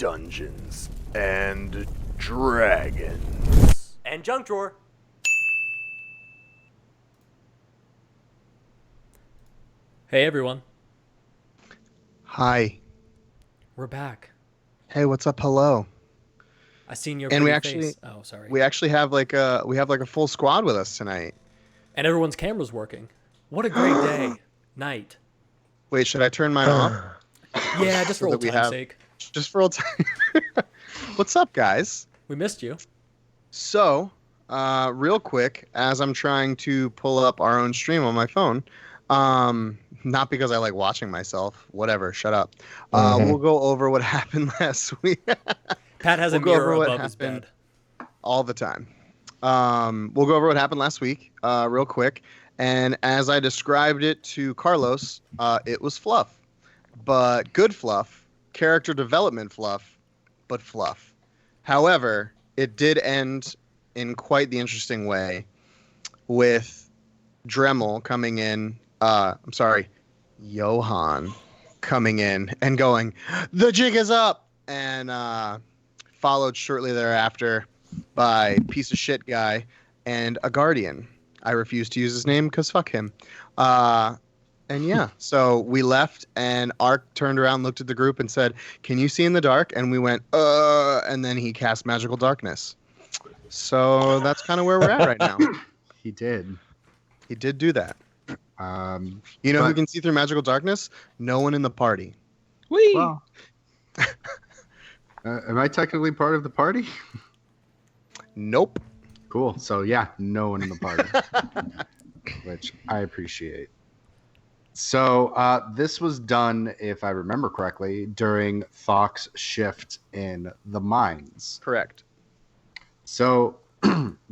Dungeons and Dragons. And junk drawer. Hey everyone, Hi. we're back. Hey, what's up? Hello. I seen your And pretty we actually face. Oh, sorry. we actually have like a full squad with us tonight. And everyone's camera's working. What a great day. Night. Wait, should I turn mine off? Yeah, just for So that old we time's have- sake. Just for old time. What's up, guys? We missed you. So, real quick, as I'm trying to pull up our own stream on my phone, not because I like watching myself, whatever, shut up. We'll go over what happened last week. Pat has a We'll go over mirror what above his happened. bed. All the time. We'll go over what happened last week, real quick. And as I described it to Carlos, it was fluff, but good fluff, character development fluff, but fluff. However, it did end in quite the interesting way with Dremel coming in. Johan coming in and going, "The jig is up," and followed shortly thereafter by piece of shit guy and a guardian. I refuse to use his name because fuck him. And yeah, so we left and Ark turned around, looked at the group and said, "Can you see in the dark?" And we went, and then he cast magical darkness. So that's kind of where we're at right now. He did. He did do that. You know who can see through magical darkness? No one in the party. Whee! Well, am I technically part of the party? Nope. Cool. So yeah, no one in the party, which I appreciate. So this was done, if I remember correctly, during Thok's shift in the mines. Correct. So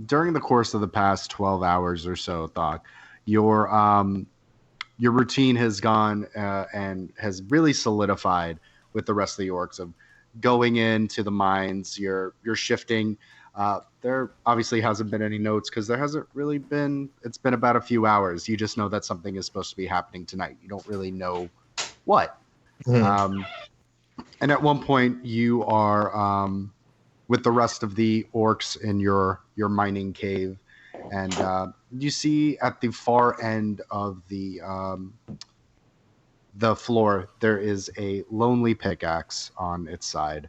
during the course of the past 12 hours or so, Thok, your routine has gone and has really solidified with the rest of the orcs of going into the mines. You're shifting. There obviously hasn't been any notes because there hasn't really been. It's been about a few hours. You just know that something is supposed to be happening tonight. You don't really know what. And at one point, you are with the rest of the orcs in your mining cave, and you see at the far end of the floor there is a lonely pickaxe on its side.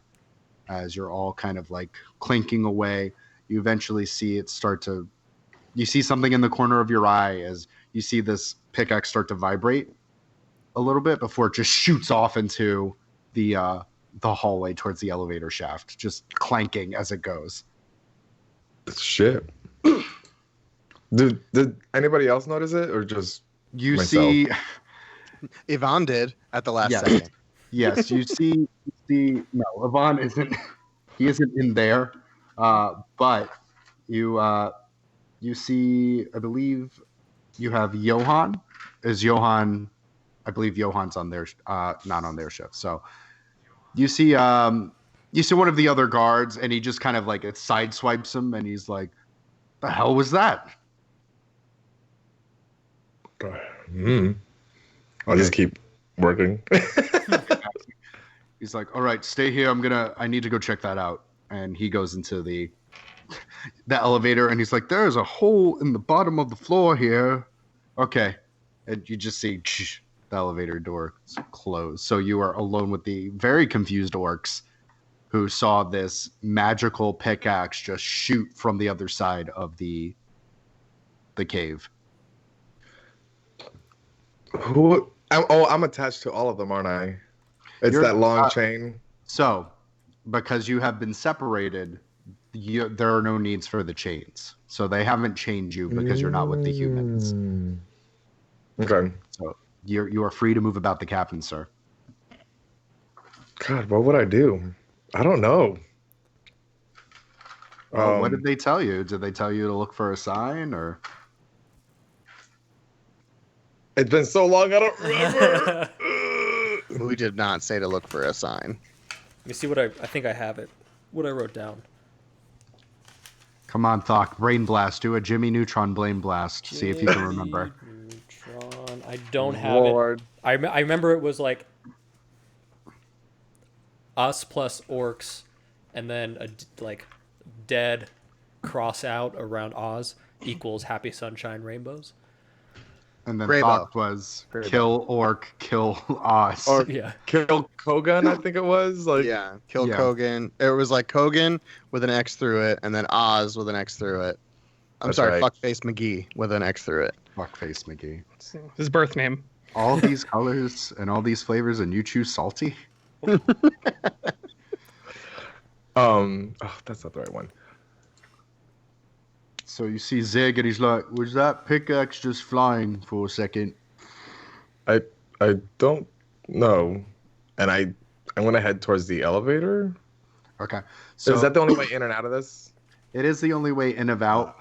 As you're all kind of like clinking away, you eventually see it start to. You see something in the corner of your eye as you see this pickaxe start to vibrate a little bit before it just shoots off into the hallway towards the elevator shaft, just clanking as it goes. Shit. Did anybody else notice it, or just you myself? See? Yvonne did at the last second. Yes, you see. No, Yvonne isn't. He isn't in there. But you see. I believe you have Johan. Is Johan? I believe Johan's on their not on their shift. So you see one of the other guards, and he just kind of like it sideswipes him, and he's like, "The hell was that?" I'll just keep working. He's like, "All right, stay here. I need to go check that out." And he goes into the elevator, and he's like, "There's a hole in the bottom of the floor here." Okay. And you just see the elevator door close. So you are alone with the very confused orcs who saw this magical pickaxe just shoot from the other side of the cave. I'm attached to all of them, aren't I? You're that long chain. So, because you have been separated, there are no needs for the chains. So they haven't chained you because you're not with the humans. Okay. So you are free to move about the cabin, sir. God, what would I do? I don't know. What did they tell you? Did they tell you to look for a sign, or? It's been so long, I don't remember. We did not say to look for a sign. Let me see what I think I have it. What I wrote down. Come on, Thok. Brain blast. Do a Jimmy Neutron brain blast. See if you can remember. Neutron. I don't have it. I remember it was like us plus orcs, and then like dead cross out around Oz equals happy sunshine rainbows. And then Graybow. thought was kill orc, kill Oz. Or Yeah. kill Kogan, I think it was. Like, Yeah, kill Yeah. Kogan. It was like Kogan with an X through it, and then Oz with an X through it. I'm That's sorry, right. Fuckface McGee with an X through it. Fuckface McGee. His birth name. All these colors and all these flavors, and you choose salty? oh, that's not the right one. So you see Zig, and he's like, was that pickaxe just flying for a second? I don't know, and I'm gonna head towards the elevator. Okay. So So is that the only way in and out of this? it is the only way in and out,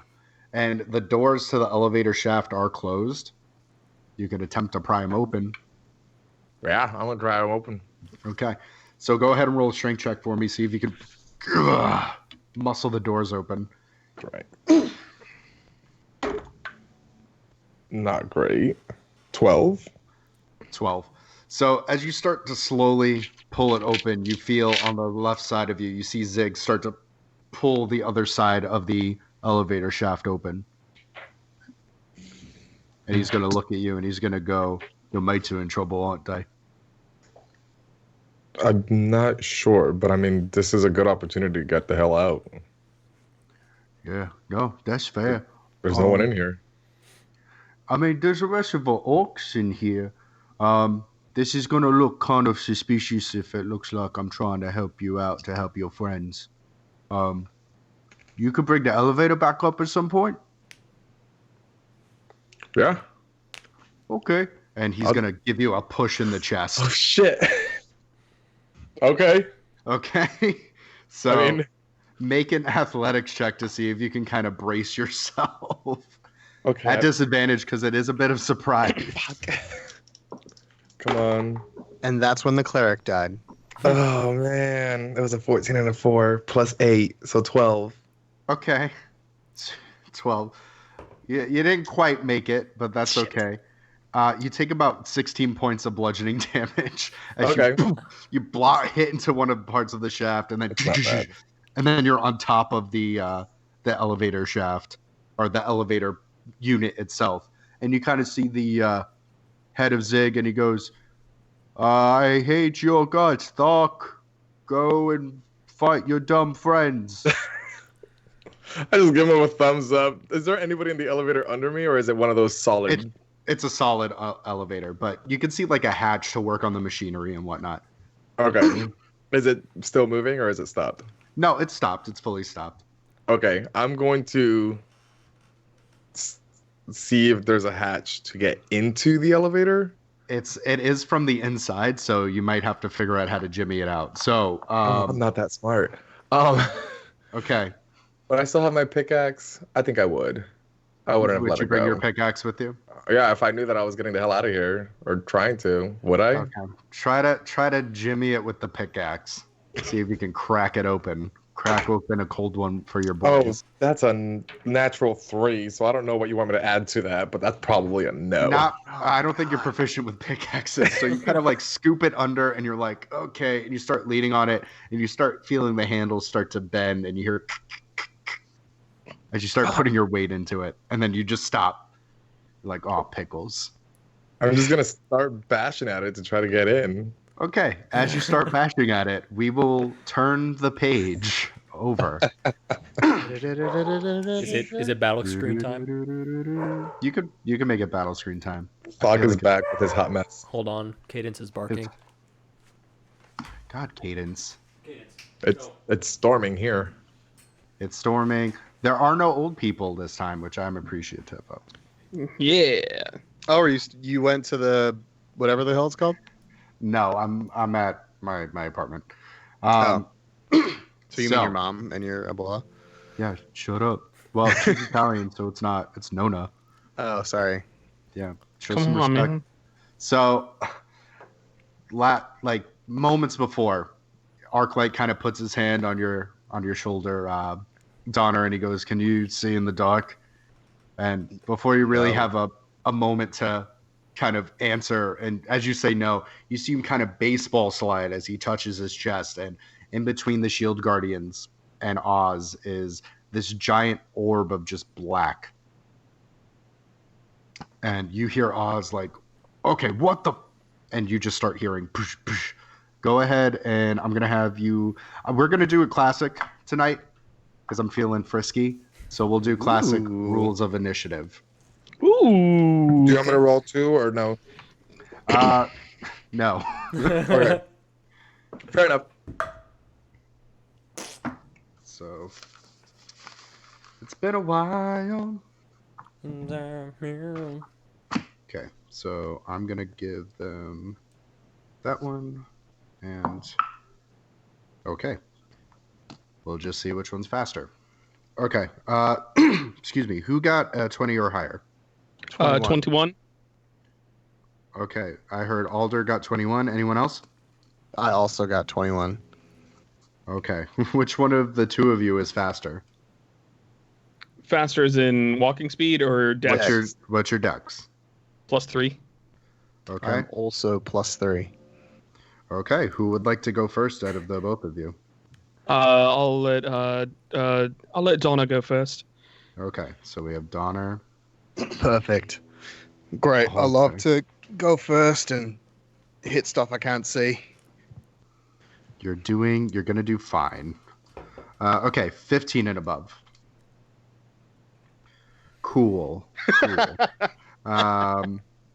and the doors to the elevator shaft are closed. You could attempt to pry them open. Yeah, I'm gonna try them open. Okay. So go ahead and roll a strength check for me. See if you can muscle the doors open. Right. Not great. 12. 12. So as you start to slowly pull it open, you feel on the left side of you, you see Zig start to pull the other side of the elevator shaft open. And he's going to look at you and he's going to go, your mates are in trouble, aren't they? I'm not sure, but I mean, this is a good opportunity to get the hell out. Yeah, no, that's fair. There's no one in here. I mean, there's a rest of the orcs in here. This is going to look kind of suspicious if it looks like I'm trying to help you out to help your friends. You could bring the elevator back up at some point? Yeah. Okay. And he's going to give you a push in the chest. Oh shit. Okay. Okay. So I mean, make an athletics check to see if you can kind of brace yourself. okay. At disadvantage because it is a bit of surprise. Come on. And that's when the cleric died. Oh man, it was a 14 and a 4 plus 8, so 12. Okay. 12. You didn't quite make it, but that's okay. You take about 16 points of bludgeoning damage as Okay. you hit into one of the parts of the shaft, and then That's not bad. and then you're on top of the elevator shaft or the elevator unit itself, and you kind of see the head of Zig, and he goes, "I hate your guts, Doc. Go and fight your dumb friends." I just give him a thumbs up. Is there anybody in the elevator under me, or is it one of those solid? It's a solid elevator, but you can see like a hatch to work on the machinery and whatnot. Okay. Is it still moving, or is it stopped? No, it's stopped. It's fully stopped. Okay, I'm going to see if there's a hatch to get into the elevator. It is from the inside, so you might have to figure out how to jimmy it out. So, I'm not that smart. okay. But I still have my pickaxe. I think I would. I wouldn't have Would let you it bring go. your pickaxe with you? Yeah, if I knew that I was getting the hell out of here, or trying to, would I? Okay. Try to jimmy it with the pickaxe. See if you can crack it open. Crack open a cold one for your Oh, boys. that's a natural 3, so I don't know what you want me to add to that, but that's probably a no. I don't think you're proficient with pickaxes, so you kind of like scoop it under, and you're like, okay, and you start leaning on it, and you start feeling the handles start to bend, and you hear as you start putting your weight into it, and then you just stop. You're like, oh, pickles. I'm just gonna start bashing at it to try to get in. Okay, as you start bashing at it, we will turn the page over. Is it battle screen time? You can make it battle screen time. Fog feel is like back with his hot mess. Hold on. Cadence is barking. God, Cadence. It's storming here. It's storming. There are no old people this time, which I'm appreciative of. Yeah. Oh, you went to the whatever the hell it's called? No, I'm at my apartment. So you so- mean your mom and your abuela? Yeah, shut up. Well, she's Italian, so it's not. It's Nona. Oh, sorry. Yeah, show Come some on, respect. man. So, like moments before, Arclight kind of puts his hand on your shoulder, Donner, and he goes, "Can you see in the dark?" And before you really No. have a moment to kind of answer, and as you say no, you see him kind of baseball slide as he touches his chest, and in between the shield guardians and Oz is this giant orb of just black. And you hear Oz like, okay, what the? And you just start hearing, poosh, poosh. Go ahead, and I'm going to have you, we're going to do a classic tonight, because I'm feeling frisky. So we'll do classic rules of initiative. Ooh. Do you want me to roll 2 or no? No. Okay. Fair enough. So, it's been a while. Okay, so I'm going to give them that one. And okay, we'll just see which one's faster. Okay, excuse me. Who got 20 or higher? 21. Okay, I heard Alder got 21. Anyone else? I also got 21. Okay, which one of the two of you is faster? Faster as in walking speed or dex? What's your dex? +3. Okay, I'm also +3. okay. Who would like to go first out of the both of you? I'll let Donna go first. Okay, so we have Donner. Perfect. Great. I love to go first and hit stuff I can't see. You're gonna do fine. Okay, 15 and above. Cool.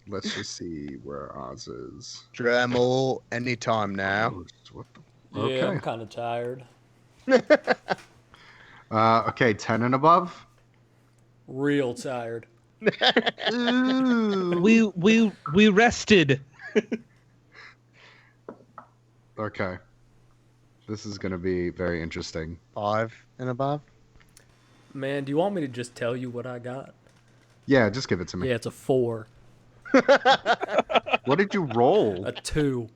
Let's just see where Oz is. Dremel anytime now. What the? Yeah, Okay. I'm kind of tired. Okay, 10 and above. Real tired. We rested. Okay. This is gonna be very interesting. 5 and above. Man, do you want me to just tell you what I got? Yeah, just give it to me. Yeah, it's a 4. What did you roll? A 2.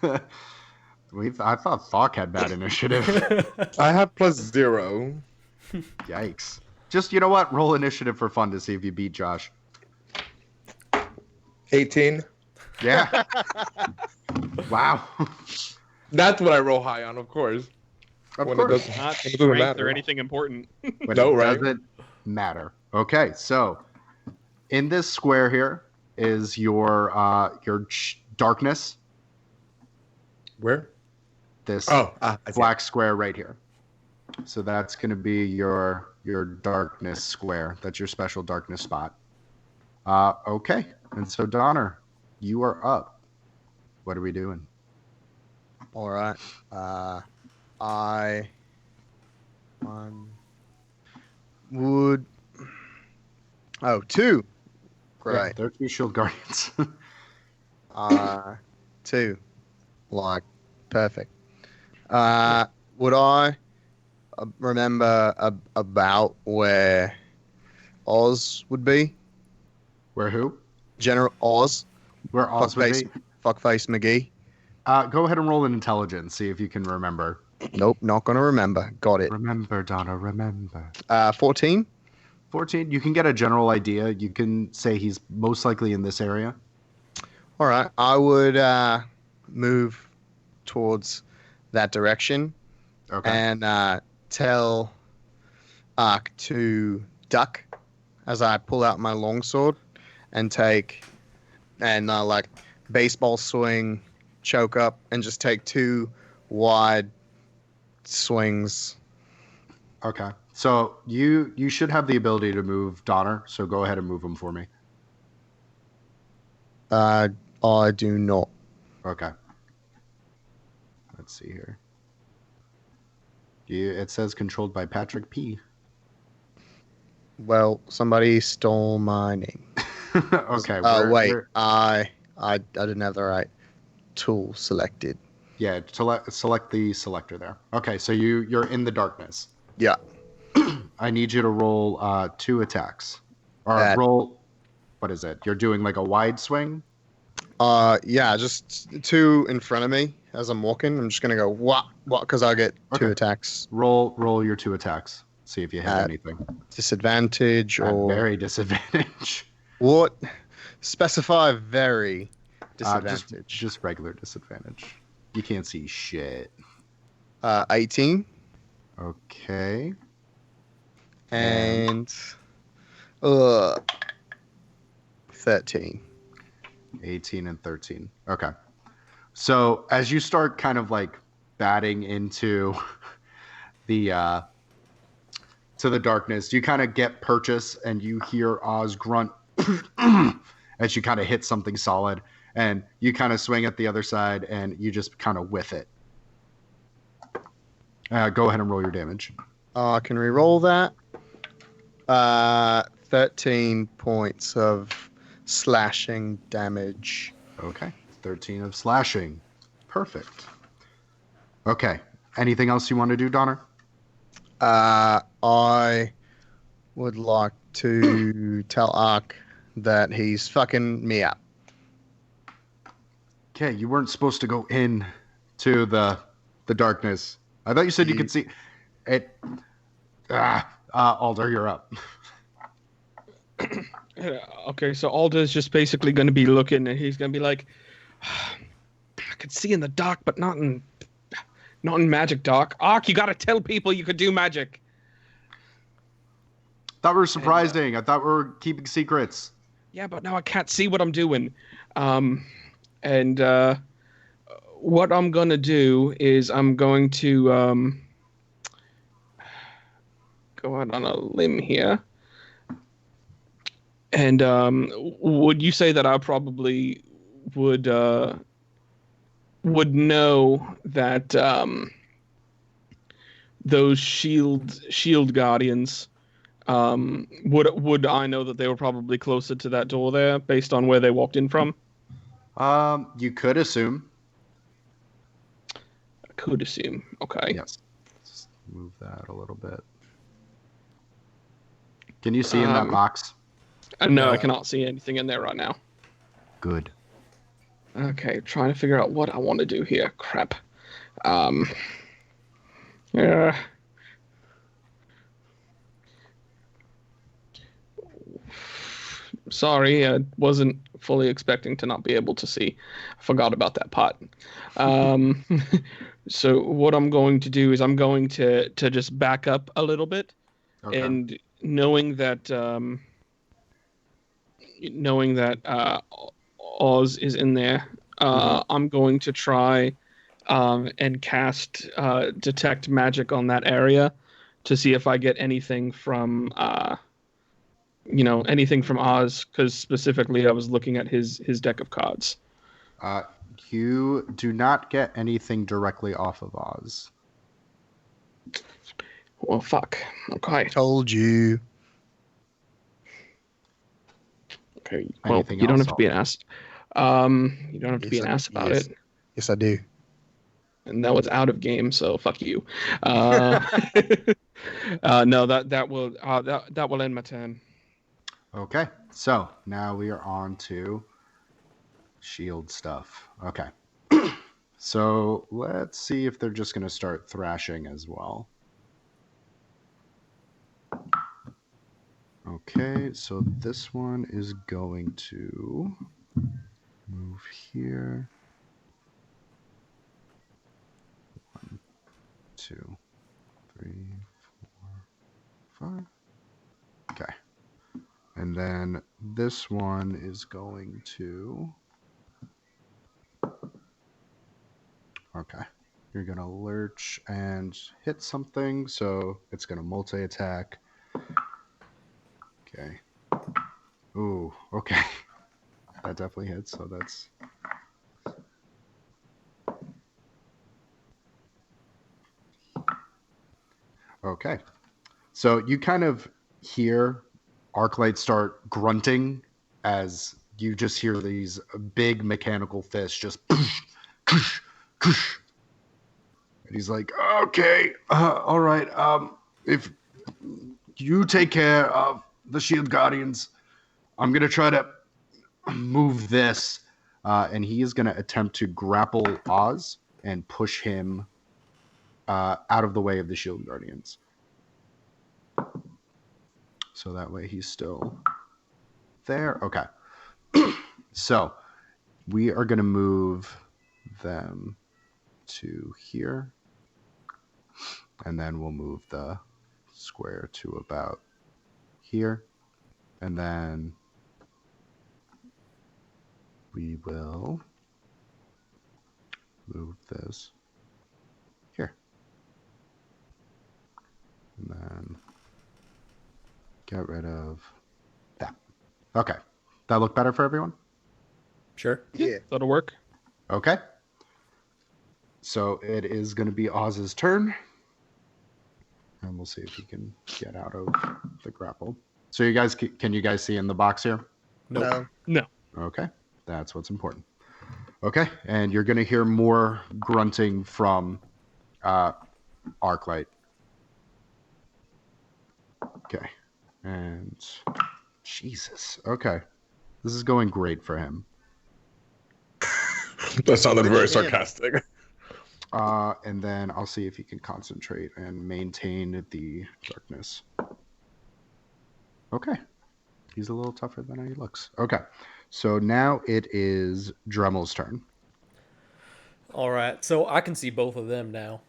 I thought Thok had bad initiative. I have +0. Yikes. Just, you know what? Roll initiative for fun to see if you beat Josh. 18. Yeah. Wow. That's what I roll high on, of course. Of When course. it Not doesn't strength matter. or anything important. But No, it right? doesn't matter. Okay, so in this square here is your darkness. Where? This Oh, I see. black square right here. So that's going to be your darkness square. That's your special darkness spot. Okay, and so Donner, you are up. What are we doing? All right. I would. Oh, 2. Yeah, Great. they're 2 shield guardians. 2. Like, perfect. Would I remember about where Oz would be? Where who? General Oz. Where Oz would be? Fuckface McGee. Go ahead and roll an intelligence. See if you can remember. Nope, not gonna remember. Got it. Remember, Donna, remember. 14. 14. You can get a general idea. You can say he's most likely in this area. All right. I would move towards that direction Okay. and tell Ark to duck as I pull out my longsword and take and like baseball swing, choke up, and just take 2 wide swings. Okay. So you should have the ability to move Donner. So go ahead and move him for me. I do not. Okay. Let's see here. It says controlled by Patrick P. Well, somebody stole my name. Okay. Wait. I didn't have the right tool selected. Yeah. Select the selector there. Okay. So you're in the darkness. Yeah. I need you to roll 2 attacks. Or roll. What is it? You're doing like a wide swing. Yeah, just 2 in front of me as I'm walking. I'm just gonna go what because I get 2 Okay. attacks. Roll your 2 attacks. See if you hit anything. Disadvantage At or very disadvantage. what? Specify very Just disadvantage. just regular disadvantage. You can't see shit. 18 Okay. and 13. 18 and 13. Okay. So as you start kind of like batting into the to the darkness, you kind of get purchase and you hear Oz grunt as you kind of hit something solid, and you kind of swing at the other side and you just kind of whiff it. Go ahead and roll your damage. I can re-roll that. 13 points of slashing damage. Okay. 13 of slashing. Perfect. Okay. Anything else you want to do, Donner? I would like to tell Ark that he's fucking me up. Okay, you weren't supposed to go in to the darkness. I thought you said you could see it. Alder, you're up. Okay, so Alder's just basically going to be looking, and he's going to be like, I could see in the dark, but not in magic dark. Ark, you got to tell people you could do magic. Thought we were surprising. I thought we were keeping secrets. Yeah, but now I can't see what I'm doing. And what I'm going to do is I'm going to go out on a limb here. And would you say that I probably would know that those shield guardians, would I know that they were probably closer to that door there based on where they walked in from? You could assume. I could assume. Okay. Yes. Let's move that a little bit. Can you see in that box? No, I cannot see anything in there right now. Good. Okay, trying to figure out what I want to do here. Crap. Yeah. Sorry, I wasn't fully expecting to not be able to see. I forgot about that part. So what I'm going to do is I'm going to just back up a little bit, Okay. and knowing that Oz is in there, I'm going to try and cast detect magic on that area to see if I get anything from anything from Oz, because specifically I was looking at his deck of cards. You do not get anything directly off of Oz. Well, fuck. Okay. Told you. Okay. Well, Anything you don't else, have to be an ass. You don't have to be an ass about it. Yes, I do. And that was out of game, so fuck you. No, that will end my turn. Okay. So now we are on to shield stuff. Okay. So let's see if they're just going to start thrashing as well. Okay, so this one is going to move here. 1, 2, 3, 4, 5. Okay. And then this one is going to... Okay. You're going to lurch and hit something, so it's going to multi-attack. Okay. Ooh, okay. That definitely hits, so that's... Okay. So you kind of hear Arclight start grunting as you just hear these big mechanical fists just... And he's like, okay, all right. If you take care of the Shield Guardians, I'm going to try to move this. And he is going to attempt to grapple Oz and push him out of the way of the Shield Guardians. So that way he's still there. Okay. So we are going to move them to here. And then we'll move the square to about here. And then we will move this here. And then get rid of that. Okay. That look better for everyone? Sure. Yeah. That'll work. Okay. So it is going to be Oz's turn. And we'll see if he can get out of the grapple. So you guys, can you guys see in the box here? Nope. No. No. Okay. That's what's important. Okay. And you're going to hear more grunting from Arclight. Okay. And Jesus. Okay. This is going great for him. That sounded Look very at him. sarcastic. And then I'll see if he can concentrate and maintain the darkness. Okay. He's a little tougher than he looks. Okay. So now it is Dremel's turn. All right. So I can see both of them now.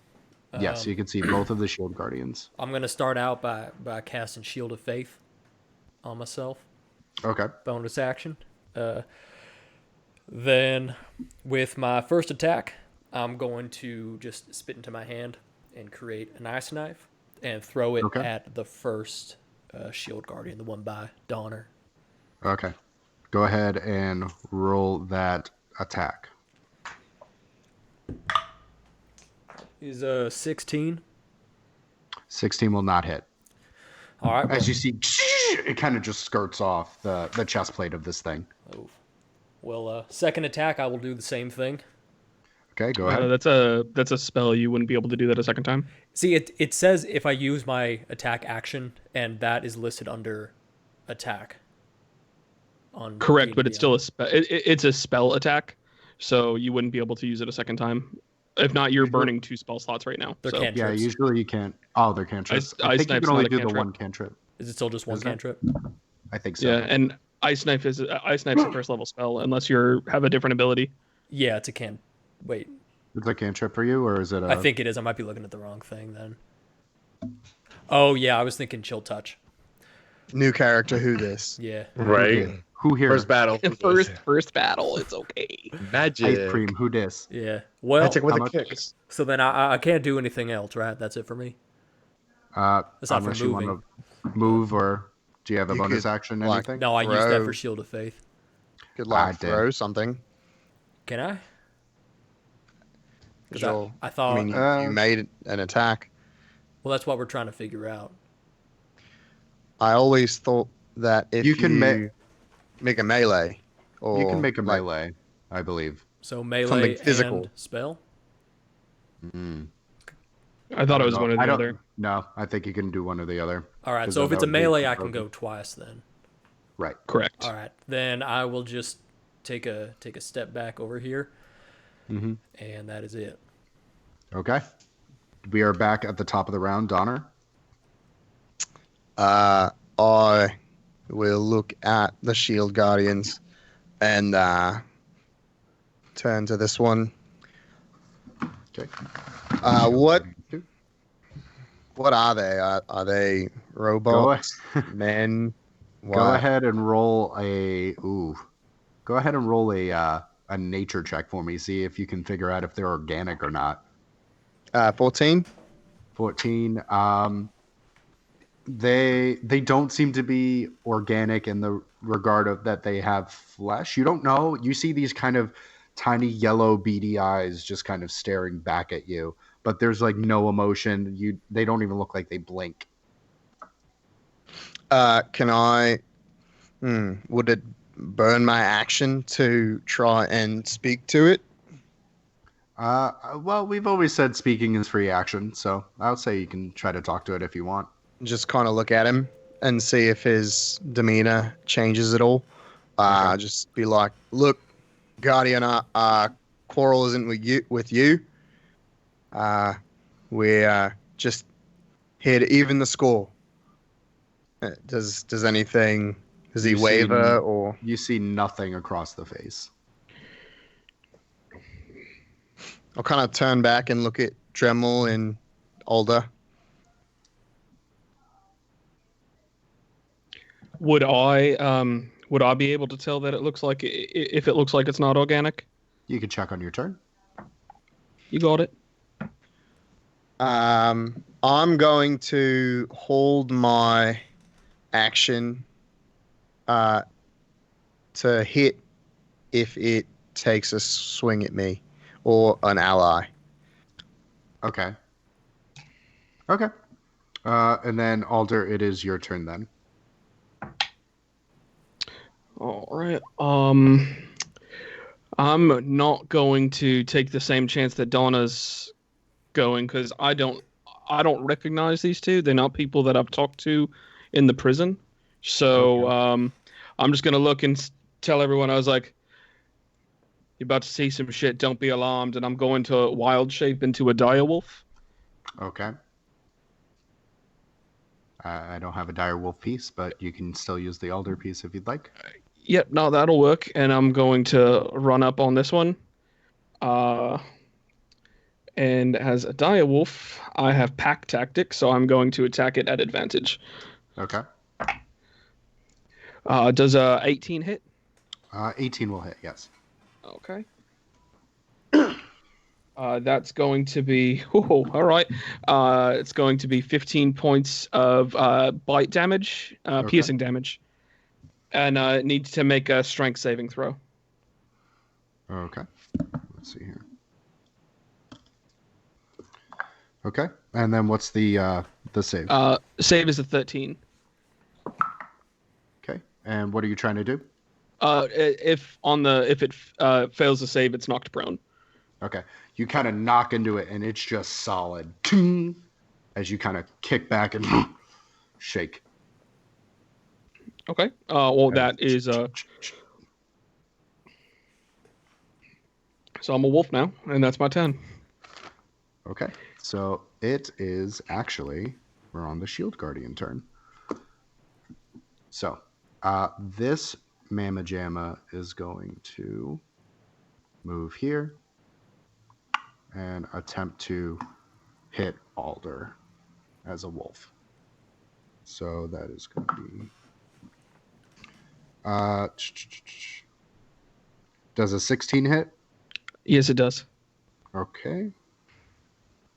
Yes, you can see both of the shield guardians. I'm going to start out by casting Shield of Faith on myself. Okay. Bonus action. Then with my first attack, I'm going to just spit into my hand and create an ice knife and throw it Okay. at the first shield guardian, the one by Donner. Okay. Go ahead and roll that attack. Is 16. 16 will not hit. All right. As you see, it kind of just skirts off the chest plate of this thing. Well, second attack, I will do the same thing. Okay, go ahead. That's a spell. You wouldn't be able to do that a second time. See, it says if I use my attack action, and that is listed under attack. On Correct, but D&D. it's still a spell. It's a spell attack, so you wouldn't be able to use it a second time. If not, you're burning 2 spell slots right now. They're So. can't- Yeah, Cantrips. usually you can't. Oh, they're cantrips. Ice I think you Knife's can only not a do the cantrip. one cantrip. Is it still just one Is that- cantrip? I think so. Yeah, and Ice Knife's a first level spell unless you have a different ability. Yeah, it's a can. Wait, Is it a cantrip for you, or is it a... I think it is. I might be looking at the wrong thing then. Oh yeah, I was thinking Chill Touch. New character, who this? Yeah. Right. Who here? First battle. First battle, it's okay. Magic. Ice cream. Who dis? Yeah. Well, Magic with how a much- kick. so then I can't do anything else, right? That's it for me. That's not for Unless you moving. want to move, or do you have a You bonus could, action? like, Anything? No, I used that Throw. for Shield of Faith. Could I like did. throw something. Can I? 'Cause Sure. I thought. I mean, Uh, you made an attack. Well, that's what we're trying to figure out. I always thought that if You can make a melee, or You can make a like, melee, I believe. So melee Something physical. and spell. I thought it was one or the I don't- other. No, I think you can do one or the other. All right. 'Cause So then if it's that a would be melee, I can broken. go twice then. Right. Correct. All right. Then I will just take a step back over here, Mhm. and that is it. Okay. We are back at the top of the round. Donner. I will look at the shield guardians and turn to this one. Okay. What are they? Are they Go, robots? Men? go What? ahead and roll a. Ooh. Go ahead and roll a nature check for me. See if you can figure out if they're organic or not. 14. 14. They don't seem to be organic in the regard of that they have flesh. You don't know. You see these kind of tiny yellow beady eyes just kind of staring back at you, but there's like no emotion. They don't even look like they blink. Can I? Would it burn my action to try and speak to it? Well, we've always said speaking is free action, so I would say you can try to talk to it if you want. Just kind of look at him and see if his demeanor changes at all. Okay. Just be like, "Look, Guardian, our quarrel isn't with you. We're just here to even the score. Does anything Does he You see waver or? You see nothing across the face. I'll kind of turn back and look at Dremel and Alder. Would I be able to tell that it looks like if it looks like it's not organic? You can check on your turn. You got it. I'm going to hold my action to hit if it takes a swing at me or an ally. Okay. Okay. And then Alder, it is your turn then. All right. I'm not going to take the same chance that Donna's going because I don't recognize these two. They're not people that I've talked to in the prison. So I'm just gonna look and tell everyone I was like, "You're about to see some shit. Don't be alarmed." And I'm going to wild shape into a direwolf. Okay. I don't have a direwolf piece, but you can still use the Alder piece if you'd like. Yep, no, that'll work. And I'm going to run up on this one. And as a direwolf, I have pack tactics, so I'm going to attack it at advantage. Okay. Does 18 hit? 18 will hit, yes. Okay. That's going to be... Oh, all right. It's going to be 15 points of bite damage, piercing damage. And it needs to make a strength saving throw. Okay. Let's see here. Okay. And then what's the save? Save is a 13. Okay. And what are you trying to do? If it fails to save, it's knocked prone. Okay. You kind of knock into it, and it's just solid. As you kind of kick back and shake. Okay. Well, that is... So I'm a wolf now, and that's my turn. Okay. So it is actually... We're on the Shield Guardian turn. So this Mamma Jamma is going to move here and attempt to hit Alder as a wolf. So that is going to be... does a 16 hit? Yes, it does. Okay.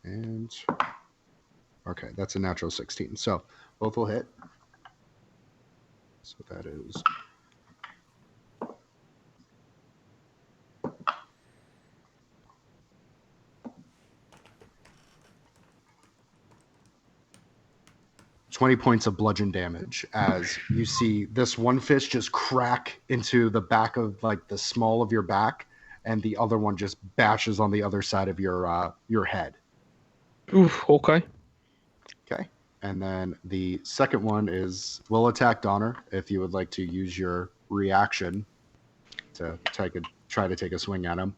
And... Okay, that's a natural 16. So both will hit. So that is... $20 points of bludgeon damage as you see this one fist just crack into the back of like the small of your back, and the other one just bashes on the other side of your head. Oof, okay. Okay. And then the second one will attack Donner if you would like to use your reaction to try to take a swing at him.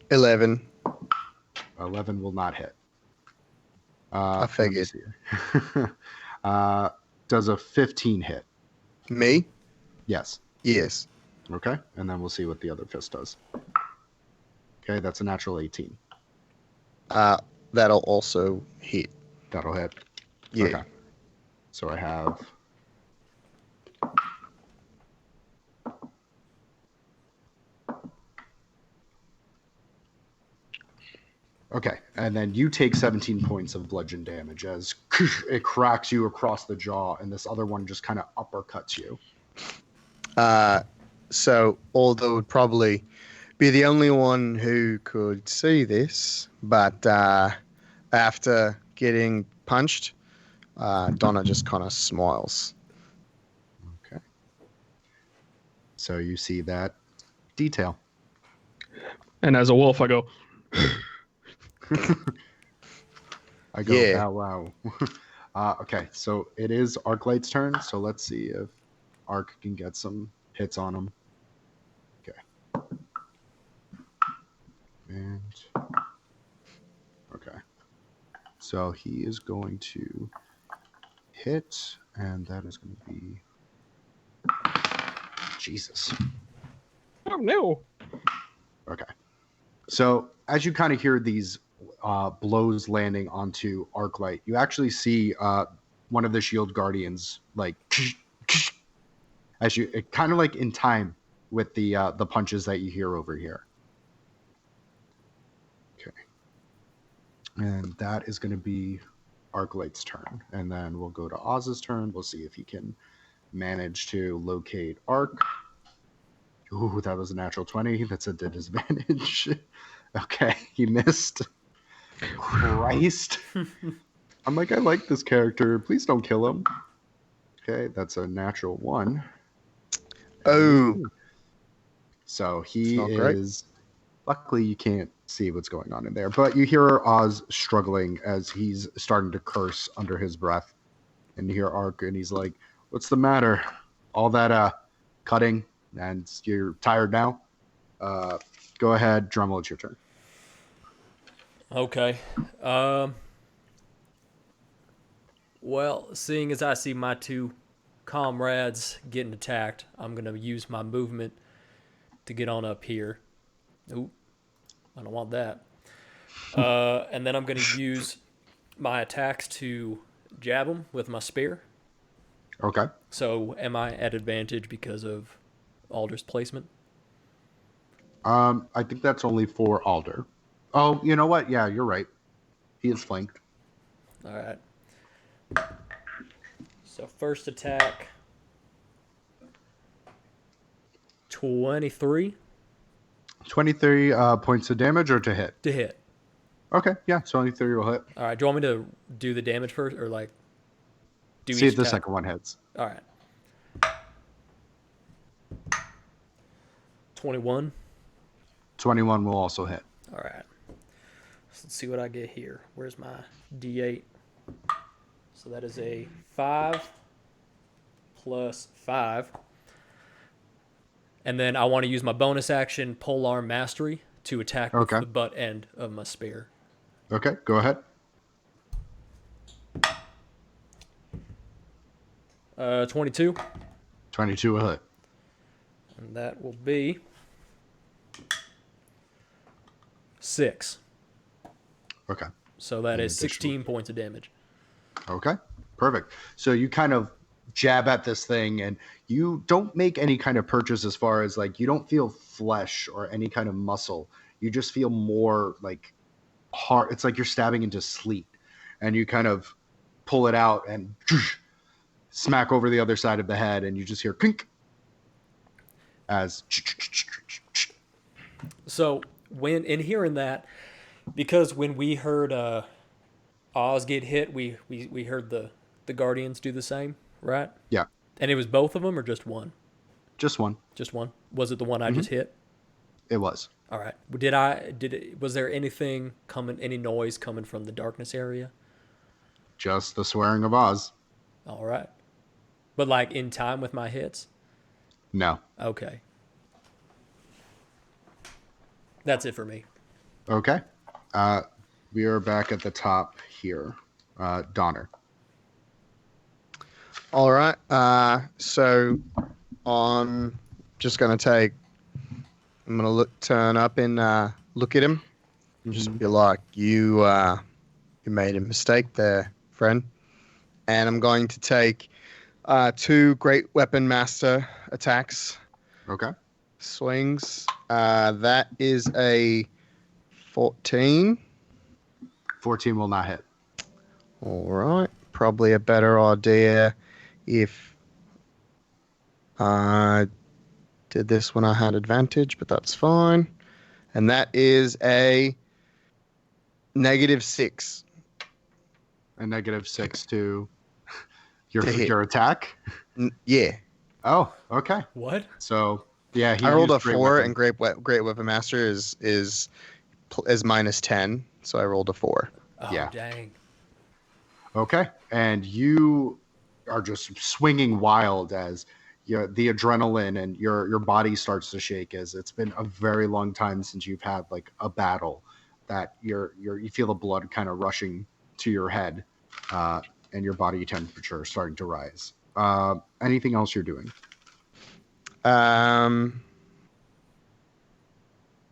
11. 11 will not hit. I figured. Does a 15 hit? Me? Yes. Yes. Okay. And then we'll see what the other fist does. Okay, that's a natural 18. That'll also hit. That'll hit. Yeah. Okay. So I have... Okay, and then you take 17 points of bludgeon damage as it cracks you across the jaw, and this other one just kind of uppercuts you. So Alder would probably be the only one who could see this, but after getting punched, Donna just kind of smiles. Okay. So you see that detail. And as a wolf, I go... I go, Yeah. wow. Okay, so it is Arclight's turn, so let's see if Arc can get some hits on him. Okay. And... Okay. So he is going to hit, and that is going to be Jesus. Oh no. Okay. So as you kind of hear these blows landing onto Arclight, you actually see one of the shield guardians like as you kind of like in time with the punches that you hear over here. Okay. And that is going to be Arclight's turn. And then we'll go to Oz's turn. We'll see if he can manage to locate Arc. Ooh, that was a natural 20. That's a disadvantage. Okay, he missed. Christ. I'm like, I like this character. Please don't kill him. Okay, that's a natural 1. Oh. So he It's not great. is... Luckily, you can't see what's going on in there. But you hear Oz struggling as he's starting to curse under his breath. And you hear Arc, and he's like, what's the matter? All that cutting, and you're tired now? Go ahead, Dremel, it's your turn. Okay. Well, seeing as I see my 2 comrades getting attacked, I'm going to use my movement to get on up here. Ooh, I don't want that. And then I'm going to use my attacks to jab them with my spear. Okay. So am I at advantage because of Alder's placement? I think that's only for Alder. Oh, you know what? Yeah, you're right. He is flanked. All right. So first attack, 23 23 points of damage or to hit? to hit. Okay, yeah, 23 will hit. All right. Do you want me to do the damage first, or like do See each if the attack? second one hits. All right. 21. 21 will also hit. All right. So let's see what I get here. Where's my D8? So that is a 5 plus 5. And then I want to use my bonus action, Polearm Mastery, to attack with Okay. the butt end of my spear. Okay, go ahead. 22. 22 will hit. And that will be 6. Okay. So that is additional 16 points of damage. Okay, perfect. So you kind of jab at this thing and you don't make any kind of purchase as far as like you don't feel flesh or any kind of muscle. You just feel more like hard. It's like you're stabbing into sleet and you kind of pull it out and smack over the other side of the head and you just hear clink as So when in hearing that, because when we heard Oz get hit, we heard the Guardians do the same, right? Yeah, And it was both of them or just one? just one. Just one. Was it the one I just hit? It was. All right. Was there anything coming, any noise coming from the darkness area? Just the swearing of Oz. All right. But like in time with my hits? No. Okay. That's it for me. Okay. We are back at the top here. Donner. All right. So I'm just going to I'm going to turn up and look at him. Just be like, you made a mistake there, friend. And I'm going to take 2 Great Weapon Master attacks. Okay. Swings. That is a 14. 14 will not hit. All right. Probably a better idea if I did this when I had advantage, but that's fine. And that is a -6. A -6 to your To hit. your attack. Yeah. Oh, okay. What? So yeah, he I rolled a used Great 4, Weapon. and Great Weapon Master is -10, so I rolled a 4. Oh, Yeah. dang. Okay, and you are just swinging wild as the adrenaline and your body starts to shake as it's been a very long time since you've had like a battle that you feel the blood kind of rushing to your head and your body temperature starting to rise. Anything else you're doing? I'm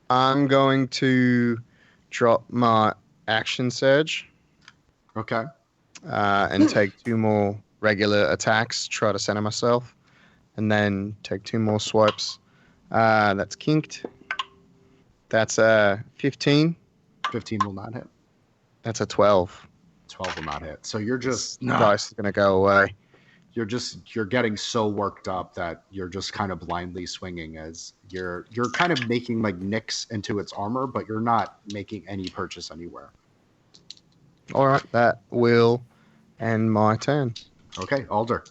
going to drop my action surge Okay. and take 2 more regular attacks, try to center myself, and then take 2 more swipes. That's kinked. That's a 15. 15 will not hit. That's a 12. 12 will not hit. So you're just Dice is going to go away. you're getting so worked up that you're just kind of blindly swinging as you're kind of making like nicks into its armor, but you're not making any purchase anywhere. All right, that will end my turn. Okay, Alder.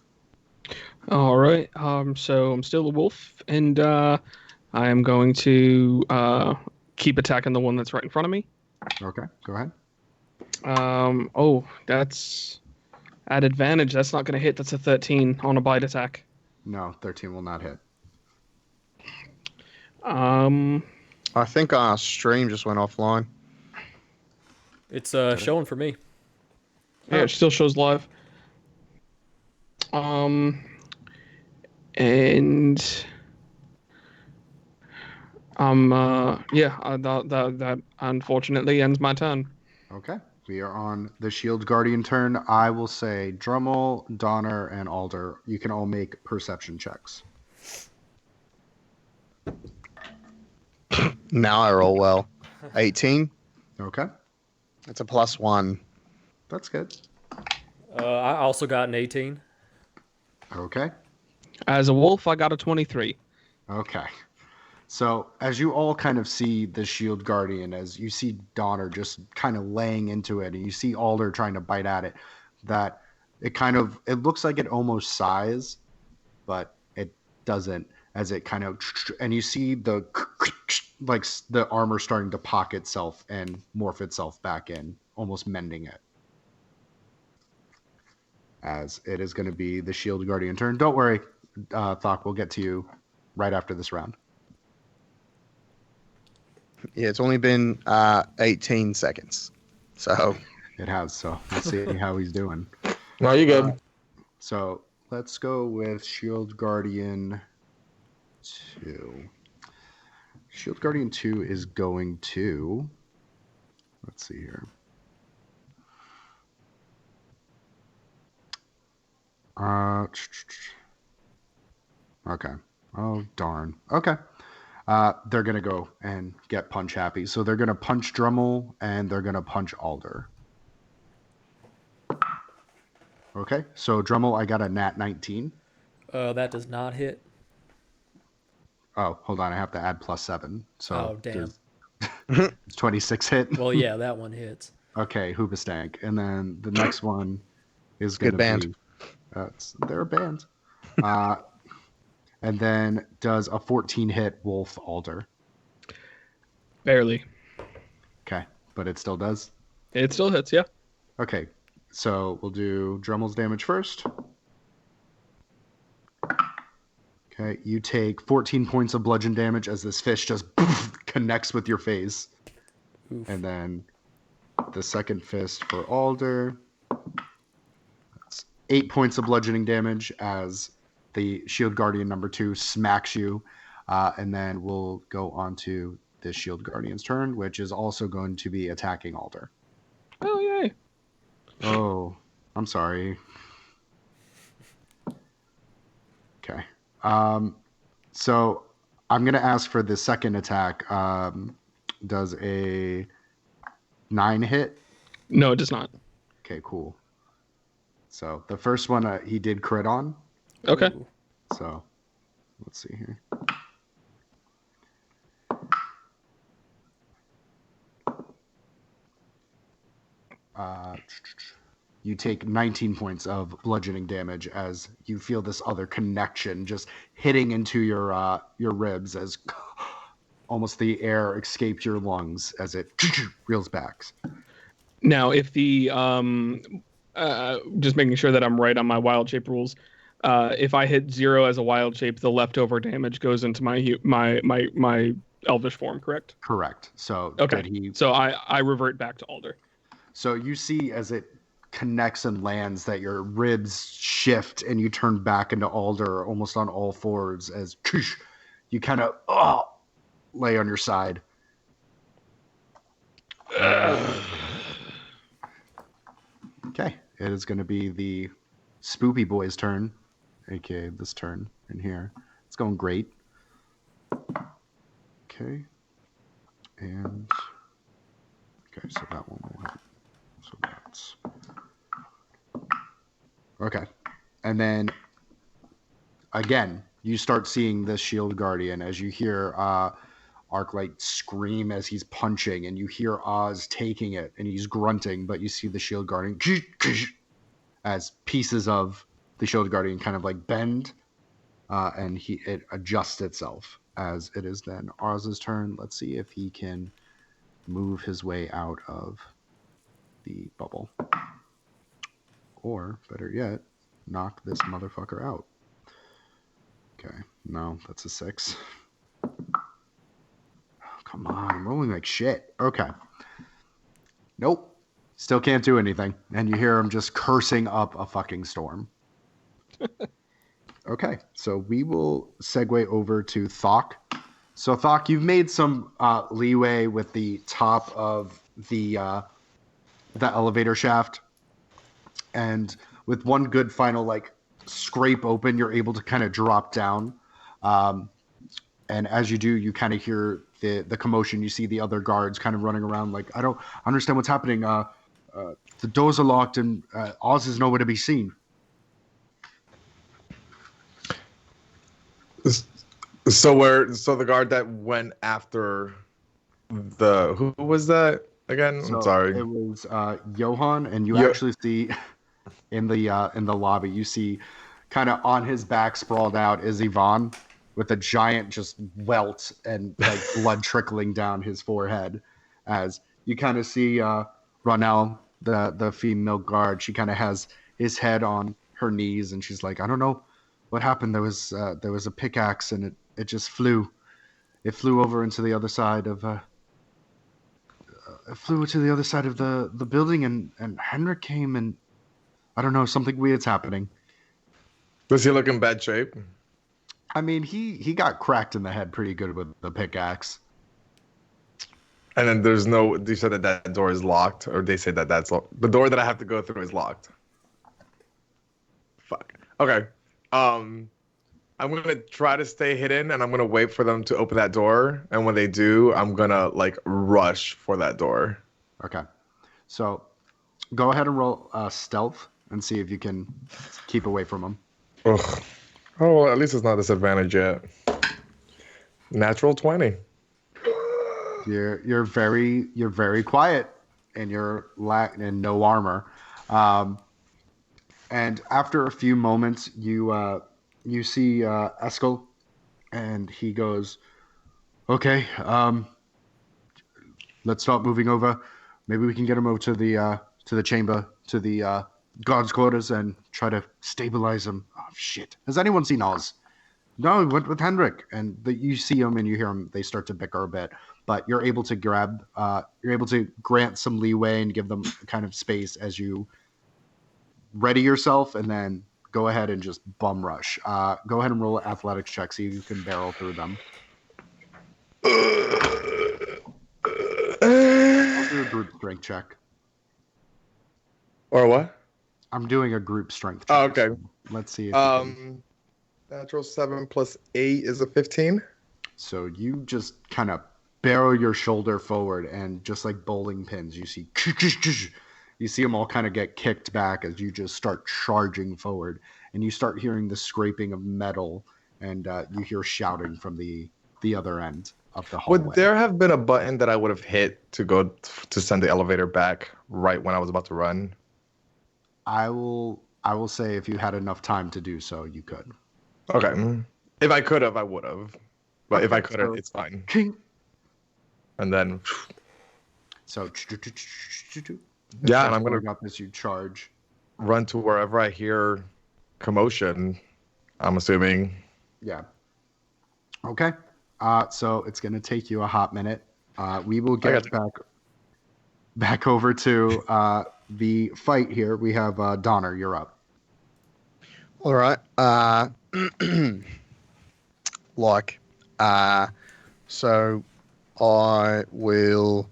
All right. So I'm still a wolf, and I am going to keep attacking the one that's right in front of me. Okay, go ahead. Oh, that's at advantage. That's not going to hit. That's a 13 on a bite attack. No, 13 will not hit. I think our stream just went offline. It's showing for me. Yeah, it still shows live. And that unfortunately ends my turn. Okay, we are on the Shield Guardian turn. I will say Drummel, Donner, and Alder, you can all make perception checks. Now I roll well. 18. Okay, That's a +1. that's good. I also got an 18. Okay. As a wolf, I got a 23. Okay. So as you all kind of see the Shield Guardian, as you see Donner just kind of laying into it, and you see Alder trying to bite at it, that it looks like it almost sighs, but it doesn't, as it kind of, and you see the like the armor starting to pock itself and morph itself back in, almost mending it. As it is going to be the Shield Guardian turn. Don't worry, Thok, we'll get to you right after this round. Yeah, it's only been 18 seconds. So It has, so let's see how he's doing. No, you good. So let's go with Shield Guardian 2. Shield Guardian 2 is going to... Let's see here. Okay. Oh, darn. Okay. They're going to go and get punch happy. So they're going to punch Drummel and they're going to punch Alder. Okay. So Drummel, I got a nat 19. That does not hit. Oh, hold on. I have to add +7. So Oh, damn. it's 26 hit. Well, yeah, that one hits. Okay, Hoobastank. And then the next one is going to Good band. be... they're a band. And then does a 14 hit Wolf Alder. Barely. Okay, but it still does? It still hits, yeah. Okay, so we'll do Drummel's damage first. Okay, you take 14 points of bludgeon damage as this fish just connects with your face. Oof. And then the second fist for Alder. That's 8 points of bludgeoning damage as the Shield Guardian number 2 smacks you. And then we'll go on to the Shield Guardian's turn, which is also going to be attacking Alder. Oh, yay. Oh, I'm sorry. Okay. So I'm going to ask for the second attack. Does a 9 hit? No, it does not. Okay, cool. So the first one he did crit on. Okay. Ooh. So let's see here. You take 19 points of bludgeoning damage as you feel this other connection just hitting into your ribs as almost the air escaped your lungs as it reels back. Now, if the just making sure that I'm right on my wild shape rules, if I hit 0 as a wild shape, the leftover damage goes into my elvish form, correct? Correct. So Okay. did he? So I revert back to Alder. So you see as it connects and lands that your ribs shift and you turn back into Alder almost on all fours as you kind of lay on your side. Okay, it is going to be the Spoopy Boy's turn, aka this turn in here. It's going great. Okay, and okay, so that one will hit. So that's okay, and then again, you start seeing this Shield Guardian as you hear Arclight scream as he's punching, and you hear Oz taking it, and he's grunting, but you see the Shield Guardian as pieces of the Shield Guardian kind of like bend, and it adjusts itself as it is then Oz's turn. Let's see if he can move his way out of the bubble. Or, better yet, knock this motherfucker out. Okay, no, that's a 6. Come on, I'm rolling like shit. Okay. Nope. Still can't do anything. And you hear him just cursing up a fucking storm. Okay, so we will segue over to Thok. So Thok, you've made some leeway with the top of the elevator shaft. And with one good final like scrape open, you're able to kind of drop down. And as you do, you kind of hear the commotion. You see the other guards kind of running around like, I don't understand what's happening. The doors are locked and Oz is nowhere to be seen. So the guard that went after who was that again? So I'm sorry. It was Johan, and you actually see in the lobby, you see kind of on his back sprawled out is Yvonne with a giant just welt and like blood trickling down his forehead. As you kind of see Ronell, the female guard, she kind of has his head on her knees, and she's like, I don't know what happened. There was a pickaxe, and it just flew. It flew over into the other side of it flew to the other side of the building, and Henrik came, and I don't know, something weird's happening. Does he look in bad shape? I mean, he got cracked in the head pretty good with the pickaxe. And then you said that door is locked, or they say that's locked. The door that I have to go through is locked. Fuck. Okay. I'm going to try to stay hidden, and I'm going to wait for them to open that door. And when they do, I'm going to, like, rush for that door. Okay. So go ahead and roll stealth and see if you can keep away from them. Ugh. Oh, well, at least it's not a disadvantage yet. Natural 20. You're very quiet, and you're in no armor. And after a few moments, you see Eskel, and he goes, okay, let's start moving over. Maybe we can get him over to the chamber, to the guards' quarters, and try to stabilize him. Oh, shit. Has anyone seen Oz? No, he went with Henrik. And you see him and you hear him. They start to bicker a bit. But you're able to grant some leeway and give them kind of space as you ready yourself, and then go ahead and just bum rush. Go ahead and roll athletics check, see if you can barrel through them. I'll do a group strength check. Or what? I'm doing a group strength check. Oh, okay. So let's see if you can. Natural 7 plus 8 is a 15. So you just kind of barrel your shoulder forward, and just like bowling pins, you see them all kind of get kicked back as you just start charging forward, and you start hearing the scraping of metal, and you hear shouting from the other end of the hallway. Would there have been a button that I would have hit to send the elevator back right when I was about to run? I will say if you had enough time to do so, you could. Okay. If I could have, I would have. But if I couldn't, it's fine. And then... So... Yeah, and I'm going to... up as you charge. Run to wherever I hear commotion, I'm assuming. Yeah. Okay. So it's going to take you a hot minute. We will get back over to the fight here, we have Donner. You're up. All right. Like, so I will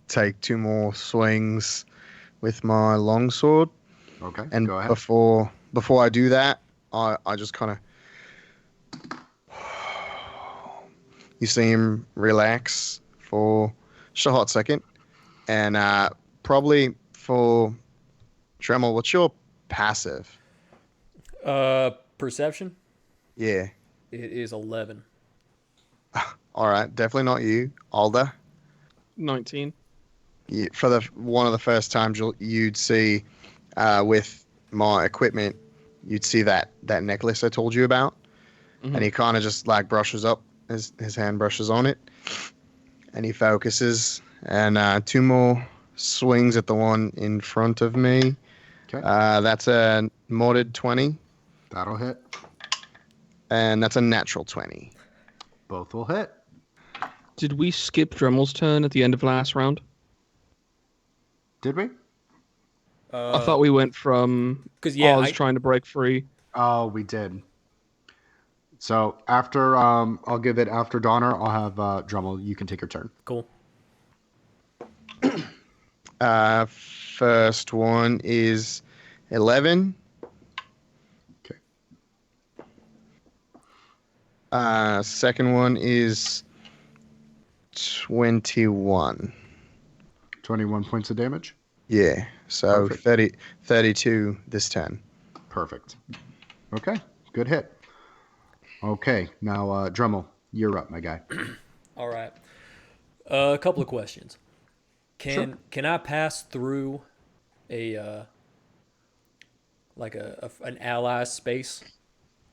take 2 more swings with my longsword, Okay, and go ahead. before I do that, I just kind of you see him relax for just a hot second, and probably for Dremel, what's your passive? Perception. Yeah. It is 11. All right, definitely not you, Alder. 19. For one of the first times you'd see with my equipment, you'd see that necklace I told you about, Mhm. and he kind of just like brushes up, his hand brushes on it, and he focuses, and 2 more swings at the one in front of me. Okay. That's a modded 20, That'll hit. and that's a natural 20. Both will hit. Did we skip Dremel's turn at the end of last round? Did we? I thought we went from 'cause, yeah, Oz trying to break free. Oh, we did. So after I'll give it after Donner. I'll have Dremel. You can take your turn. Cool. First one is 11. Okay. Second one is 21. 21 points of damage. Yeah, so Perfect. 32 this turn. Perfect. Okay, good hit. Okay, now Dremel, you're up, my guy. All right. A couple of questions. Can I pass through a like an ally space,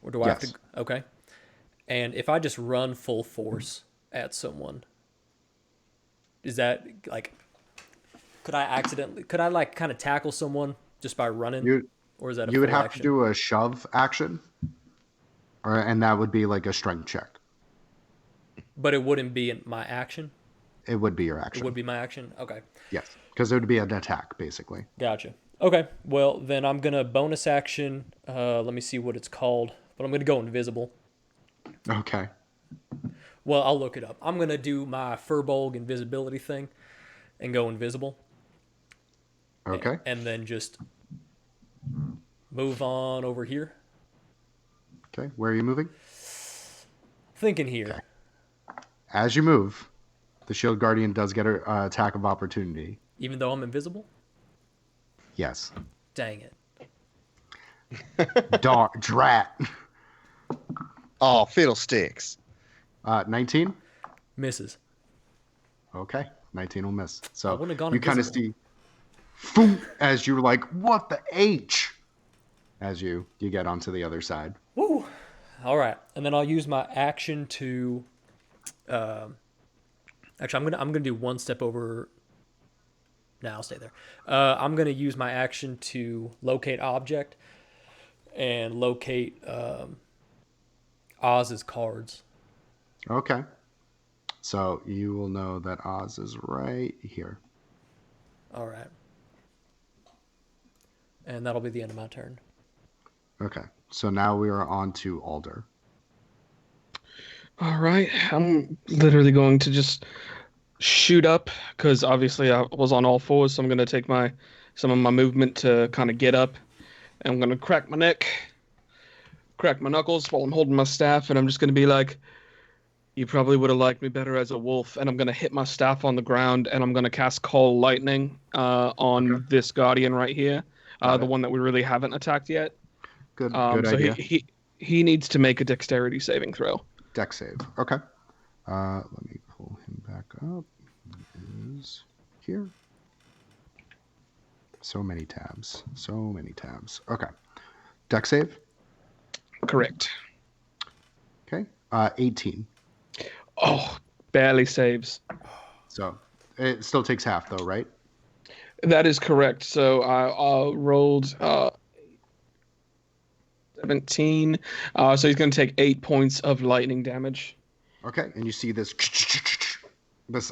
or do I have Yes. to? Okay. And if I just run full force at someone, is that like? Could I like kind of tackle someone just by running, or is that a You would full have action? to do a shove action, and that would be like a strength check. But it wouldn't be in my action. It would be your It action. would be my action. Okay. Yes, because it would be an attack, basically. Gotcha. Okay. Well, then I'm gonna bonus action. Let me see what it's called. But I'm gonna go invisible. Okay. Well, I'll look it up. I'm gonna do my Furbolg invisibility thing and go invisible. Okay. And then just move on over here. Okay. Where are you moving? Thinking here. Okay. As you move, the Shield Guardian does get an attack of opportunity. Even though I'm invisible? Yes. Dang it. Drat. Oh, fiddlesticks. 19? Misses. Okay. 19 will miss. I So wouldn't have gone you kind of invisible. see, boom, as you're like, what the H? As you get onto the other side. Woo! All right. And then I'll use my action to... actually, I'm gonna do one step over... Nah, I'll stay there. I'm going to use my action to locate object and locate Oz's cards. Okay. So you will know that Oz is right here. All right. And that'll be the end of my turn. Okay. So now we are on to Alder. All right. I'm literally going to just shoot up because obviously I was on all fours, so I'm going to take some of my movement to kind of get up. And I'm going to crack my neck, crack my knuckles while I'm holding my staff, and I'm just going to be like, you probably would have liked me better as a wolf. And I'm going to hit my staff on the ground, and I'm going to cast Call Lightning on this Guardian right here, the one that we really haven't attacked yet. Good So idea. he needs to make a dexterity saving throw. Dex save. Okay. Let me pull him back up. He is here. So many tabs. Okay. Dex save. Correct. Okay. 18. Oh, barely saves. So it still takes half though, right? That is correct. So I rolled 17. So he's going to take 8 points of lightning damage. Okay. And you see this this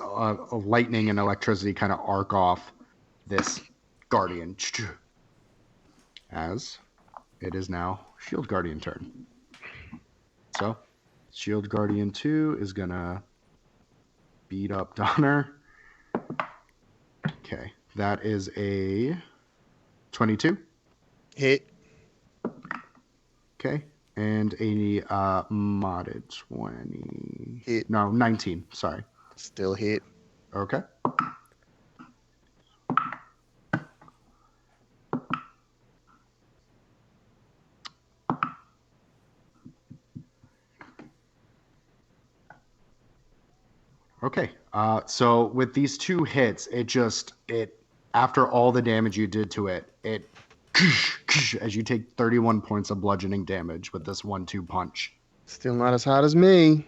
lightning and electricity kind of arc off this guardian. As it is now Shield Guardian turn. So, Shield Guardian 2 is gonna beat up Donner. Okay, that is a 22. Hit. Okay, and a modded 20. Hit. No, 19. Sorry. Still hit. Okay. Okay. So with these 2 hits, it after all the damage you did to it, as you take 31 points of bludgeoning damage with this 1-2 punch. Still not as hot as me.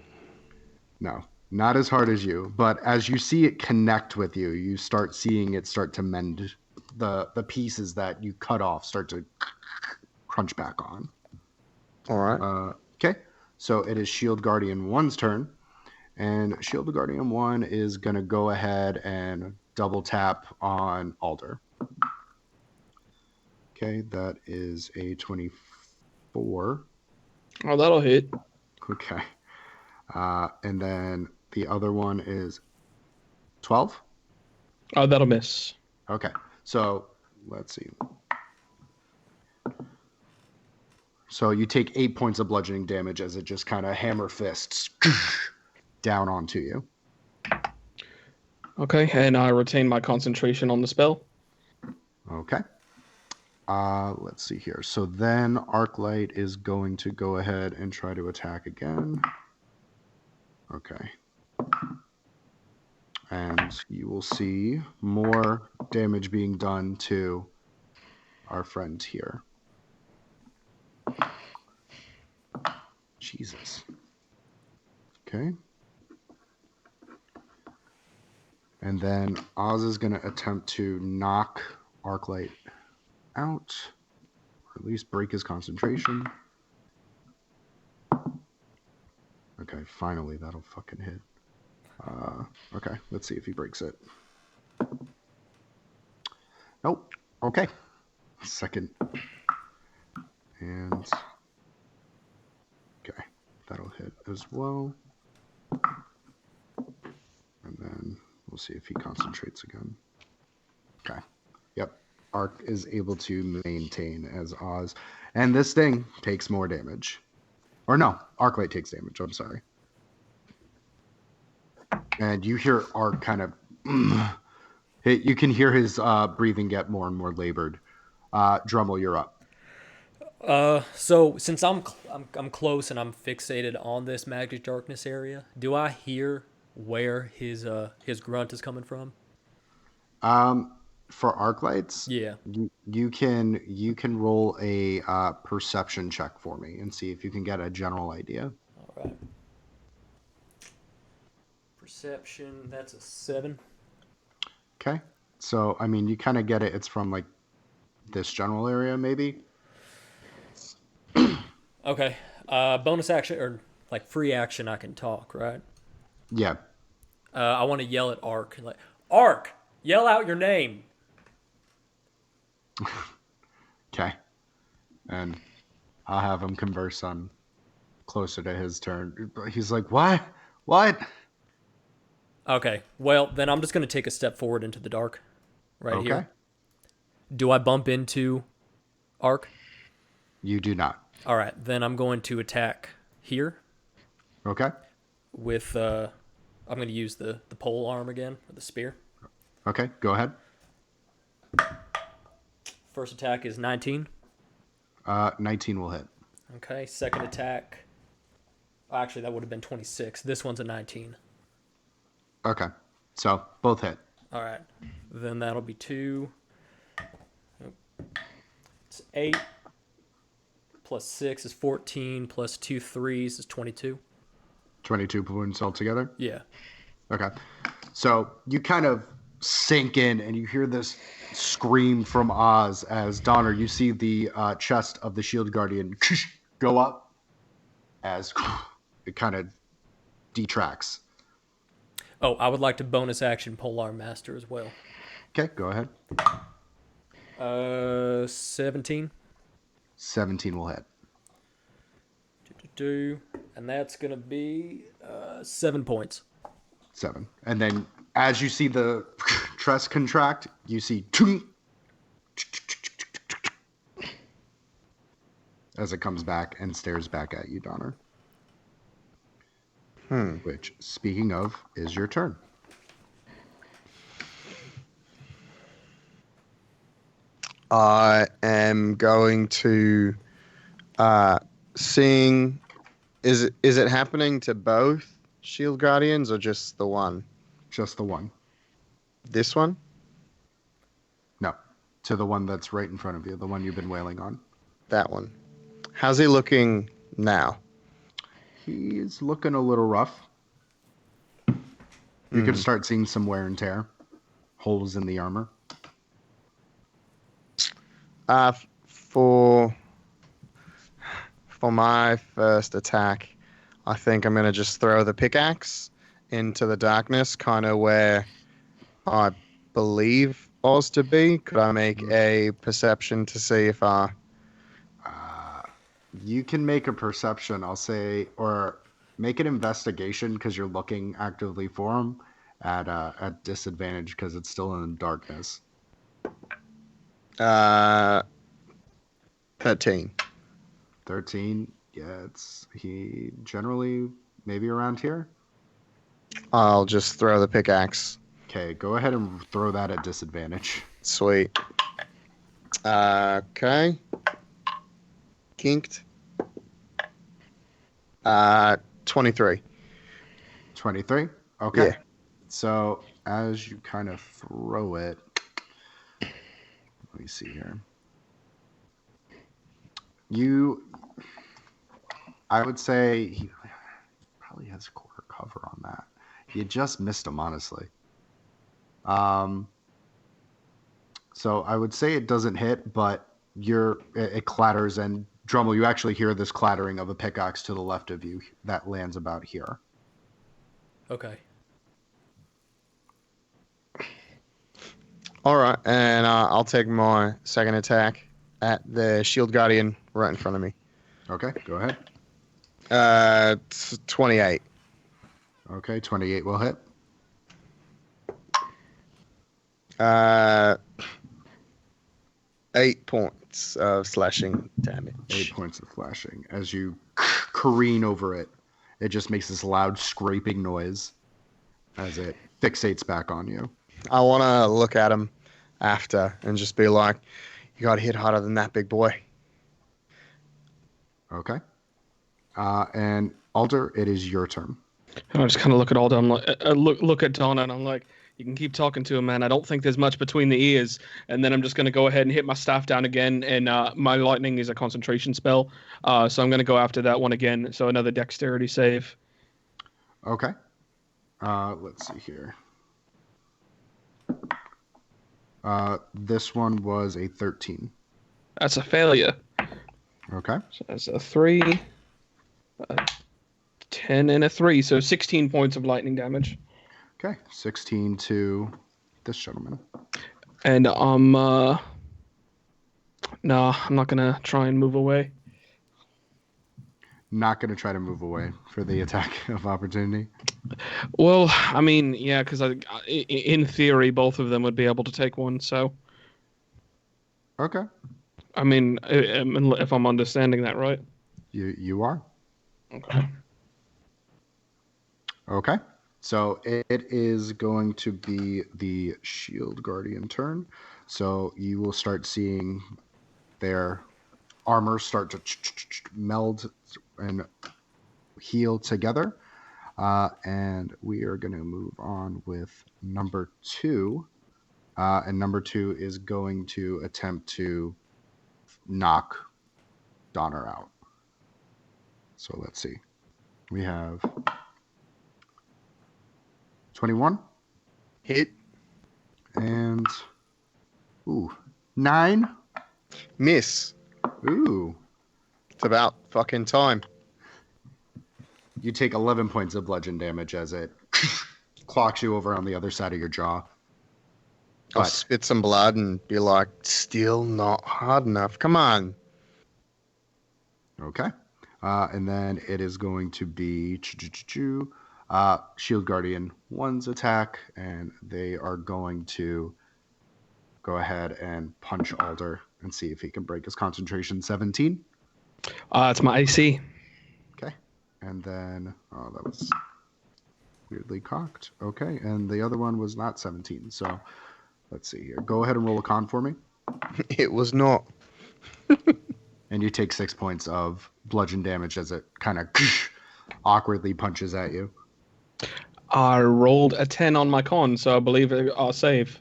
No, not as hard as you, but as you see it connect with you, you start seeing it start to mend. The pieces that you cut off start to crunch back on. All right. Okay, so it is Shield Guardian 1's turn, and Shield Guardian 1 is going to go ahead and double tap on Alder. Okay, that is a 24. Oh, that'll hit. Okay. And then the other one is 12. Oh, that'll miss. Okay. So let's see. So you take 8 points of bludgeoning damage as it just kind of hammer fists down onto you. Okay, and I retain my concentration on the spell. Okay. Let's see here. So then Arclight is going to go ahead and try to attack again. Okay. And you will see more damage being done to our friend here. Jesus. Okay. And then Oz is going to attempt to knock Arclight out, or at least break his concentration. Okay, finally that'll fucking hit. Okay, let's see if he breaks it. Nope. Okay. Second. And okay, that'll hit as well. And then we'll see if he concentrates again. Okay. Yep. Arc is able to maintain as Oz. And this thing takes more damage. Or no, Arclight takes damage. I'm sorry. And you hear Arc kind of... you can hear his breathing get more and more labored. Drummel, you're up. So since I'm close and I'm fixated on this magic darkness area, do I hear where his grunt is coming from? For Arclights, Yeah. you can roll a perception check for me and see if you can get a general idea. All right. Perception, that's a 7. Okay. So, I mean, you kind of get it. It's from, like, this general area, maybe? Okay. Bonus action, or, like, free action, I can talk, right? Yeah. I want to yell at Ark. Like, Ark, yell out your name. Okay. And I'll have him converse on closer to his turn. He's like, what? What? Okay. Well, then I'm just going to take a step forward into the dark right here. Okay. Do I bump into Ark? You do not. All right. Then I'm going to attack here Okay. with, I'm going to use the pole arm again, or the spear. Okay. Go ahead. First attack is 19. 19 will hit. Okay. Second attack. Actually, that would have been 26. This one's a 19. Okay. So, both hit. All right. Then that'll be 2. It's 8. Plus 6 is 14. Plus 2 threes is 22. 22 points altogether? Yeah. Okay. So, you kind of sink in and you hear this scream from Oz as Donner, you see the chest of the Shield Guardian go up as it kind of detracts. Oh, I would like to bonus action Polar Master as well. Okay, go ahead. 17. 17 will hit. And that's going to be 7 points. 7. And then as you see the truss contract, you see as it comes back and stares back at you, Donner. Which, speaking of, is your turn. I am going to seeing. Is it happening to both Shield Guardians or just the one? Just the one. This one? No, to the one that's right in front of you, the one you've been wailing on. That one. How's he looking now? He's looking a little rough. You can start seeing some wear and tear, holes in the armor. For my first attack, I think I'm gonna just throw the pickaxe into the darkness, kind of where I believe Oz to be. Could I make a perception to see if I? You can make a perception, I'll say, or make an investigation because you're looking actively for him at disadvantage because it's still in the darkness. 13. 13. Yeah, he generally maybe around here. I'll just throw the pickaxe. Okay, go ahead and throw that at disadvantage. Sweet. Okay. Kinked. 23. 23? Okay. Yeah. So as you kind of throw it, let me see here. I would say he probably has quarter cover on that. You just missed him, honestly. So I would say it doesn't hit, but it clatters, and Drummel, you actually hear this clattering of a pickaxe to the left of you that lands about here. Okay. All right, and I'll take my second attack at the Shield Guardian right in front of me. Okay, go ahead. 28. Okay, 28 will hit. 8 points of slashing damage. 8 points of flashing. As you careen over it, it just makes this loud scraping noise as it fixates back on you. I want to look at him after and just be like, you got hit harder than that, big boy. Okay. And Alder, it is your turn. And I just kind of look at Alden. I'm like, look at Donna, and I'm like, you can keep talking to him, man. I don't think there's much between the ears. And then I'm just going to go ahead and hit my staff down again. And my lightning is a concentration spell. So I'm going to go after that one again. So another dexterity save. Okay. Let's see here. This one was a 13. That's a failure. Okay. So that's a 3, a 10, and a 3. So 16 points of lightning damage. Okay. 16 to this gentleman. And no, I'm not going to try and move away. Not going to try to move away for the attack of opportunity. Well, I mean, yeah, because in theory, both of them would be able to take one. So, Okay. I mean, if I'm understanding that right. You are. Okay. Okay. So it is going to be the Shield Guardian turn. So you will start seeing their armor start to meld and heal together. And we are going to move on with number 2. And number 2 is going to attempt to knock Donner out. So let's see. We have 21. Hit. And 9. Miss. Ooh. It's about fucking time. You take 11 points of bludgeon damage as it clocks you over on the other side of your jaw. I'll But spit some blood and be like, still not hard enough. Come on. okay. And then it is going to be Shield Guardian 1's attack, and they are going to go ahead and punch Alder and see if he can break his concentration 17. It's my AC. Okay. And then, oh, that was weirdly cocked. Okay. And the other one was not 17. So let's see here. Go ahead and roll a con for me. It was not. And you take 6 points of bludgeon damage as it kind of awkwardly punches at you. I rolled a 10 on my con, so I believe I'll save.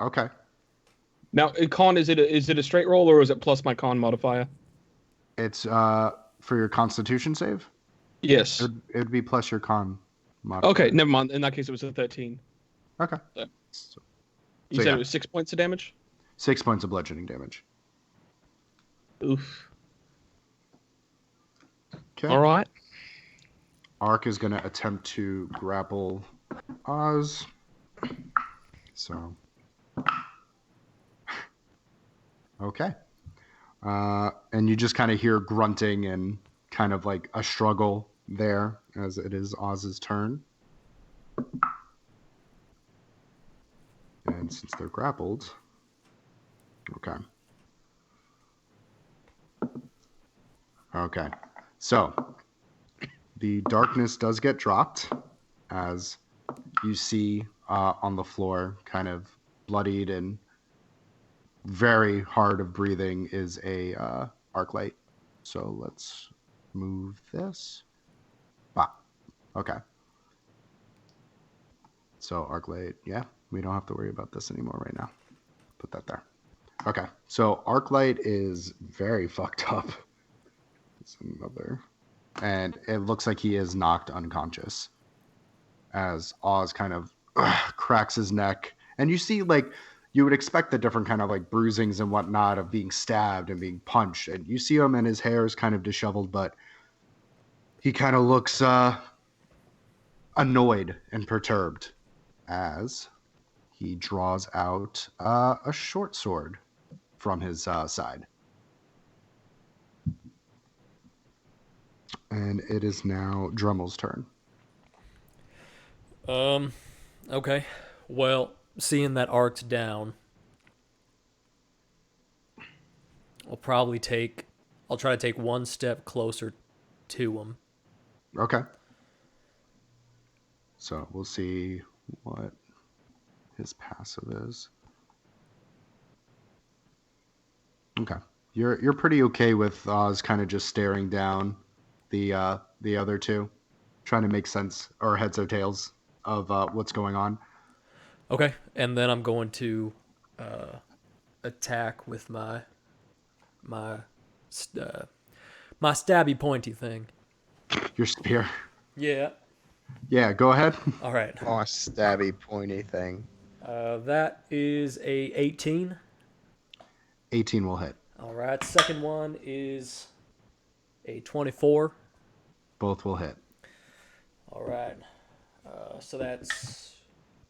Okay. Now, con, is it a straight roll or is it plus my con modifier? It's for your constitution save? Yes. It'd be plus your con modifier. Okay, never mind. In that case, it was a 13. Okay. So, you said yeah. it was 6 points of damage? 6 points of bludgeoning damage. Oof. Okay. All right. Ark is going to attempt to grapple Oz. So. Okay. And you just kind of hear grunting and kind of like a struggle there as it is Oz's turn. And since they're grappled. Okay. Okay. So the darkness does get dropped as you see on the floor, kind of bloodied and very hard of breathing, is a arc light. So let's move this. Okay. So arc light, yeah, we don't have to worry about this anymore right now. Put that there. Okay. So arc light is very fucked up. It's another, and it looks like he is knocked unconscious as Oz kind of cracks his neck, and you see like. You would expect the different kind of like bruisings and whatnot of being stabbed and being punched. And you see him and his hair is kind of disheveled, but he kind of looks annoyed and perturbed as he draws out a short sword from his side. And it is now Drummel's turn. Okay. Well, seeing that Ark's down, I'll try to take one step closer to him. Okay. So we'll see what his passive is. Okay. You're pretty okay with Oz kind of just staring down the other two, trying to make sense or heads or tails of what's going on. Okay, and then I'm going to attack with my stabby pointy thing. Your spear. Yeah. Yeah, go ahead. All right. Oh, a stabby, pointy thing. That is a 18. 18 will hit. All right. Second one is a 24. Both will hit. All right. So that's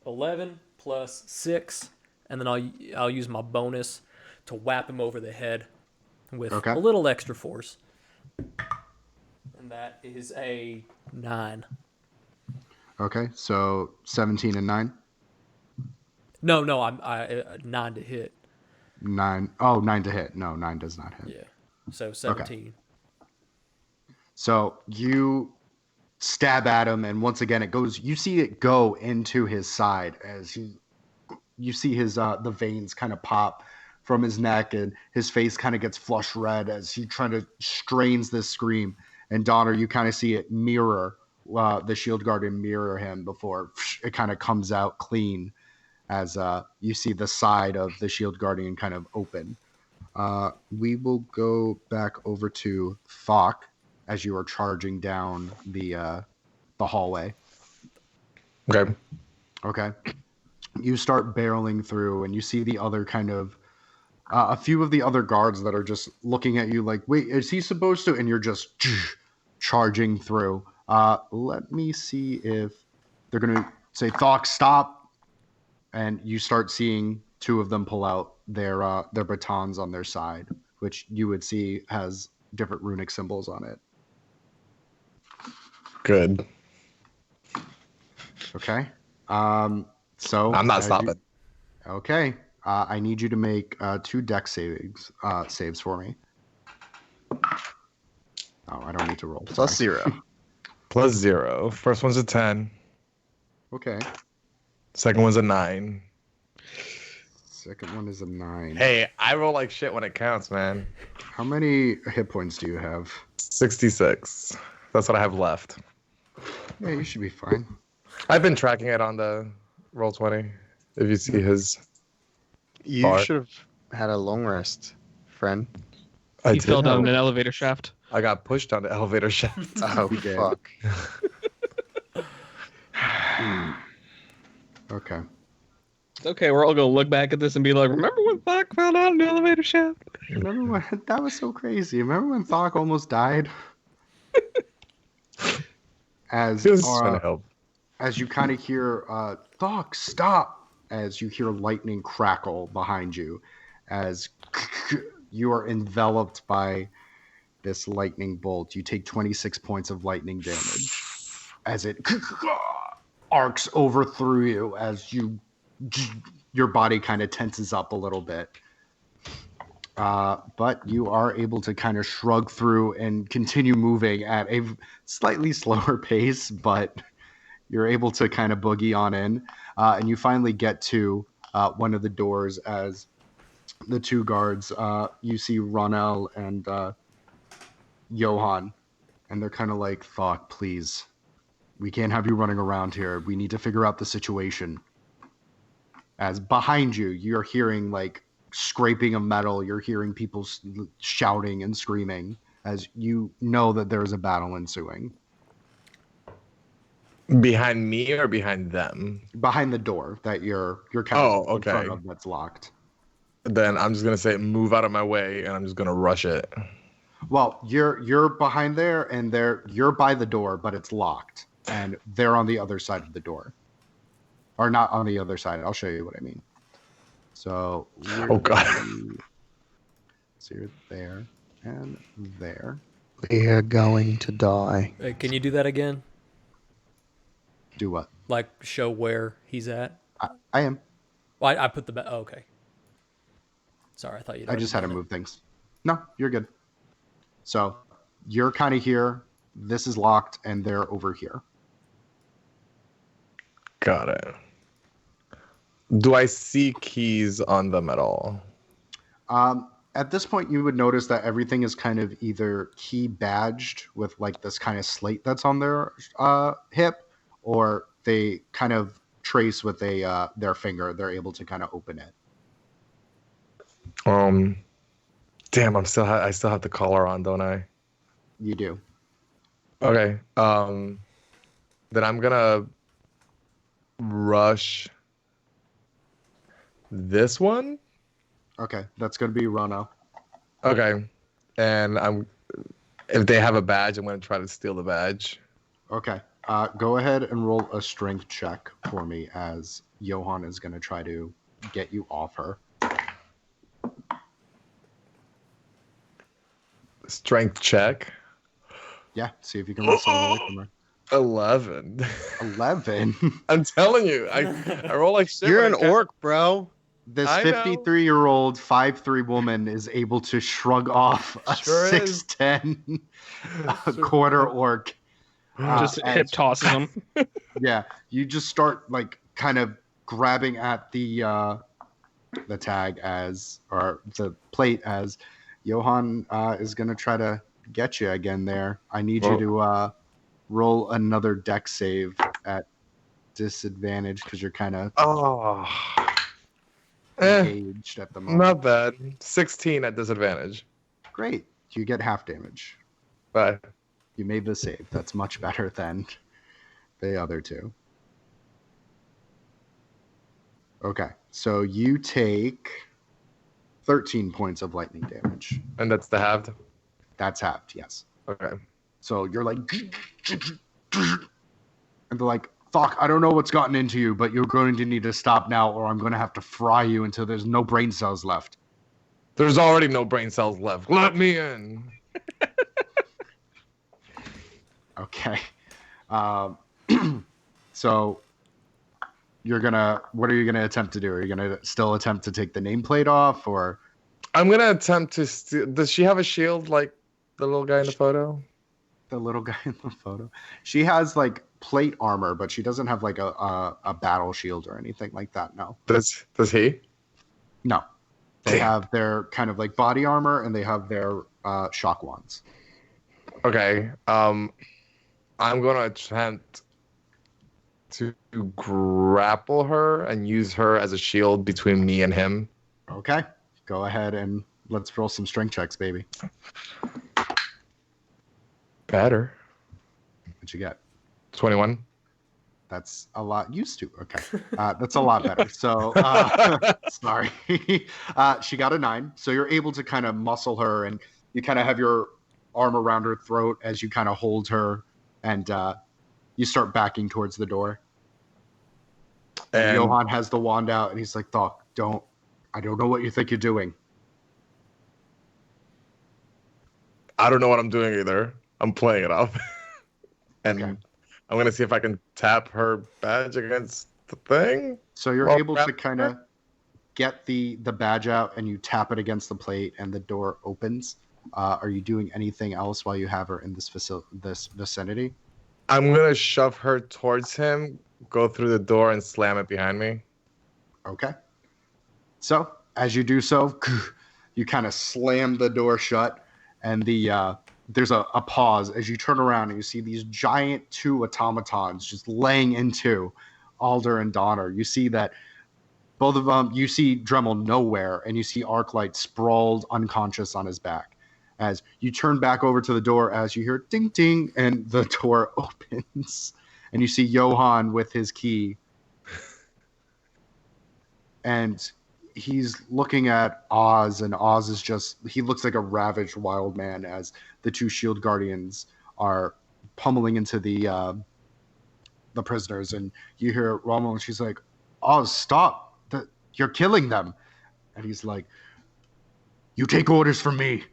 11 plus 6, and then I'll use my bonus to whap him over the head with a little extra force. And that is a 9. Okay, so 17 and 9? No, I'm 9 to hit. 9. Oh, 9 to hit. No, 9 does not hit. Yeah. So 17. Okay. So you stab at him, and once again it goes. You see it go into his side as you see his the veins kind of pop from his neck, and his face kind of gets flush red as he trying to strains this scream. And Donner, you kind of see it mirror the shield guardian mirror him before it kind of comes out clean as you see the side of the shield guardian kind of open. We will go back over to Thok as you are charging down the hallway. Okay. Okay. You start barreling through, and you see the other kind of a few of the other guards that are just looking at you like, wait, is he supposed to? And you're just charging through. Let me see if they're going to say, "Thok, stop!" And you start seeing two of them pull out their batons on their side, which you would see has different runic symbols on it. Good. Okay. So I'm not stopping. Okay. I need you to make 2 dex saves for me. Oh, I don't need to roll. Plus Sorry. 0. Plus 0. First one's a 10. Okay. Second one's a 9. Second one is a 9. Hey, I roll like shit when it counts, man. How many hit points do you have? 66. That's what I have left. Yeah, you should be fine. I've been tracking it on the Roll20. If you see his... You Bar. should have had a long rest, friend. I He fell did. down an elevator shaft. I got pushed down the elevator shaft. Oh, You did. fuck. Okay. It's okay. We're all gonna look back at this and be like, "Remember when Thok fell down an elevator shaft?" Remember when that was so crazy? Remember when Thok almost died? As He was just trying to help. as you kind of hear Thok, stop, as you hear lightning crackle behind you, as you are enveloped by this lightning bolt. You take 26 points of lightning damage as it arcs over through you, as your body kind of tenses up a little bit. But you are able to kind of shrug through and continue moving at a slightly slower pace, but you're able to kind of boogie on in. And you finally get to one of the doors as the 2 guards, you see Ronel and Johan, and they're kind of like, "Thok, please. We can't have you running around here. We need to figure out the situation." As behind you, you're hearing like scraping of metal. You're hearing people shouting and screaming as you know that there's a battle ensuing. Behind me or behind them? Behind the door that you're kind of in front of that's locked. Then I'm just going to say, move out of my way, and I'm just going to rush it. Well, you're behind there, and you're by the door, but it's locked, and they're on the other side of the door, or not on the other side. I'll show you what I mean. So, Oh, God. So you're there and there. We are going to die. Can you do that again? Do what? Like show where he's at? I am. Well, I put the... Oh, okay. Sorry, I thought you'd... I just had to move things. No, you're good. So you're kind of here. This is locked, and they're over here. Got it. Do I see keys on them at all? At this point, you would notice that everything is kind of either key badged with like this kind of slate that's on their hip, or they kind of trace with their finger. They're able to kind of open it. Damn, I still have the collar on, don't I? You do. Okay. Then I'm gonna rush this one. Okay, that's going to be Rono. Okay, and if they have a badge, I'm gonna try to steal the badge. Okay, go ahead and roll a strength check for me as Johan is going to try to get you off her. Strength check. Yeah, see if you can wrestle away from her. 11. 11. I'm telling you, I roll like shit. You're when an I orc, bro. This I know. 53-year-old 5'3" woman is able to shrug off a Sure is. 6'10" quarter orc. Just as- hip tosses him. Yeah, you just start like kind of grabbing at the tag or the plate as Johan is gonna try to get you again there. I need you to roll another dex save at disadvantage because you're kind of engaged at the moment. Not bad. 16 at disadvantage. Great. You get half damage. Bye. You made the save. That's much better than the other two. Okay, so you take 13 points of lightning damage. And that's the halved. That's halved, yes. Okay. So you're like, and they're like, Thok, I don't know what's gotten into you, but you're going to need to stop now, or I'm going to have to fry you until there's no brain cells left. There's already no brain cells left. Let me in. Okay. So what are you gonna attempt to do? Are you gonna still attempt to take the nameplate off, or? I'm gonna attempt to steal. Does she have a shield like the little guy in the photo? The little guy in the photo. She has like plate armor, but she doesn't have like a battle shield or anything like that. No. Does he? No. They Damn. have their kind of like body armor, and they have their shock wands. Okay. I'm gonna attempt to grapple her and use her as a shield between me and him. Okay. Go ahead and let's roll some strength checks, baby. Better. What'd you get? 21. That's a lot used to. Okay. That's a lot better. So, sorry. She got a 9. So you're able to kind of muscle her, and you kind of have your arm around her throat as you kind of hold her, and you start backing towards the door. And Johan has the wand out, and he's like, Thok, I don't know what you think you're doing. I don't know what I'm doing either. I'm playing it off. And Okay. I'm going to see if I can tap her badge against the thing. So you're Well, able to kind of get the badge out, and you tap it against the plate, and the door opens. Are you doing anything else while you have her in this vicinity? I'm going to shove her towards him, go through the door, and slam it behind me. Okay. So as you do so, you kind of slam the door shut, and there's a pause as you turn around and you see these giant 2 automatons just laying into Alder and Donner. You see that both of them, you see Dremel nowhere, and you see Arclight sprawled unconscious on his back. As you turn back over to the door, as you hear ding ding, and the door opens, and you see Johan with his key. And he's looking at Oz, and Oz is he looks like a ravaged wild man as the 2 shield guardians are pummeling into the prisoners. And you hear Rommel, and she's like, Oz, stop. You're killing them. And he's like, you take orders from me.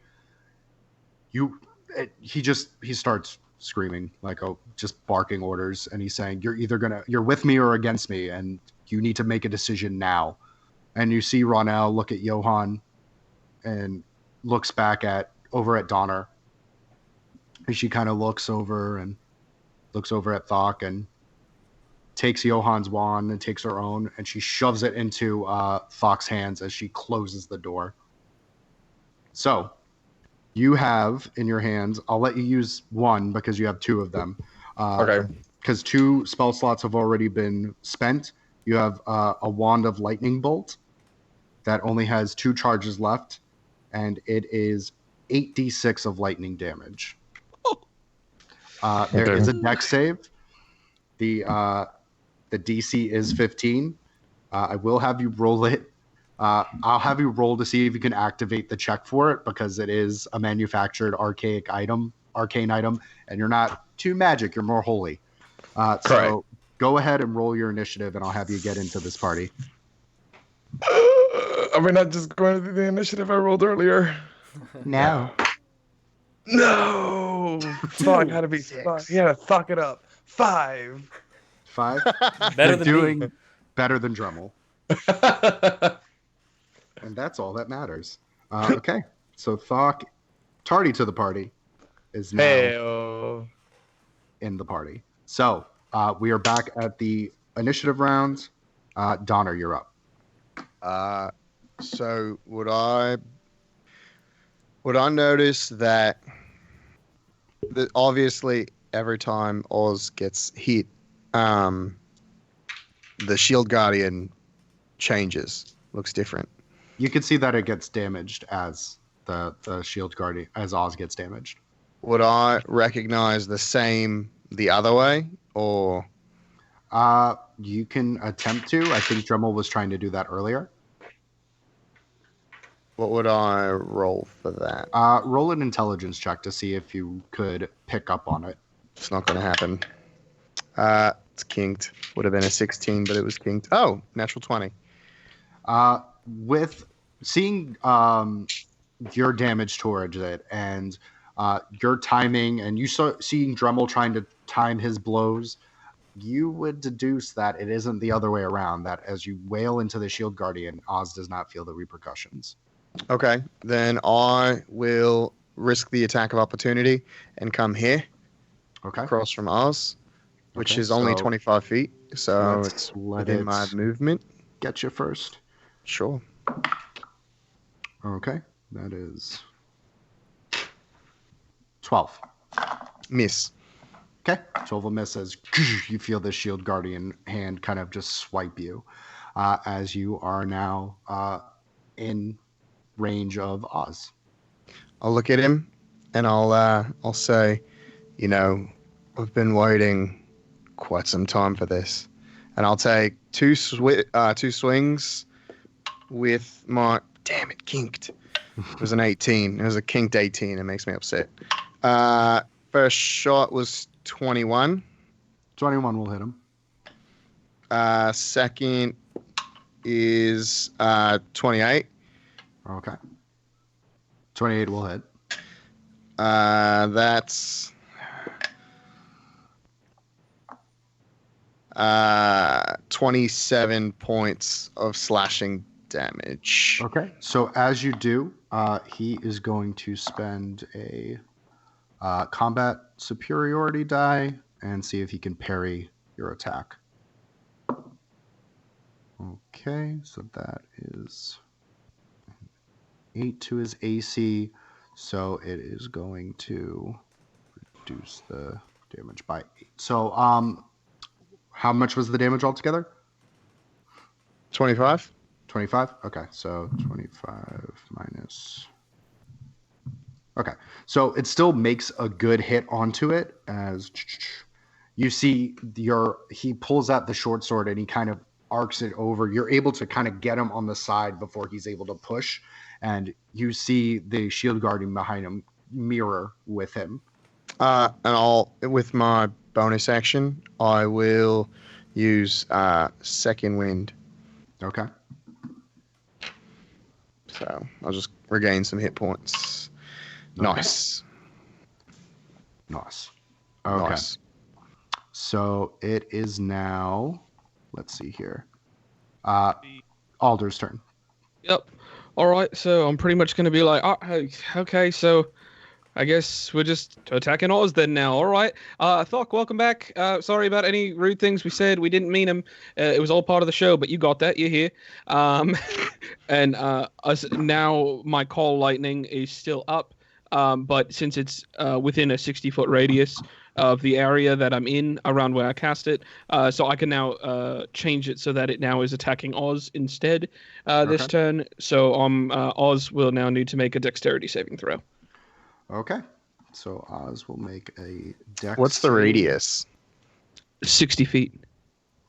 He starts screaming, like, just barking orders. And he's saying, you're with me or against me, and you need to make a decision now. And you see Ronell look at Johan and looks back over at Donner. And she kind of looks over at Thok and takes Johan's wand and takes her own, and she shoves it into Thok's hands as she closes the door. So you have in your hands, I'll let you use 1 because you have 2 of them. Okay. Because 2 spell slots have already been spent. You have a Wand of Lightning Bolt that only has 2 charges left, and it is 8d6 of lightning damage. There is a dex save. The DC is 15. I will have you roll it. I'll have you roll to see if you can activate the check for it, because it is a manufactured arcane item, and you're not too magic, you're more holy. So go ahead and roll your initiative, and I'll have you get into this party. Are we not just going to do the initiative I rolled earlier? No. No! Fuck, had to be 5. Yeah, fuck it up. 5. 5? Better You're than doing me. better than Dremel. And that's all that matters. Okay, so Thok, tardy to the party, is now Hey-o. in the party. So we are back at the initiative round. Donner, you're up. So would I notice that obviously every time Oz gets hit, the shield guardian changes, looks different. You can see that it gets damaged as the shield guardian, as Oz gets damaged. Would I recognize the same the other way, or You can attempt to. I think Dremel was trying to do that earlier. what would I roll for that? Roll an intelligence check to see if you could pick up on it. It's not going to happen. It's kinked. Would have been a 16, but it was kinked. Oh, natural 20. With seeing your damage towards it and your timing, and seeing Dremel trying to time his blows, you would deduce that it isn't the other way around, that as you wail into the Shield Guardian, Oz does not feel the repercussions. Okay, then I will risk the attack of opportunity and come here. Okay. Across from Oz, which Okay, is only so 25 feet. So let's it's let within it my movement. Get you first. Sure. Okay, that is 12. Miss. Okay, 12 will miss as you feel the Shield Guardian hand kind of just swipe you as you are now in range of Oz. I'll look at him and I'll say, you know, I've been waiting quite some time for this, and I'll take two swings with my. Damn it, kinked. It was an 18. It was a kinked 18. It makes me upset. First shot was 21. 21 will hit him. Second is 28. Okay. 28 will hit. That's 27 points of slashing damage. Okay. So as you do, he is going to spend a combat superiority die and see if he can parry your attack. Okay, so that is 8 to his AC, so it is going to reduce the damage by 8. So, how much was the damage altogether? 25. 25? Okay, so 25 minus... Okay, so it still makes a good hit onto it as you see he pulls out the short sword and he kind of arcs it over. You're able to kind of get him on the side before he's able to push, and you see the Shield Guardian behind him mirror with him. And I'll, with my bonus action, I will use Second Wind. Okay. So I'll just regain some hit points. Okay. Nice. Nice. Okay. Nice. So it is now, let's see here. Alder's turn. Yep. All right. So I'm pretty much going to be like, oh, okay. So I guess we're just attacking Oz then now. All right. Thok, welcome back. Sorry about any rude things we said. We didn't mean them. It was all part of the show, but you got that. You're here. And now my call lightning is still up. But since it's within a 60-foot radius of the area that I'm in around where I cast it, so I can now change it so that it now is attacking Oz instead this turn. So Oz will now need to make a dexterity saving throw. Okay. So Oz will make a dex. What's the radius? 60 feet.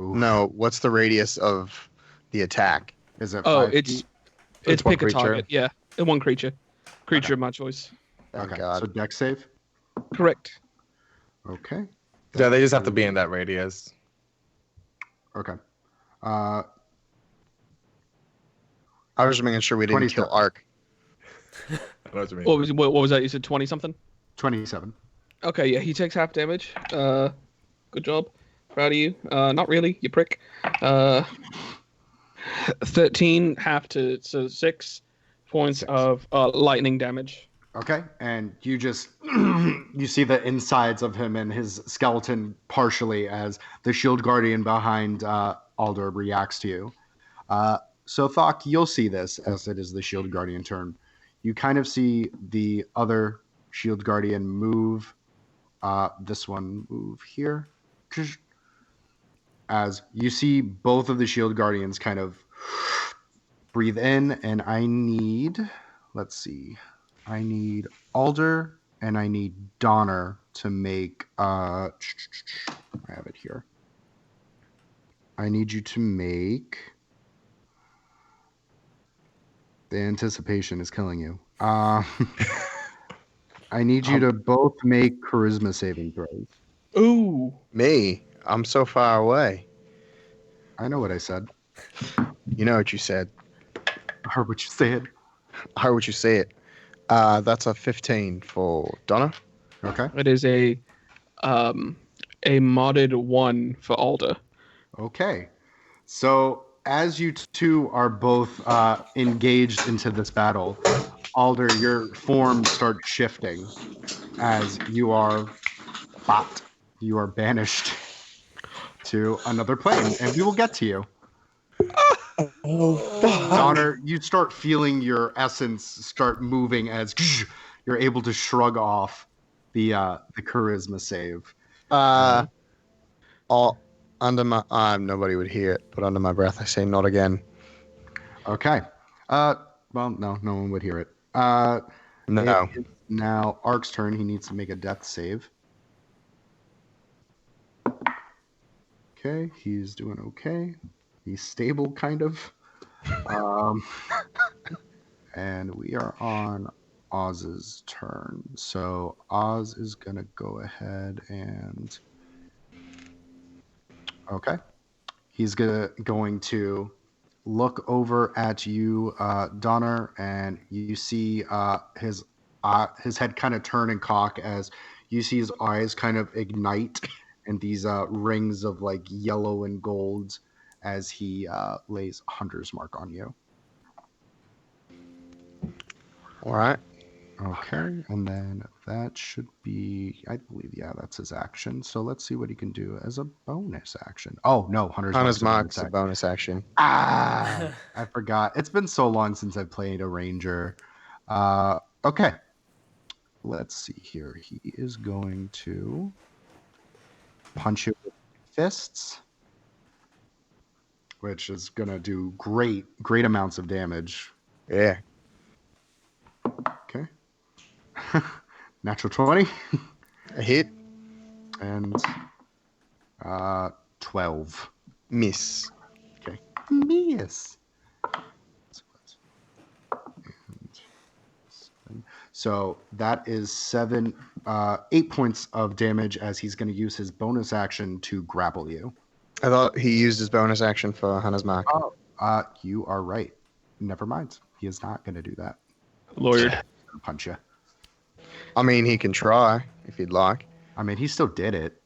Oof. No, what's the radius of the attack? Is it Oh, 5 it's feet? it's one pick a creature. target. Yeah, one creature. Creature of my choice. Thank Okay. God. So dex save. Correct. Okay. Yeah, they just have to be in that radius. Okay. I was just making sure we didn't 27. kill Ark. I know what you mean. What was that? You said 20 something? 27. Okay, yeah, he takes half damage. Good job. Proud of you. Not really, you prick. 13 half to 6 points of lightning damage. Okay, and you just you see the insides of him and his skeleton partially as the Shield Guardian behind Alder reacts to you. So Thok, you'll see this as it is the Shield Guardian turn. You kind of see the other Shield Guardian move. This one move here. As you see both of the Shield Guardians kind of breathe in, and I need Alder and I need Donner to make I have it here. I need you to make the anticipation is killing you. I need you to both make charisma saving throws. Ooh. Me? I'm so far away. I know what I said. You know what you said. I heard what you said. I heard what you said. That's a 15 for Donna. Okay. It is a modded 1 for Alda. Okay. So as you two are both engaged into this battle, Alder, your form starts shifting as you are banished to another plane, and we will get to you. Oh, fuck. Donner, you start feeling your essence start moving as you're able to shrug off the charisma save. All under my nobody would hear it, but under my breath I say not again. Okay. Well, no one would hear it. No. It is now Ark's turn. He needs to make a death save. Okay, he's doing okay. He's stable, kind of. And we are on Oz's turn. So Oz is gonna go ahead and okay. He's going to look over at you, Donner, and you see his head kind of turn and cock as you see his eyes kind of ignite and these rings of like yellow and gold as he lays Hunter's Mark on you. All right. Okay, and then that should be, I believe, yeah, that's his action. So let's see what he can do as a bonus action. Oh, no, Hunter's Mark's a attack. bonus action. Ah, I forgot. It's been so long since I played a ranger. Okay, let's see here. He is going to punch you with fists, which is going to do great amounts of damage. Yeah. Okay. Natural 20 A hit. and 12. Miss. Okay. Miss. So that is 8 points of damage as he's going to use his bonus action to grapple you. I thought he used his bonus action for Hunter's Mark. Oh, you are right. Never mind. He is not going to do that. Lawyered. He's gonna punch you. I mean, he can try if he'd like. I mean, he still did it.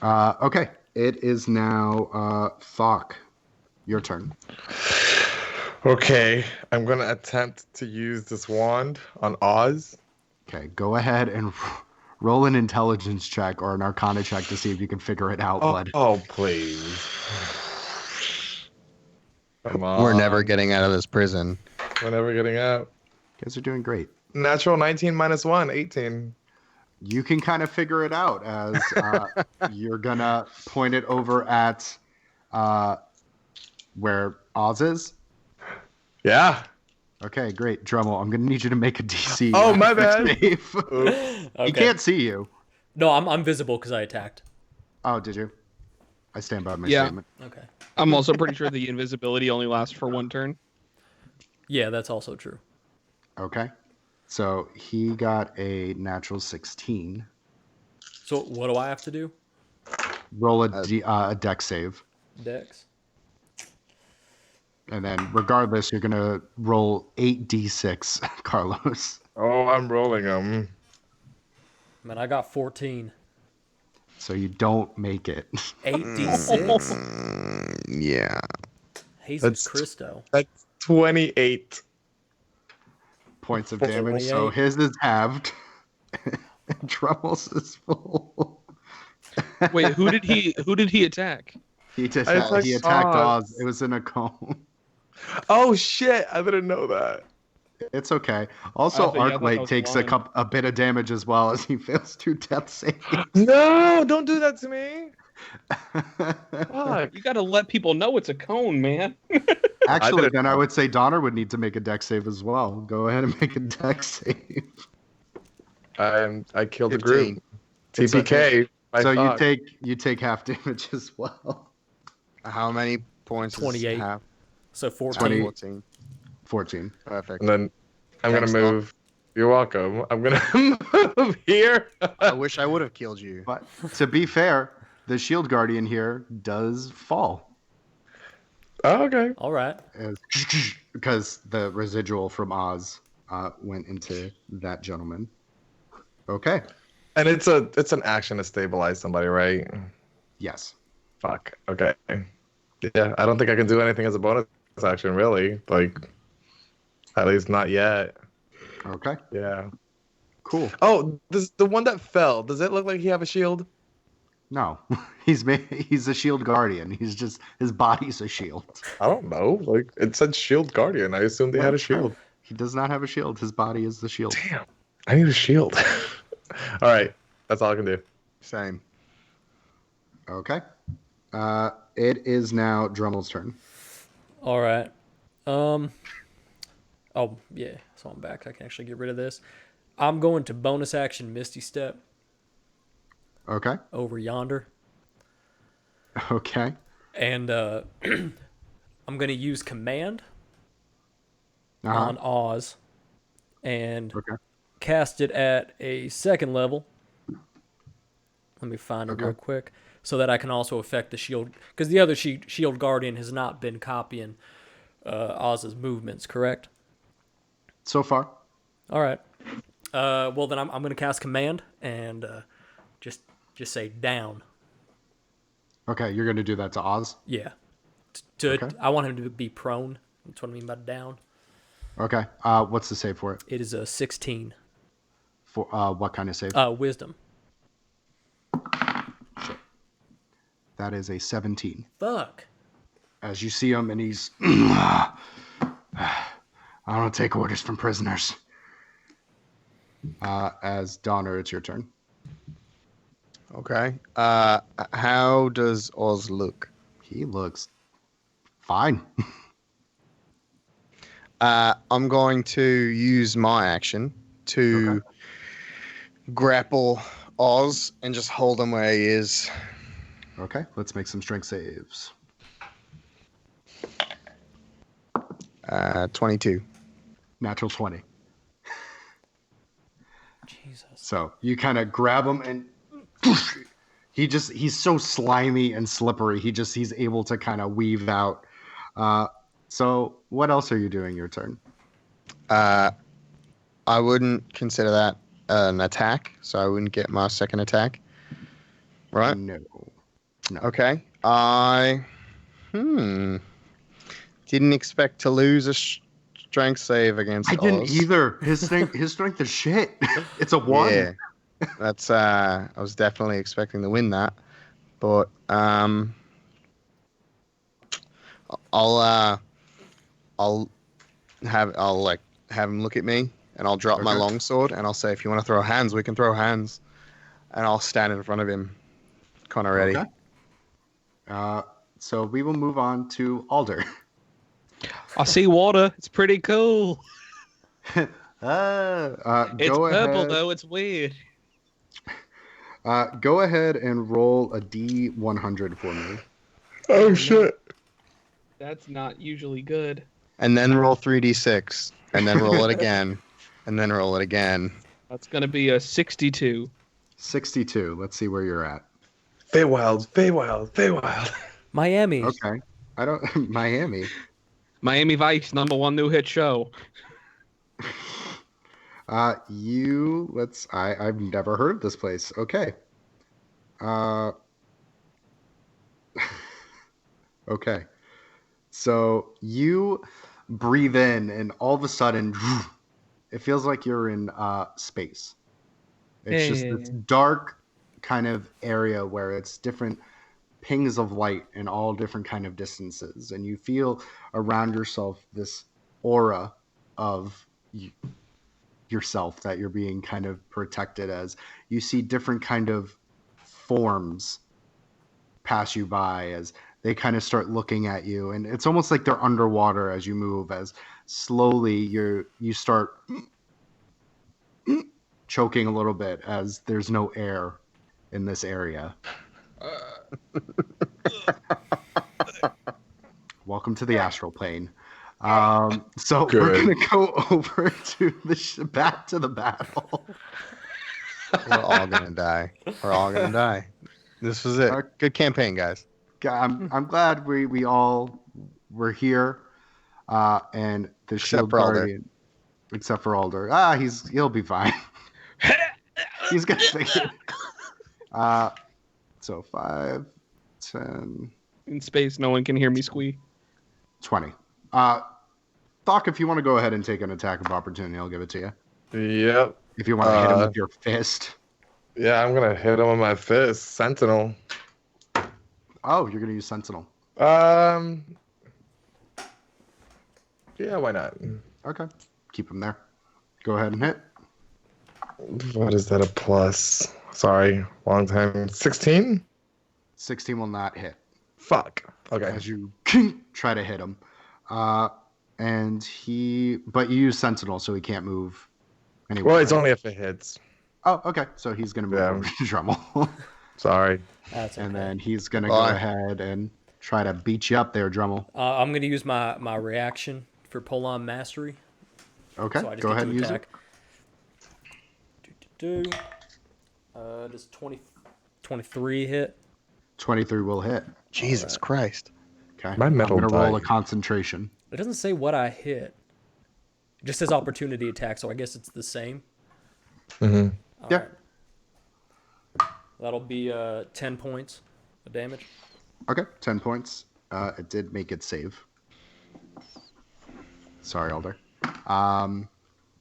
Okay. It is now Thok. Your turn. Okay, I'm gonna attempt to use this wand on Oz. Okay, go ahead and roll an intelligence check or an arcana check to see if you can figure it out, bud. Oh, please. Come on. We're never getting out of this prison. We're never getting out. You guys are doing great. Natural 19 minus 1, 18. You can kind of figure it out as you're gonna point it over at where Oz is. Yeah. Okay, great. Drummel, I'm gonna need you to make a DC. Oh, my bad. Save. Okay. He can't see you. No, I'm visible because I attacked. Oh, did you? I stand by my Yeah. statement. Okay. I'm also pretty sure the invisibility only lasts for 1 turn. Yeah, that's also true. Okay. So he got a natural 16. So what do I have to do? Roll a dex save. Dex. And then regardless, you're going to roll 8d6, Carlos. Oh, I'm rolling them. Man, I got 14. So you don't make it. 8d6. Yeah. Jesus That's- Christo. That's 28. Points of damage. So 28. his is halved. And Drummel's is full. Wait, who did he attack? He I attacked attacked Oz. Oz. It was in a cone. Oh, shit. I didn't know that. It's okay. Also, I thought that Arclight was takes lying. a bit of damage as well as he fails 2 death saves. No, don't do that to me. Fuck. You gotta let people know it's a cone, man. Actually, didn't then I know. would say Donner would need to make a dex save as well. Go ahead and make a dex save. I killed the 15. group. It's TPK. I So thought. you take half damage as well. How many points? does 28. he have? So 14. 20. 14. 14. Perfect. And then I'm going to Thanks, Doc. move You're welcome. I'm gonna move here. I wish I would have killed you. But to be fair, the shield guardian here does fall Oh, okay. All right. because the residual from Oz went into that gentleman. Okay. And it's an action to stabilize somebody, right? Yes. Fuck. Okay. Yeah, I don't think I can do anything as a bonus action, really. Like, at least not yet. Okay. Yeah. Cool. Oh, the one that fell. Does it look like he have a shield? No, he's a shield guardian. He's just his body's a shield. I don't know. Like, it said shield guardian. I assumed they had a shield. He does not have a shield. His body is the shield. Damn. I need a shield. All right. That's all I can do. Same. Okay. It is now Drummel's turn. All right. Oh yeah. So I'm back. I can actually get rid of this. I'm going to bonus action Misty Step Okay. over yonder, Okay. and I'm going to use command Uh-huh. on Oz, and Okay. cast it at a second level. Let me find it Okay. real quick so that I can also affect the shield, because the other shield guardian has not been copying Oz's movements, correct? So far. All right. Well, then I'm going to cast command and just say down. Okay, you're going to do that to Oz? Yeah. Okay. I want him to be prone. That's what I mean by down. Okay. What's the save for it? It is a 16. For what kind of save? Wisdom. That is a 17. Fuck. As you see him, and he's... I don't take orders from prisoners. As Donner, it's your turn. Okay. How does Oz look? He looks fine. I'm going to use my action to grapple Oz and just hold him where he is. Okay, let's make some strength saves. 22. Natural 20. Jesus. So you kind of grab him and he's so slimy and slippery. He's able to kind of weave out. So what else are you doing your turn? I wouldn't consider that an attack, so I wouldn't get my second attack. Right? No. Okay. I didn't expect to lose a strength save against I didn't Oz. either. His strength is shit. It's a 1. Yeah. That's I was definitely expecting to win that. But I'll have him look at me, and I'll drop my Okay. longsword, and I'll say, if you want to throw hands, we can throw hands. And I'll stand in front of him, kind of ready. Okay. So we will move on to Alder. I see water. It's pretty cool. It's It's go purple ahead. though. It's weird. Go ahead and roll a D100 for me. Oh shit! That's not usually good. And then roll 3d6, and then roll it again, and then roll it again. That's gonna be a 62. 62. Let's see where you're at. Feywild, Feywild, Feywild. Miami. Okay. I don't. Miami. Miami Vice, #1 new hit show. I've never heard of this place. Okay. Okay. So you breathe in, and all of a sudden, it feels like you're in space. It's just this dark kind of area where it's different pings of light in all different kind of distances, and you feel around yourself this aura of yourself that you're being kind of protected as. You see different kind of forms pass you by as they kind of start looking at you, and it's almost like they're underwater as you move, as slowly you start choking a little bit as there's no air in this area. Welcome to the astral plane. So we're gonna go over to back to the battle. We're all gonna die. We're all gonna die. This was it. Good campaign, guys. I'm glad we all were here. And the Shield for Alder. Guardian, except for Alder. He'll be fine. He's gonna fix it. So 5, 10, In space, no one can hear me squeak. 20. Doc, if you want to go ahead and take an attack of opportunity, I'll give it to you. Yep. If you want to hit him with your fist. Yeah, I'm gonna hit him with my fist. Sentinel. Oh, you're gonna use Sentinel. Yeah, why not? Okay. Keep him there. Go ahead and hit. What is that, a plus? Sorry, long time. 16? 16 will not hit. Fuck. Okay. As you try to hit him. But you use Sentinel, so he can't move anywhere. Well, it's only if it hits. Oh, okay. So he's going to move over to Drummel. Sorry. That's okay. And then he's going to go ahead and try to beat you up there, Drummel. I'm going to use my reaction for Pull-On Mastery. Okay, So I just go get ahead to and use attack. it. Does 23 hit? 23 will hit. Jesus Christ. Okay. My metal I'm going to roll a die. concentration. It doesn't say what I hit. It just says opportunity attack, so I guess it's the same. Mm-hmm. Yeah. Right. That'll be 10 points of damage. Okay, 10 points. It did make it save. Sorry, Alder.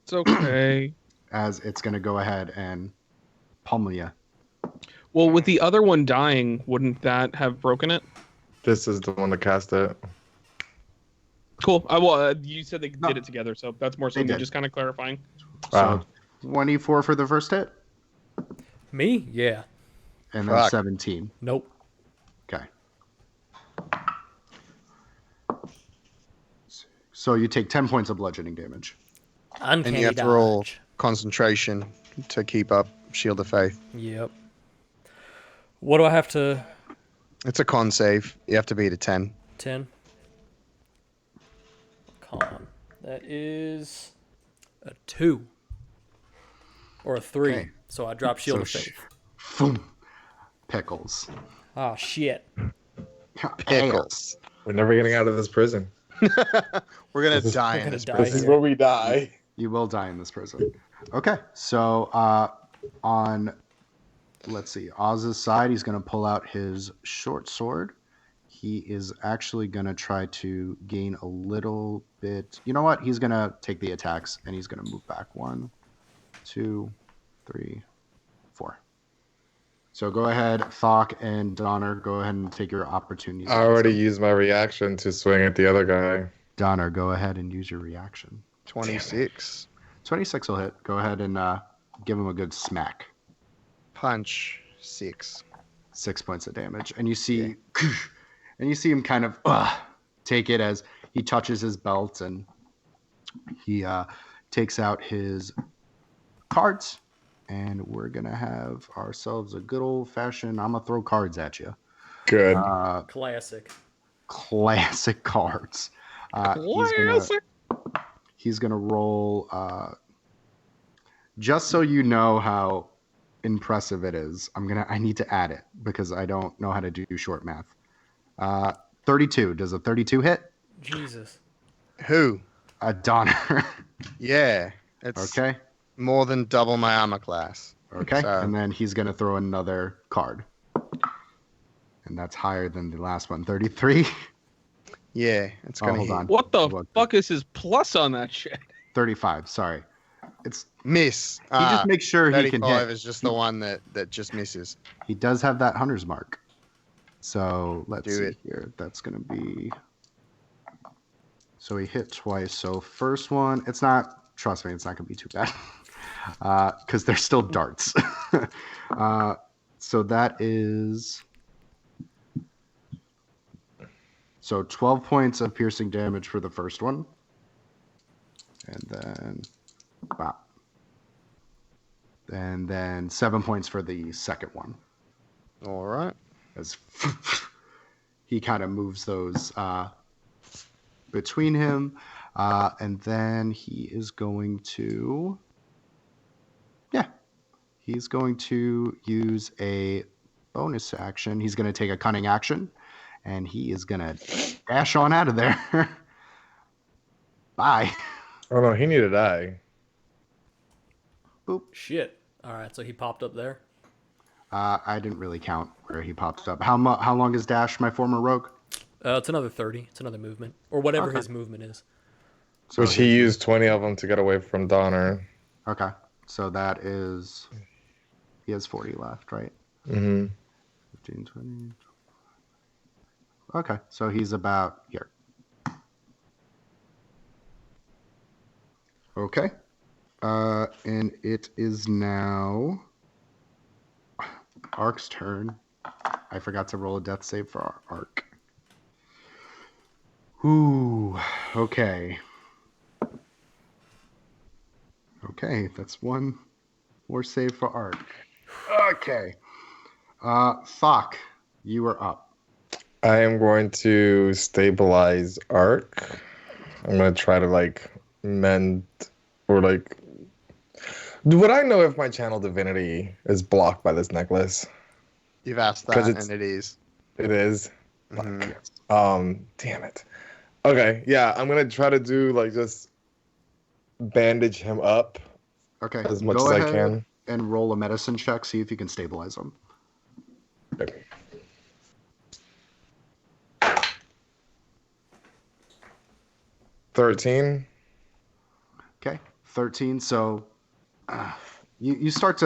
It's okay. As it's going to go ahead and pummel you. Well, with the other one dying, wouldn't that have broken it? This is the one that cast it. Cool. You said they did it together, so that's more so They me did. just kind of clarifying. Wow. So 24 for the first hit, Me? Yeah. and then Fuck. 17. Nope. Okay. So you take 10 points of bludgeoning damage. And Uncanny you have to roll dodge. concentration to keep up Shield of Faith. Yep. What do I have to... It's a con save. You have to beat a 10. 10? Con. That is a 2. Or a 3. Okay. So I drop Shield So of Faith. Boom. Pickles. Oh, shit. Pickles. We're never getting out of this prison. We're going to die in gonna this die prison. This is where we die. You will die in this prison. Okay, so on, let's see, Oz's side, he's going to pull out his short sword. He is actually going to try to gain a little bit. You know what? He's going to take the attacks, and he's going to move back. 1, 2, 3, 4. So go ahead, Thok and Donner, go ahead and take your opportunity. I already used my reaction to swing at the other guy. Donner, go ahead and use your reaction. 26. 26 will hit. Go ahead and give him a good smack. Punch. 6. 6 points of damage, and you see, and you see him kind of take it as he touches his belt, and he takes out his cards, and we're gonna have ourselves a good old fashioned. I'm gonna throw cards at you. Good. Classic. Classic cards. He's gonna roll. Just so you know how impressive it is, I need to add it because I don't know how to do short math. 32. Does a 32 hit? Jesus. Who? Donner. Yeah. It's Okay. more than double my armor class. Okay. So- And then he's gonna throw another card. And that's higher than the last one. 33. Yeah. It's going to hold hit. on. What the What? fuck is his plus on that shit? 35. Sorry. It's Miss. he just makes sure he can 35 hit. is just the one that just misses. He does have that hunter's mark. So let's Do see it. here. That's gonna be. So he hit twice. So first one, it's not. Trust me, it's not gonna be too bad, because they're still darts. So that is. So 12 points of piercing damage for the first one, and then, wow. And then 7 points for the second one. All right. As he kind of moves those between him, and then he is going to, he's going to use a bonus action. He's going to take a cunning action, and he is going to dash on out of there. Bye. Oh no, he need to die. Boop. Shit. All right, so he popped up there. I didn't really count where he pops up. How long is dash, my former rogue? It's another 30. It's another movement. Or whatever Okay. his movement is. So Which he used 20 of them to get away from Donner. Okay. So that is, he has 40 left, right? Mm-hmm. 15, 20. Okay. So he's about here. Okay. And it is now Ark's turn. I forgot to roll a death save for Ark. Ooh. Okay. Okay, that's one more save for Ark. Okay. Sock, you are up. I am going to stabilize Arc. I'm going to try to like mend or like. Would I know if my channel divinity is blocked by this necklace? You've asked 'Cause that, it's- and it is. It is. Mhm. Damn it. Okay, yeah, I'm gonna try to do like just bandage him up Okay. as much go as I ahead can. and roll a medicine check. See if you can stabilize him. Okay. 13. Okay. 13. So you start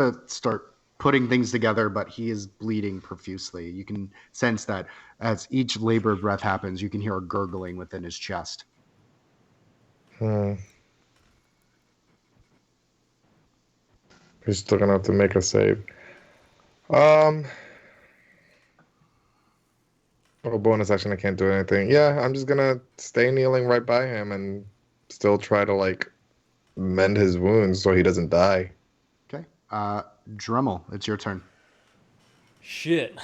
putting things together, but he is bleeding profusely. You can sense that as each labored breath happens, you can hear a gurgling within his chest. He's still gonna have to make a save. Oh, bonus action, I can't do anything. Yeah, I'm just gonna stay kneeling right by him and still try to like mend his wounds so he doesn't die. Okay. Dremel, it's your turn. Shit.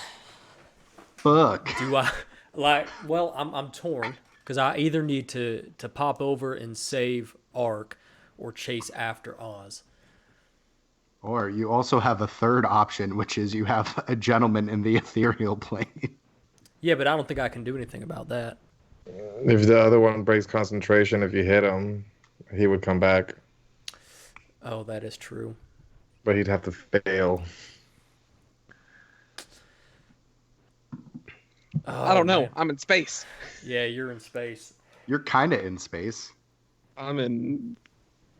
Fuck. Do I like? Well, I'm torn because I either need to pop over and save Ark or chase after Oz. Or you also have a third option, which is you have a gentleman in the ethereal plane. Yeah, but I don't think I can do anything about that. If the other one breaks concentration, if you hit him, he would come back, Oh, that is true. but he'd have to fail. Oh, I don't know. man. I'm in space. Yeah, you're in space. You're kind of in space. I'm in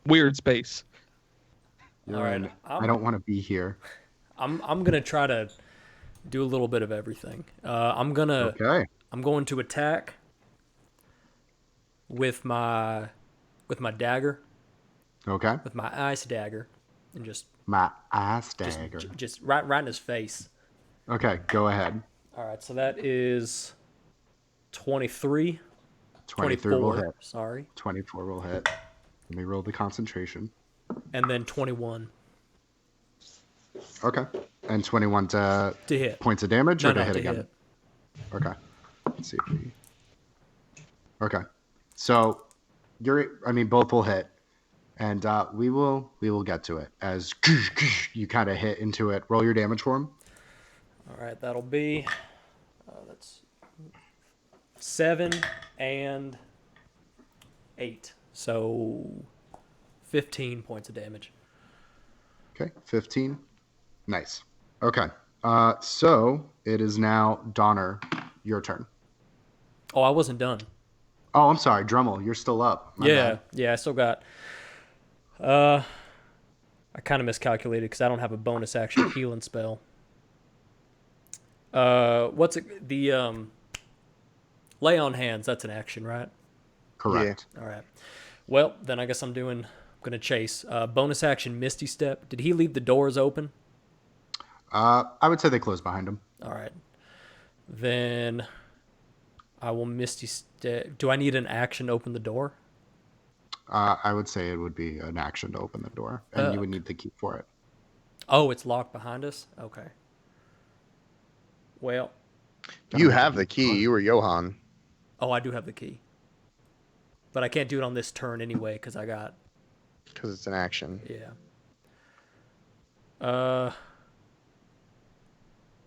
weird space. You're All right, in, I don't want to be here. I'm gonna try to do a little bit of everything. I'm going to attack with my dagger, Okay. with my ice dagger, and just My ass dagger. just right in his face. Okay, go ahead. All right, so that is 23. 23 will 24, hit. sorry. 24 will hit. Let me roll the concentration. And then 21 Okay. And 21 to to hit. points of damage No, or to no, hit to again? hit. Okay. Let's see. Okay. So both will hit. And we will get to it as you kind of hit into it. Roll your damage for him. All right, that'll be that's 7 and 8. So 15 points of damage. Okay, 15. Nice. Okay. So it is now Donner, your turn. Oh, I wasn't done. Oh, I'm sorry, Drummel, you're still up. My Yeah, bad. yeah, I still got. I kind of miscalculated because I don't have a bonus action healing spell. What's it? The lay on hands. That's an action, right? Correct. All right. Well, then I guess I'm gonna chase. Bonus action Misty Step. Did he leave the doors open? I would say they close behind him. All right. Then I will Misty Step. Do I need an action to open the door? I would say it would be an action to open the door, and you would need the key for it. Oh, it's locked behind us? Okay. Well, You have the key. You were Johan. oh, I do have the key. But I can't do it on this turn anyway because I got Because it's an action. yeah.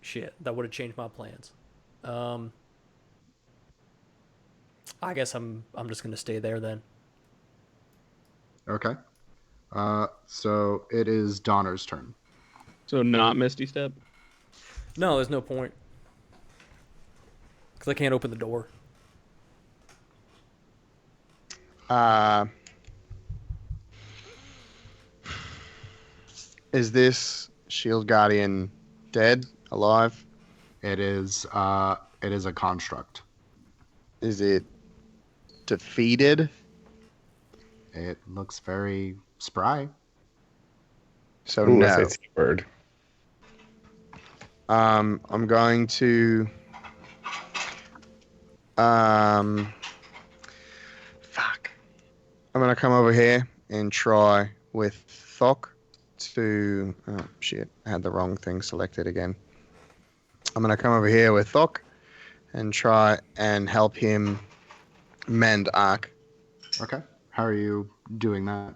Shit, that would have changed my plans. I guess I'm just gonna stay there then. Okay. So it is Donner's turn. So not Misty Step. No, there's no point. Because I can't open the door. Is this Shield Guardian dead, alive? It is a construct. Is it defeated? It looks very spry. So Ooh, no. that's a T-word. I'm going to fuck. I'm gonna come over here and try with Thok to oh shit, I had the wrong thing selected again. I'm gonna come over here with Thok and try and help him mend Ark. Okay. How are you doing that?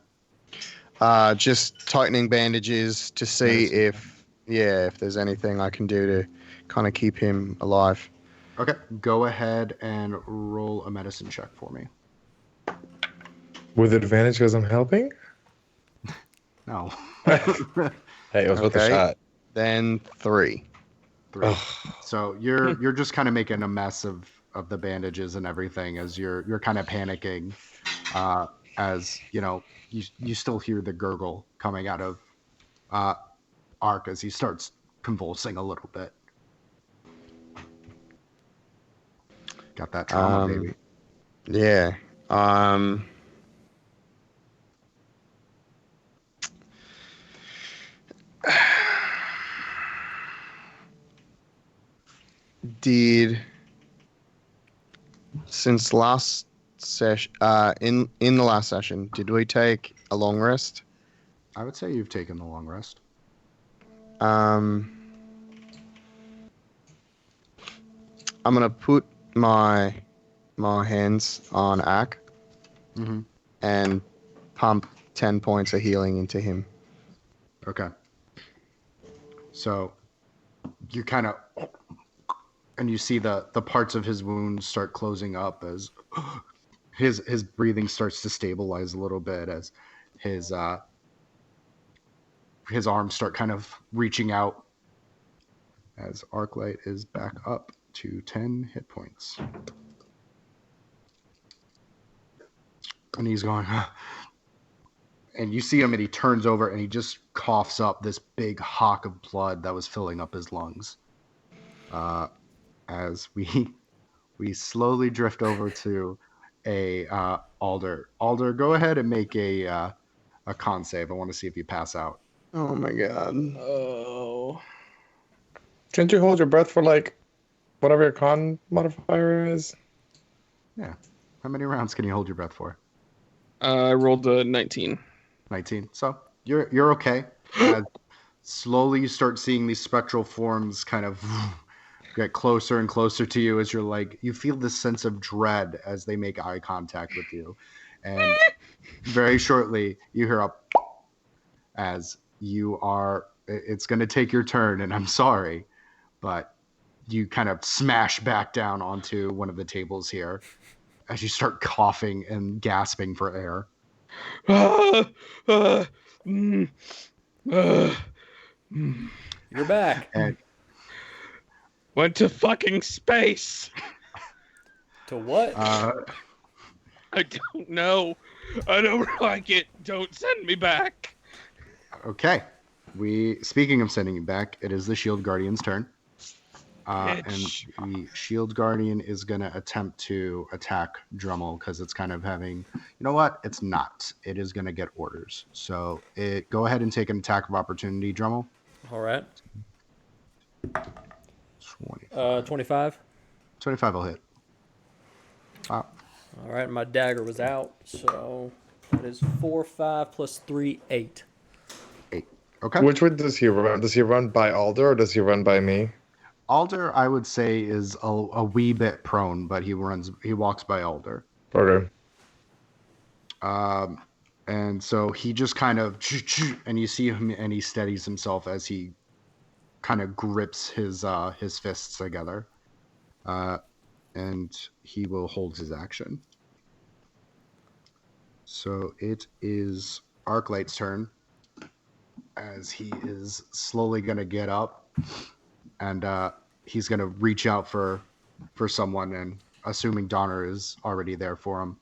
Just tightening bandages to see if there's anything I can do to kind of keep him alive. Okay. Go ahead and roll a medicine check for me. With advantage because I'm helping? No. Hey, it was worth a Okay. shot. Then 3. 3. So you're just kind of making a mess of the bandages and everything as you're kind of panicking, as you know you still hear the gurgle coming out of Ark as he starts convulsing a little bit. Got that trauma, baby. Yeah. Did since last session in the last session, did we take a long rest? I would say you've taken the long rest. I'm gonna put my hands on Ak Mm-hmm. and pump 10 points of healing into him. Okay. So you kind of, and you see the parts of his wounds start closing up as his breathing starts to stabilize a little bit as his arms start kind of reaching out as Arclight is back up to 10 hit points. And he's going, and you see him and he turns over and he just coughs up this big hawk of blood that was filling up his lungs. As we slowly drift over to a Alder. Alder, go ahead and make a con save. I want to see if you pass out. Oh my god. Oh. Can't you hold your breath for like whatever your con modifier is? Yeah. How many rounds can you hold your breath for? I rolled a 19. 19. So you're okay. Slowly you start seeing these spectral forms kind of get closer and closer to you as you're like, you feel this sense of dread as they make eye contact with you. And very shortly you hear a as it's going to take your turn, and I'm sorry, but you kind of smash back down onto one of the tables here as you start coughing and gasping for air. You're back. And Went to fucking space. To what? I don't know. I don't like it. Don't send me back. okay, speaking of sending you back, it is the Shield Guardian's turn. And the Shield Guardian is going to attempt to attack Drummel because it's kind of having, you know what? It's not. It is going to get orders. So go ahead and take an attack of opportunity, Drummel. All right. 25. 25 will hit. Wow. All right, my dagger was out, so that is 4, 5 plus 3, 8. 8. Okay. Which way does he run? Does he run by Alder or does he run by me? Alder, I would say, is a wee bit prone, but he walks by Alder. Okay. And so he just kind of, and you see him, and he steadies himself as he kind of grips his fists together, and he will hold his action. So it is Arclight's turn, as he is slowly going to get up, and he's going to reach out for someone, and assuming Donner is already there for him.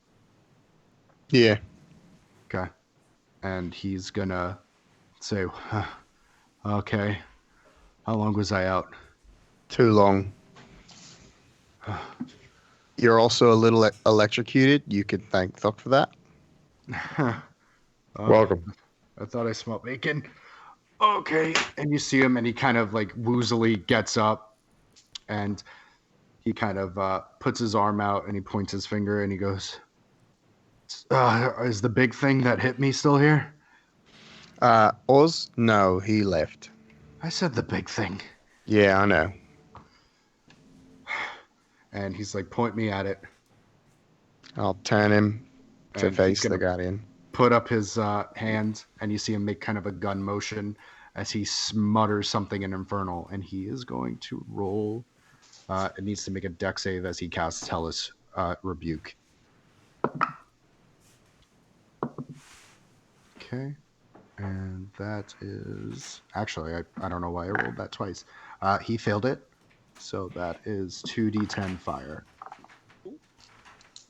Yeah. Okay. And he's going to say, okay, how long was I out? Too long. You're also a little electrocuted. You can thank Thok for that. Welcome. I thought I smelled bacon. Okay. And you see him, and he kind of like woozily gets up, and he kind of puts his arm out, and he points his finger, and he goes, is the big thing that hit me still here? Oz? No, he left. I said the big thing. Yeah, I know. And he's like, point me at it. I'll turn him to And face he's the gonna Guardian. Put up his hand, and you see him make kind of a gun motion as he smutters something in Infernal, and he is going to roll. It needs to make a dex save as he casts Hellish Rebuke. Okay. And that is... Actually, I don't know why I rolled that twice. He failed it, so that is 2d10 fire.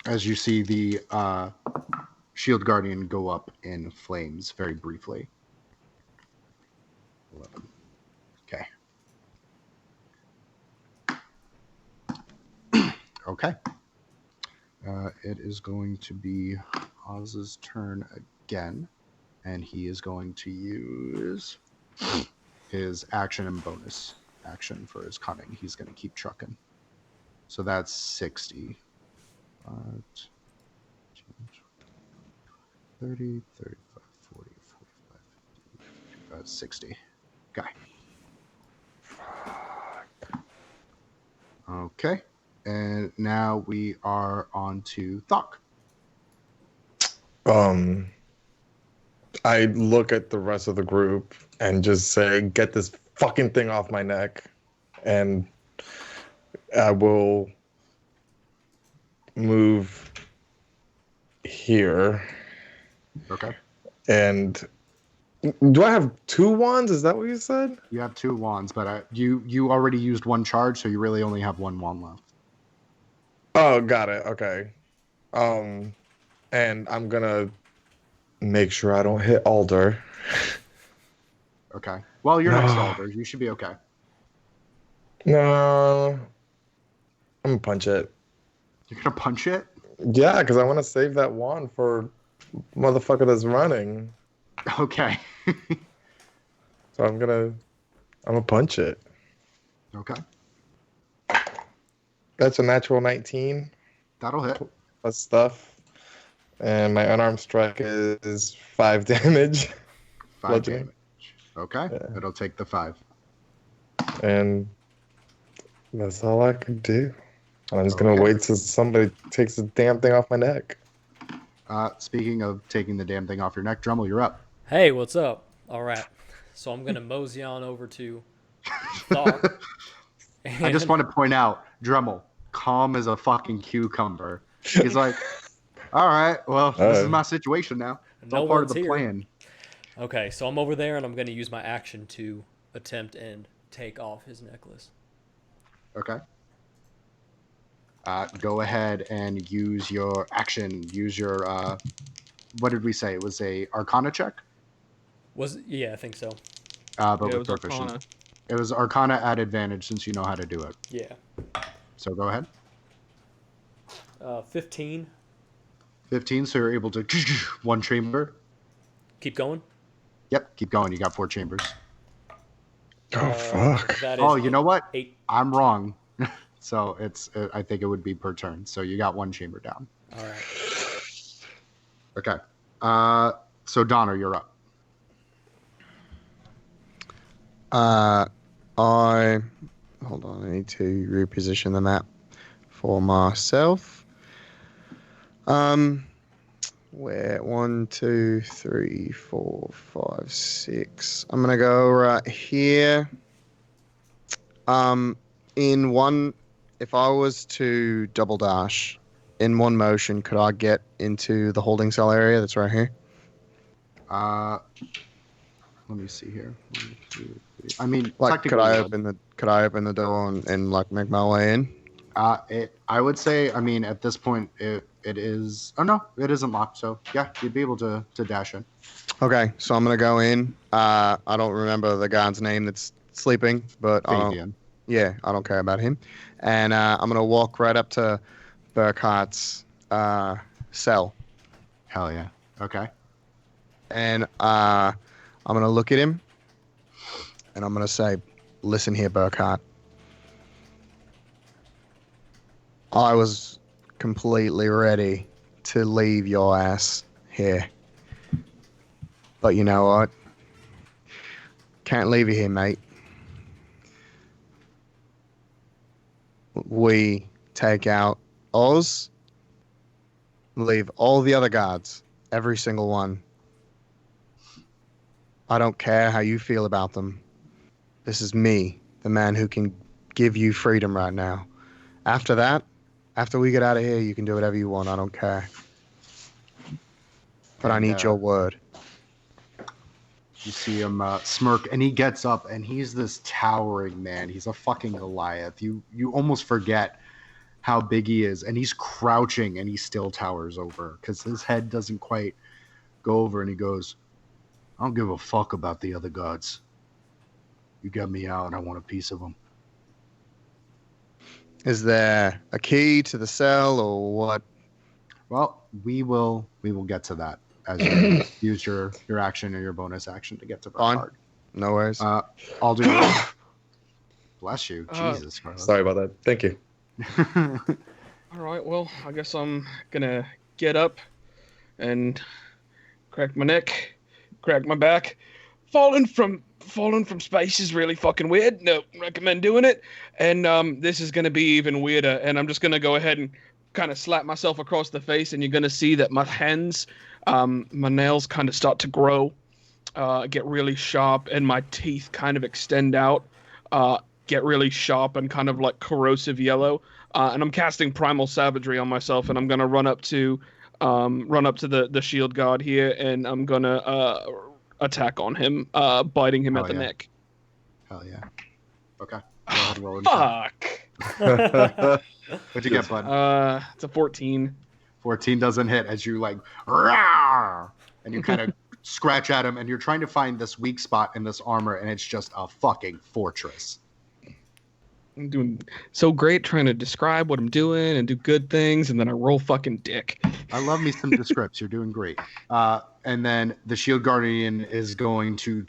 As you see the Shield Guardian go up in flames very briefly. 11. Okay. Okay. It is going to be Oz's turn again, and he is going to use his action and bonus action for his cunning. He's going to keep trucking. So that's 60. 30, 35, 40, 45, 50, 60. Okay. Okay. And now we are on to Thok. I look at the rest of the group and just say, get this fucking thing off my neck. And I will move here. Okay. And do I have 2 wands? Is that what you said? You have 2 wands, but you already used 1 charge, so you really only have 1 wand left. Oh, got it. Okay. And I'm gonna make sure I don't hit Alder. Okay. Well, you're next to No. Alder. You should be okay. No. I'm gonna punch it. You're gonna punch it? Yeah, because I want to save that wand for motherfucker that's running. Okay. So I'm gonna punch it. Okay. That's a natural 19 That'll hit. plus stuff. And my unarmed strike is 5 damage. 5 bludgeoning. damage. Okay. Yeah. It'll take the 5. And that's all I can do. I'm just gonna Okay. wait till somebody takes the damn thing off my neck. Speaking of taking the damn thing off your neck, Drummel, you're up. Hey, what's up? All right. So I'm going to mosey on over to Thok. I just want to point out, Drummel, calm as a fucking cucumber. He's like, all right, well, this is my situation now. It's all No part of one's the here. plan. Okay, so I'm over there, and I'm going to use my action to attempt and take off his necklace. Okay. Go ahead and use your action. Use your, what did we say? It was a Arcana check? Yeah, I think so. But Yeah, it with was proficient. Arcana. It was Arcana at advantage since you know how to do it. Yeah. So go ahead. 15. 15, so you're able to 1 chamber. Keep going. Yep, keep going. You got 4 chambers. Oh fuck! That is Oh, you know what? 8. I'm wrong. So I think it would be per turn. So you got 1 chamber down. All right. Okay. So Donner, you're up. Hold on, I need to reposition the map for myself. Where Where 1, 2, 3, 4, 5, 6. I'm gonna go right here. In one, if I was to double dash in one motion, could I get into the holding cell area that's right here? Let me see here. 1, 2, 3. I mean, Like, technically, could I open the door and like make my way in? I would say, I mean, at this point, it is. Oh no, it isn't locked. So yeah, you'd be able to dash in. Okay, so I'm gonna go in. I don't remember the guard's name that's sleeping, but Fabian. I don't care about him. And I'm gonna walk right up to Burkhart's cell, Hell yeah. Okay. and I'm gonna look at him, and I'm gonna say, "Listen here, Burkhart. I was completely ready to leave your ass here, but you know what? Can't leave you here, mate. We take out Oz, leave all the other guards, every single one. I don't care how you feel about them. This is me, the man who can give you freedom right now. After that, after we get out of here, you can do whatever you want. I don't care. But I need your word." You see him smirk, and he gets up, and he's this towering man. He's a fucking Goliath. You almost forget how big he is, and he's crouching, and he still towers over because his head doesn't quite go over, and he goes, "I don't give a fuck about the other gods. You got me out, and I want a piece of them." Is there a key to the cell or what? Well, we will get to that as you use your action or your bonus action to get to the Fine. card. No worries. I'll do. Bless you, Jesus Christ. Sorry about that. Thank you. All right, well, I guess I'm gonna get up and crack my neck, crack my back. Falling from space is really fucking weird. No, recommend doing it. And this is gonna be even weirder. And I'm just gonna go ahead and kind of slap myself across the face, and you're gonna see that my hands, my nails kind of start to grow, get really sharp, and my teeth kind of extend out, get really sharp and kind of like corrosive yellow. And I'm casting primal savagery on myself, and I'm gonna run up to the shield guard here, and I'm gonna attack on him, biting him at the neck. Hell yeah. Okay. Go ahead and roll it. Fuck. What'd you get, bud? It's a 14. 14 doesn't hit as you like, "Rawr!" and you kind of scratch at him, and you're trying to find this weak spot in this armor, and it's just a fucking fortress. I'm doing so great trying to describe what I'm doing and do good things, and then I roll fucking dick. I love me some descripts. You're doing great. And then the shield guardian is going to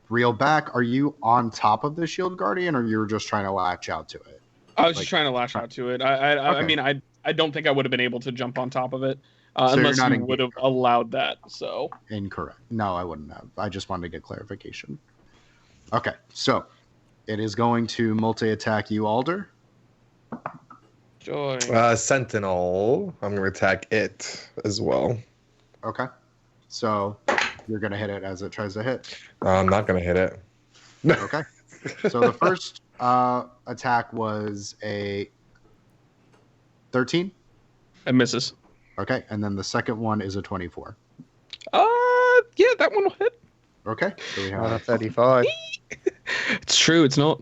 reel back. Are you on top of the shield guardian, or you're just trying to latch out to it? I was just trying to lash out to it. I mean, I don't think I would have been able to jump on top of it unless you would have allowed that. So Incorrect. No, I wouldn't have. I just wanted to get clarification. Okay, so it is going to multi-attack you, Alder. joy. Sentinel. I'm going to attack it as well. Okay, so you're going to hit it as it tries to hit. I'm not going to hit it. Okay, so the first attack was a 13. It misses. Okay, and then the second one is a 24. Yeah, that one will hit. Okay, so we have 35. It's true. It's not.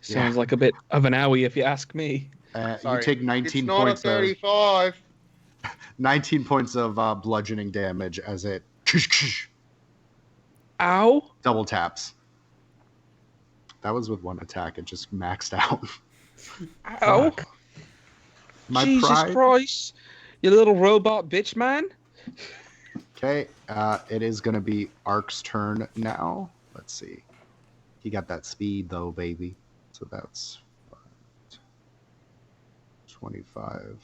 Sounds like a bit of an owie, if you ask me. you take 19 It's not points a 35. 19 points of bludgeoning damage as it Ow. double taps. That was with one attack. It just maxed out. Ow. My Jesus pride. Christ. You little robot bitch, man. Okay, it is going to be Ark's turn now. Let's see. He got that speed, though, baby. So that's 25.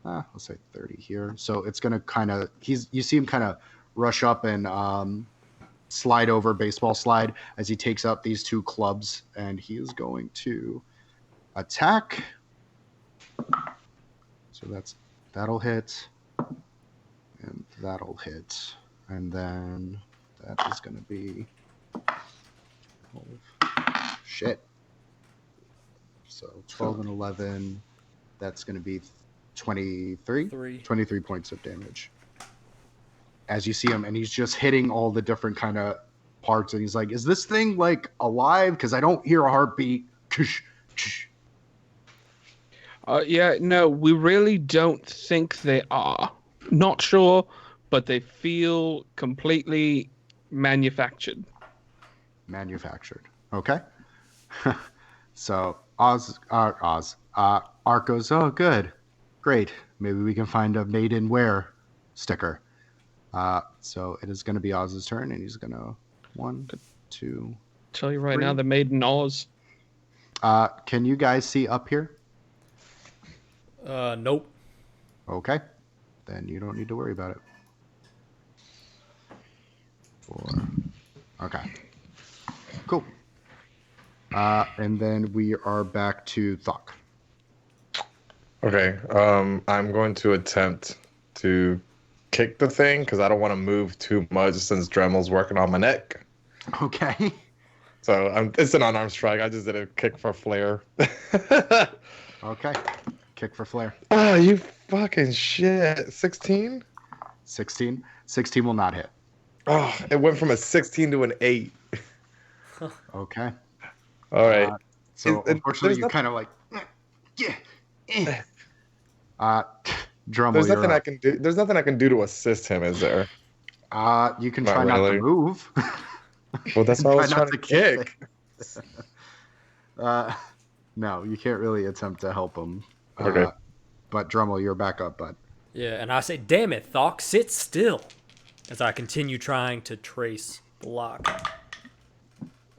Let's say 30 here. So it's going to kind of... You see him kind of rush up and slide over, baseball slide, as he takes up these two clubs. And he is going to attack. So that'll hit, and that'll hit, and then that is going to be 12. Shit. So 12 and 11, that's going to be 23? 23 points of damage. As you see him, and he's just hitting all the different kind of parts, and he's like, is this thing like alive? Because I don't hear a heartbeat. Yeah, no, we really don't think they are. Not sure, but they feel completely manufactured. Okay. So Art goes, oh, good. Great. Maybe we can find a made in wear sticker. So it is going to be Oz's turn, and he's going to 1, 2. Tell you right 3. now, they're made in Oz. Can you guys see up here? Nope. Okay. Then you don't need to worry about it. 4. Okay. Cool. And then we are back to Thok. Okay. I'm going to attempt to kick the thing because I don't want to move too much since Dremel's working on my neck. Okay. So it's an unarmed strike. I just did a kick for flair. Okay. Kick for flair. Oh, you fucking shit. 16? 16. 16 will not hit. Oh, it went from a 16 to an 8. Okay. All right. So unfortunately, you kind of like, yeah. Drummel, There's nothing I can do. There's nothing I can do to assist him, is there? You can try not to move. Well, that's why I was trying to kick. No, you can't really attempt to help him. Okay. But Drummel, you're back up, bud. Yeah, and I say, damn it, Thok, sit still, as I continue trying to trace the lock.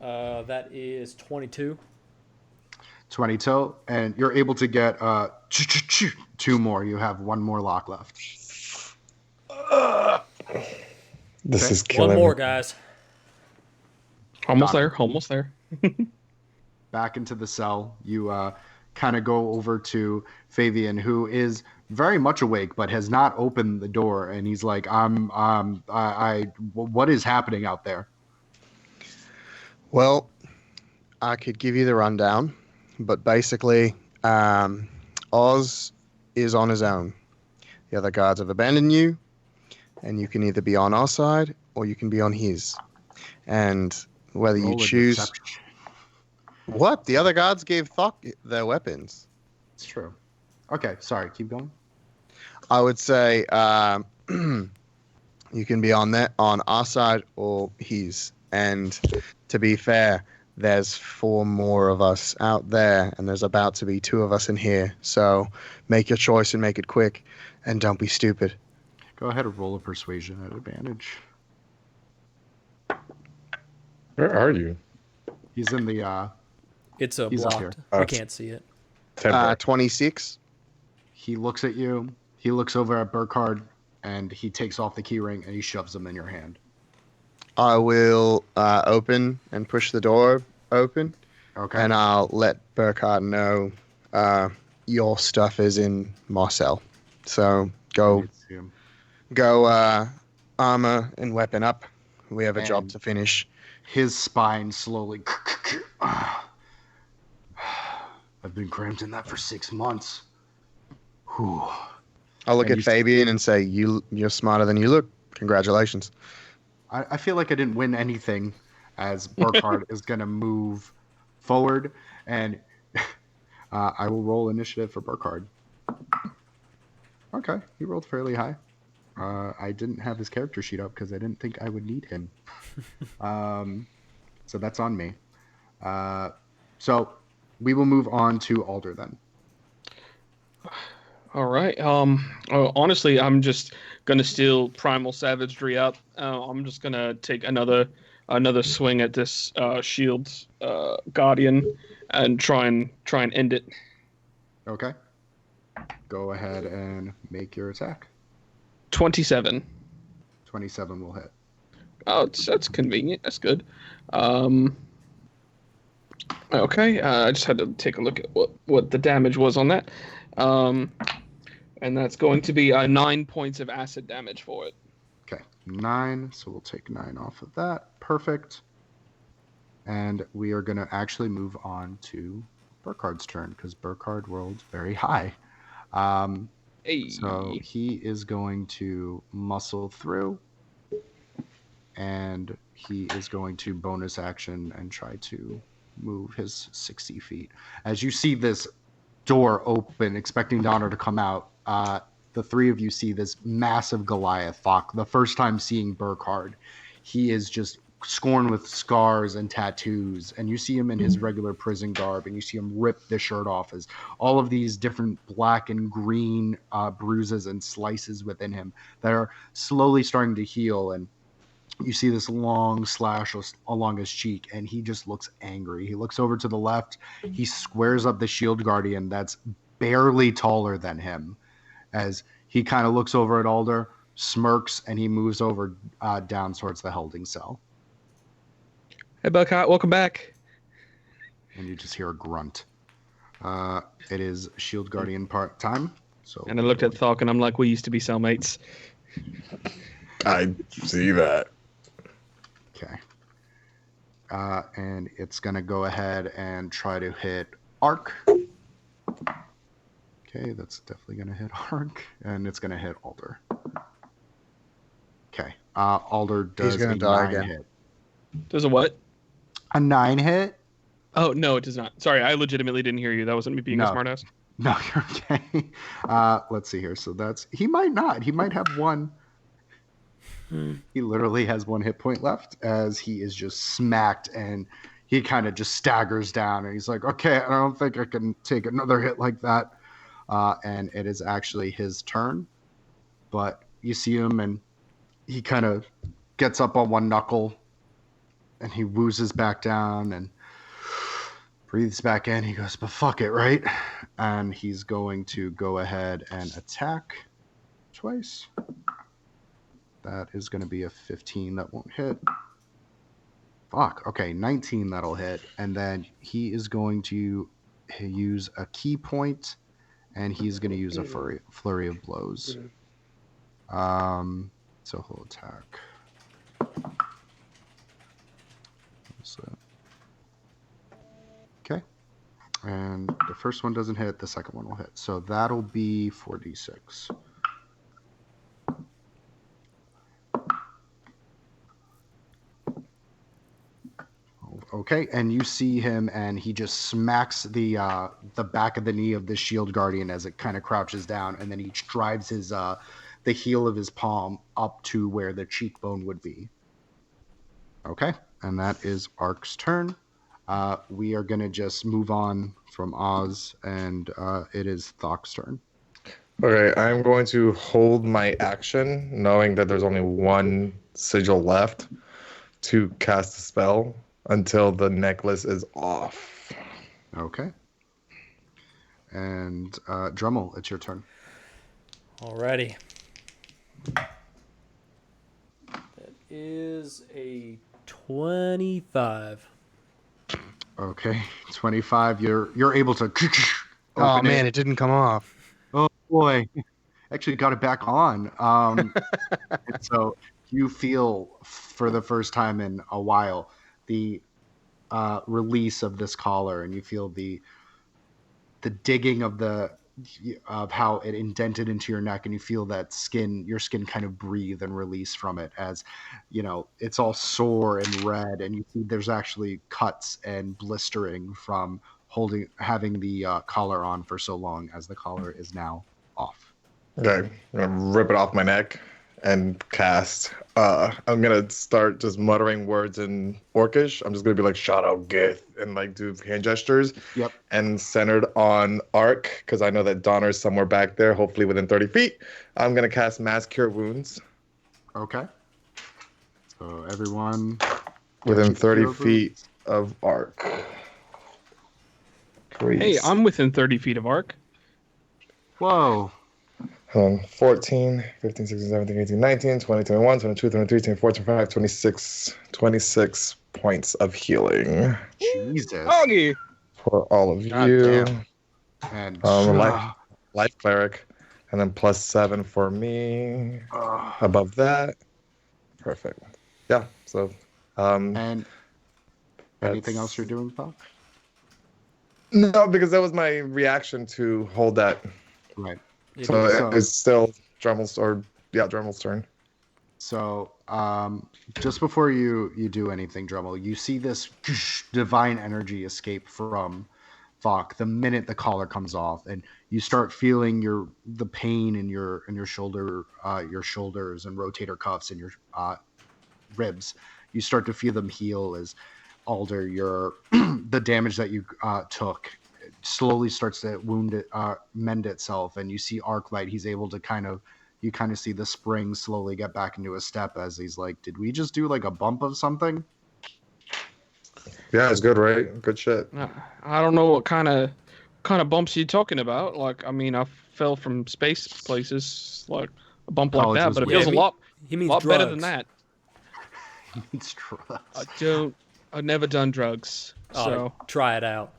That is 22. 22, and you're able to get 2 more. You have 1 more lock left. This is killing One more, me. guys. Almost there. Back into the cell. You kind of go over to Fabian, who is very much awake but has not opened the door, and he's like, what is happening out there? Well, I could give you the rundown, but basically, Oz is on his own. The other guards have abandoned you, and you can either be on our side or you can be on his. And whether you choose... Deception. What? The other guards gave Thok their weapons. It's true. Okay, sorry. Keep going. I would say you can be on our side or his. And to be fair, there's 4 more of us out there, and there's about to be 2 of us in here. So make your choice and make it quick, and don't be stupid. Go ahead and roll a persuasion at advantage. Where are you? He's in the... It's He's up blocked. here. We can't see it. 26. He looks at you. He looks over at Burkhard, and he takes off the keyring, and he shoves them in your hand. I will open and push the door open, Okay. and I'll let Burkhard know your stuff is in Marcel. So go armor and weapon up. We have a job to finish. His spine slowly... I've been cramped in that for 6 months. Whew. I'll look And at Fabian and say, you're smarter than you look. Congratulations. I feel like I didn't win anything, as Burkhard is going to move forward, and I will roll initiative for Burkhard. Okay, he rolled fairly high. I didn't have his character sheet up because I didn't think I would need him. So that's on me. So we will move on to Alder then. All right. Honestly, I'm just gonna steal Primal Savagery up. I'm just gonna take another swing at this shield guardian and try and end it. Okay. Go ahead and make your attack. 27. 27 will hit. Oh, that's convenient. That's good. Okay. I just had to take a look at what the damage was on that. And that's going to be 9 points of acid damage for it. Okay, 9. So we'll take 9 off of that. Perfect. And we are going to actually move on to Burkhard's turn because Burkhard rolled very high. Hey. So he is going to muscle through. And he is going to bonus action and try to move his 60 feet. As you see this door open, expecting Donner to come out, the three of you see this massive Goliath Thok. The first time seeing Burkhard, he is just scorned with scars and tattoos, and you see him in his regular prison garb, and you see him rip the shirt off as all of these different black and green bruises and slices within him that are slowly starting to heal. And you see this long slash along his cheek, and he just looks angry. He looks over to the left. He squares up the shield guardian that's barely taller than him as he kind of looks over at Alder, smirks, and he moves over down towards the holding cell. Hey, Buckeye, welcome back. And you just hear a grunt. It is shield guardian part time. So, And I looked at Thok, and I'm like, we used to be cellmates. I see that. Okay. And it's going to go ahead and try to hit Arc. Okay, that's definitely going to hit Arc. And it's going to hit Alder. Okay. Alder does He's gonna a die 9 again. hit. Does a what? A 9 hit? Oh, no, it does not. Sorry, I legitimately didn't hear you. That wasn't me being a No. smartass. No, you're okay. Let's see here. So that's... He might not. He might have 1... He literally has 1 hit point left as he is just smacked, and he kind of just staggers down, and he's like, okay, I don't think I can take another hit like that. And it is actually his turn. But you see him, and he kind of gets up on 1 knuckle, and he woozes back down and breathes back in. He goes, but fuck it, right? And he's going to go ahead and attack twice. That is going to be a 15 that won't hit. Fuck. Okay, 19 that'll hit. And then he is going to use a key point, and he's going to use a flurry of blows. So he'll attack. Okay. And the first one doesn't hit, the second one will hit. So that'll be 4d6. Okay, and you see him, and he just smacks the back of the knee of the shield guardian as it kind of crouches down, and then he drives his the heel of his palm up to where the cheekbone would be. Okay, and that is Ark's turn. We are gonna just move on from Oz, and it is Thok's turn. Okay, I'm going to hold my action, knowing that there's only 1 sigil left, to cast a spell until the necklace is off. Okay. And Drummel, it's your turn. Alrighty. That is a 25. Okay, 25. You're able to. Oh open man, it didn't come off. Oh boy, actually got it back on. And so you feel for the first time in a while the release of this collar, and you feel the digging of how it indented into your neck, and you feel that your skin kind of breathe and release from it, as you know it's all sore and red, and you see there's actually cuts and blistering from having the collar on for so long, as the collar is now off. Okay, I'm gonna rip it off my neck and cast. I'm gonna start just muttering words in Orcish. I'm just gonna be like, shout out Gith, and like do hand gestures. Yep. And centered on Arc, because I know that Donner's somewhere back there, hopefully within 30 feet. I'm gonna cast Mass Cure Wounds. Okay. So everyone Within 30 Cure feet of Arc. Hey, I'm within 30 feet of Arc. Whoa. 14, 15, 16, 17, 18, 19, 20, 21, 22, 23, 24, 25, 26 points of healing Jesus. Doggy! for all of God you. damn. And Life Cleric And then +7 for me. Ugh. Above that. Perfect. Yeah. So, And anything else you're doing, Pop? No, because that was my reaction to hold that. Right. It So is. So- it's still Drummel's turn. So, just before you do anything, Drummel, you see this divine energy escape from Falk the minute the collar comes off, and you start feeling the pain in your shoulder, your shoulders and rotator cuffs and your ribs. You start to feel them heal as Alder, your the damage that you took slowly starts to mend itself, and you see Arclight. He's able to you kind of see the spring slowly get back into his step as he's like, did we just do like a bump of something? Yeah, it's good, right? Good shit. I don't know what kind of bumps you're talking about. Like, I mean, I fell from space places, like a bump like College that, was but it weird. feels Yeah, a lot He means lot drugs. better than that. It's drugs. I've never done drugs, Oh, so try it out.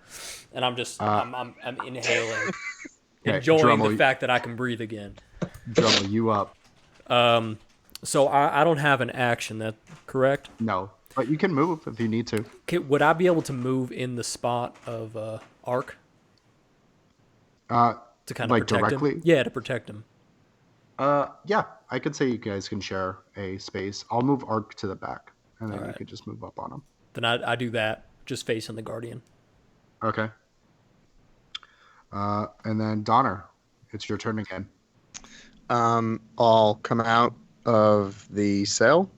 And I'm just, I'm inhaling, Okay, enjoying Drummel, the fact that I can breathe again. Drummel, you up? So I don't have an action. That correct? No, but you can move if you need to. Would I be able to move in the spot of Arc to kind of Like protect directly? him? Yeah, to protect him. Yeah, I could say you guys can share a space. I'll move Arc to the back, and then you Alright. could just move up on him. Then I do that, just facing the Guardian. Okay. And then Donner, it's your turn again. I'll come out of the cell.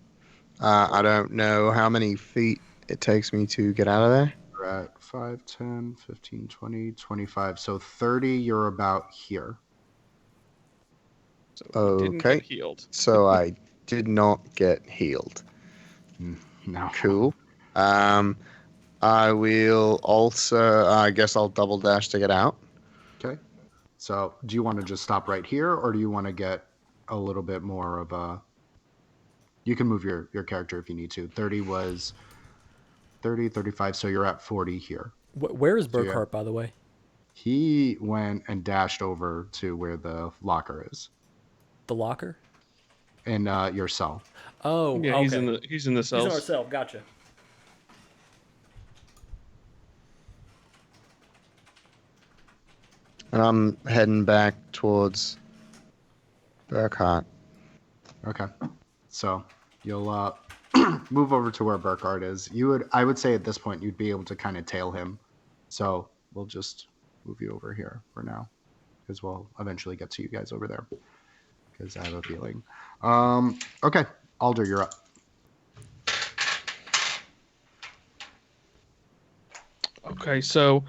I don't know how many feet it takes me to get out of there. We're at 5, 10, 15, 20, 25. So 30, you're about here. so he didn't Okay. get healed. So I did not get healed. No. Cool. I will also, I guess I'll double dash to get out. Okay. So do you want to just stop right here, or do you want to get a little bit more of a... You can move your character if you need to. 30 was 30, 35, so you're at 40 here. Where is So, yeah. Burkhart, by the way? He went and dashed over to where the locker is The locker? in your cell. Oh, Yeah, okay. he's in the He's in our cells. cell. Gotcha. And I'm heading back towards Burkhart. Okay. So you'll move over to where Burkhart is. I would say at this point you'd be able to kind of tail him. So we'll just move you over here for now, because we'll eventually get to you guys over there. Because I have a feeling. Okay, Alder, you're up. Okay, so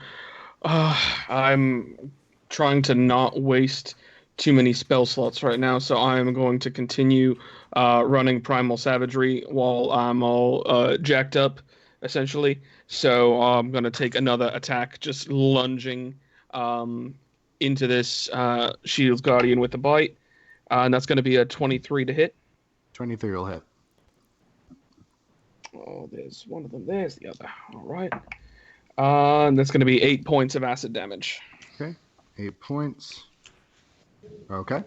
I'm trying to not waste too many spell slots right now, so I'm going to continue running Primal Savagery while I'm all jacked up, essentially. So I'm going to take another attack, just lunging into this Shield Guardian with a bite, and that's going to be a 23 to hit. 23 will hit. Oh, there's one of them. There's the other. All right. And that's going to be 8 points of acid damage. Okay, 8 points. Okay.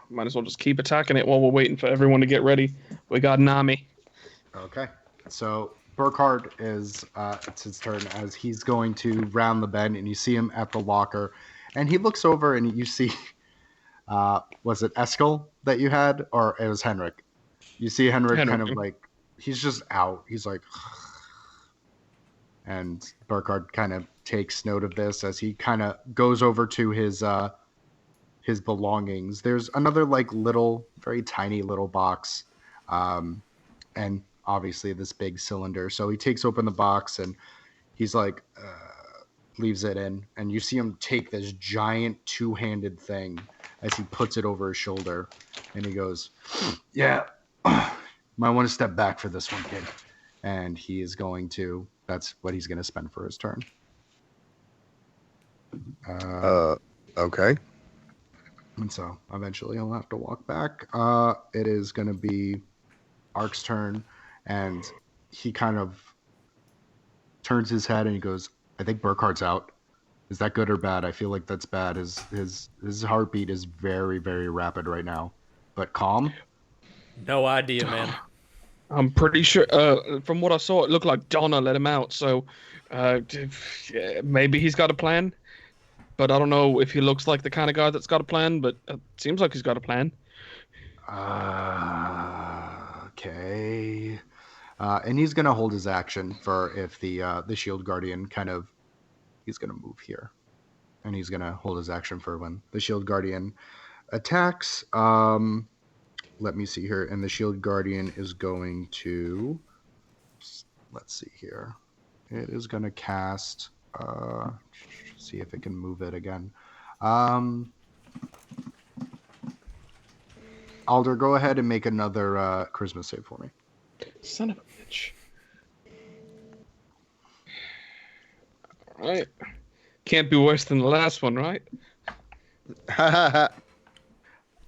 Might as well just keep attacking it while we're waiting for everyone to get ready. We got an army. Okay. So Burkhart is it's his turn as he's going to round the bend, and you see him at the locker, and he looks over and you see was it Eskel that you had, or it was Henrik? You see Henrik kind of like he's just out. He's like, and Burkhart kind of takes note of this as he kind of goes over to his belongings. There's another like little, very tiny little box, and obviously this big cylinder. So he takes open the box and he's like, leaves it in, and you see him take this giant two-handed thing as he puts it over his shoulder, and he goes, "Yeah, might want to step back for this one, kid." And he is going to. That's what he's going to spend for his turn. Okay. And so eventually he'll have to walk back. It is going to be Ark's turn, and he kind of turns his head and he goes, "I think Burkhart's out." Is that good or bad? I feel like that's bad. His heartbeat is very, very rapid right now. But calm? No idea, man. I'm pretty sure. From what I saw, it looked like Donna let him out. So, maybe he's got a plan. But I don't know if he looks like the kind of guy that's got a plan. But it seems like he's got a plan. Okay. And he's gonna hold his action for if the shield guardian he's gonna move here, and he's gonna hold his action for when the shield guardian attacks. Let me see here, and the shield guardian is going to. Let's see here. It is gonna cast. See if it can move it again. Alder, go ahead and make another charisma save for me. Son of a bitch. All right. Can't be worse than the last one, right?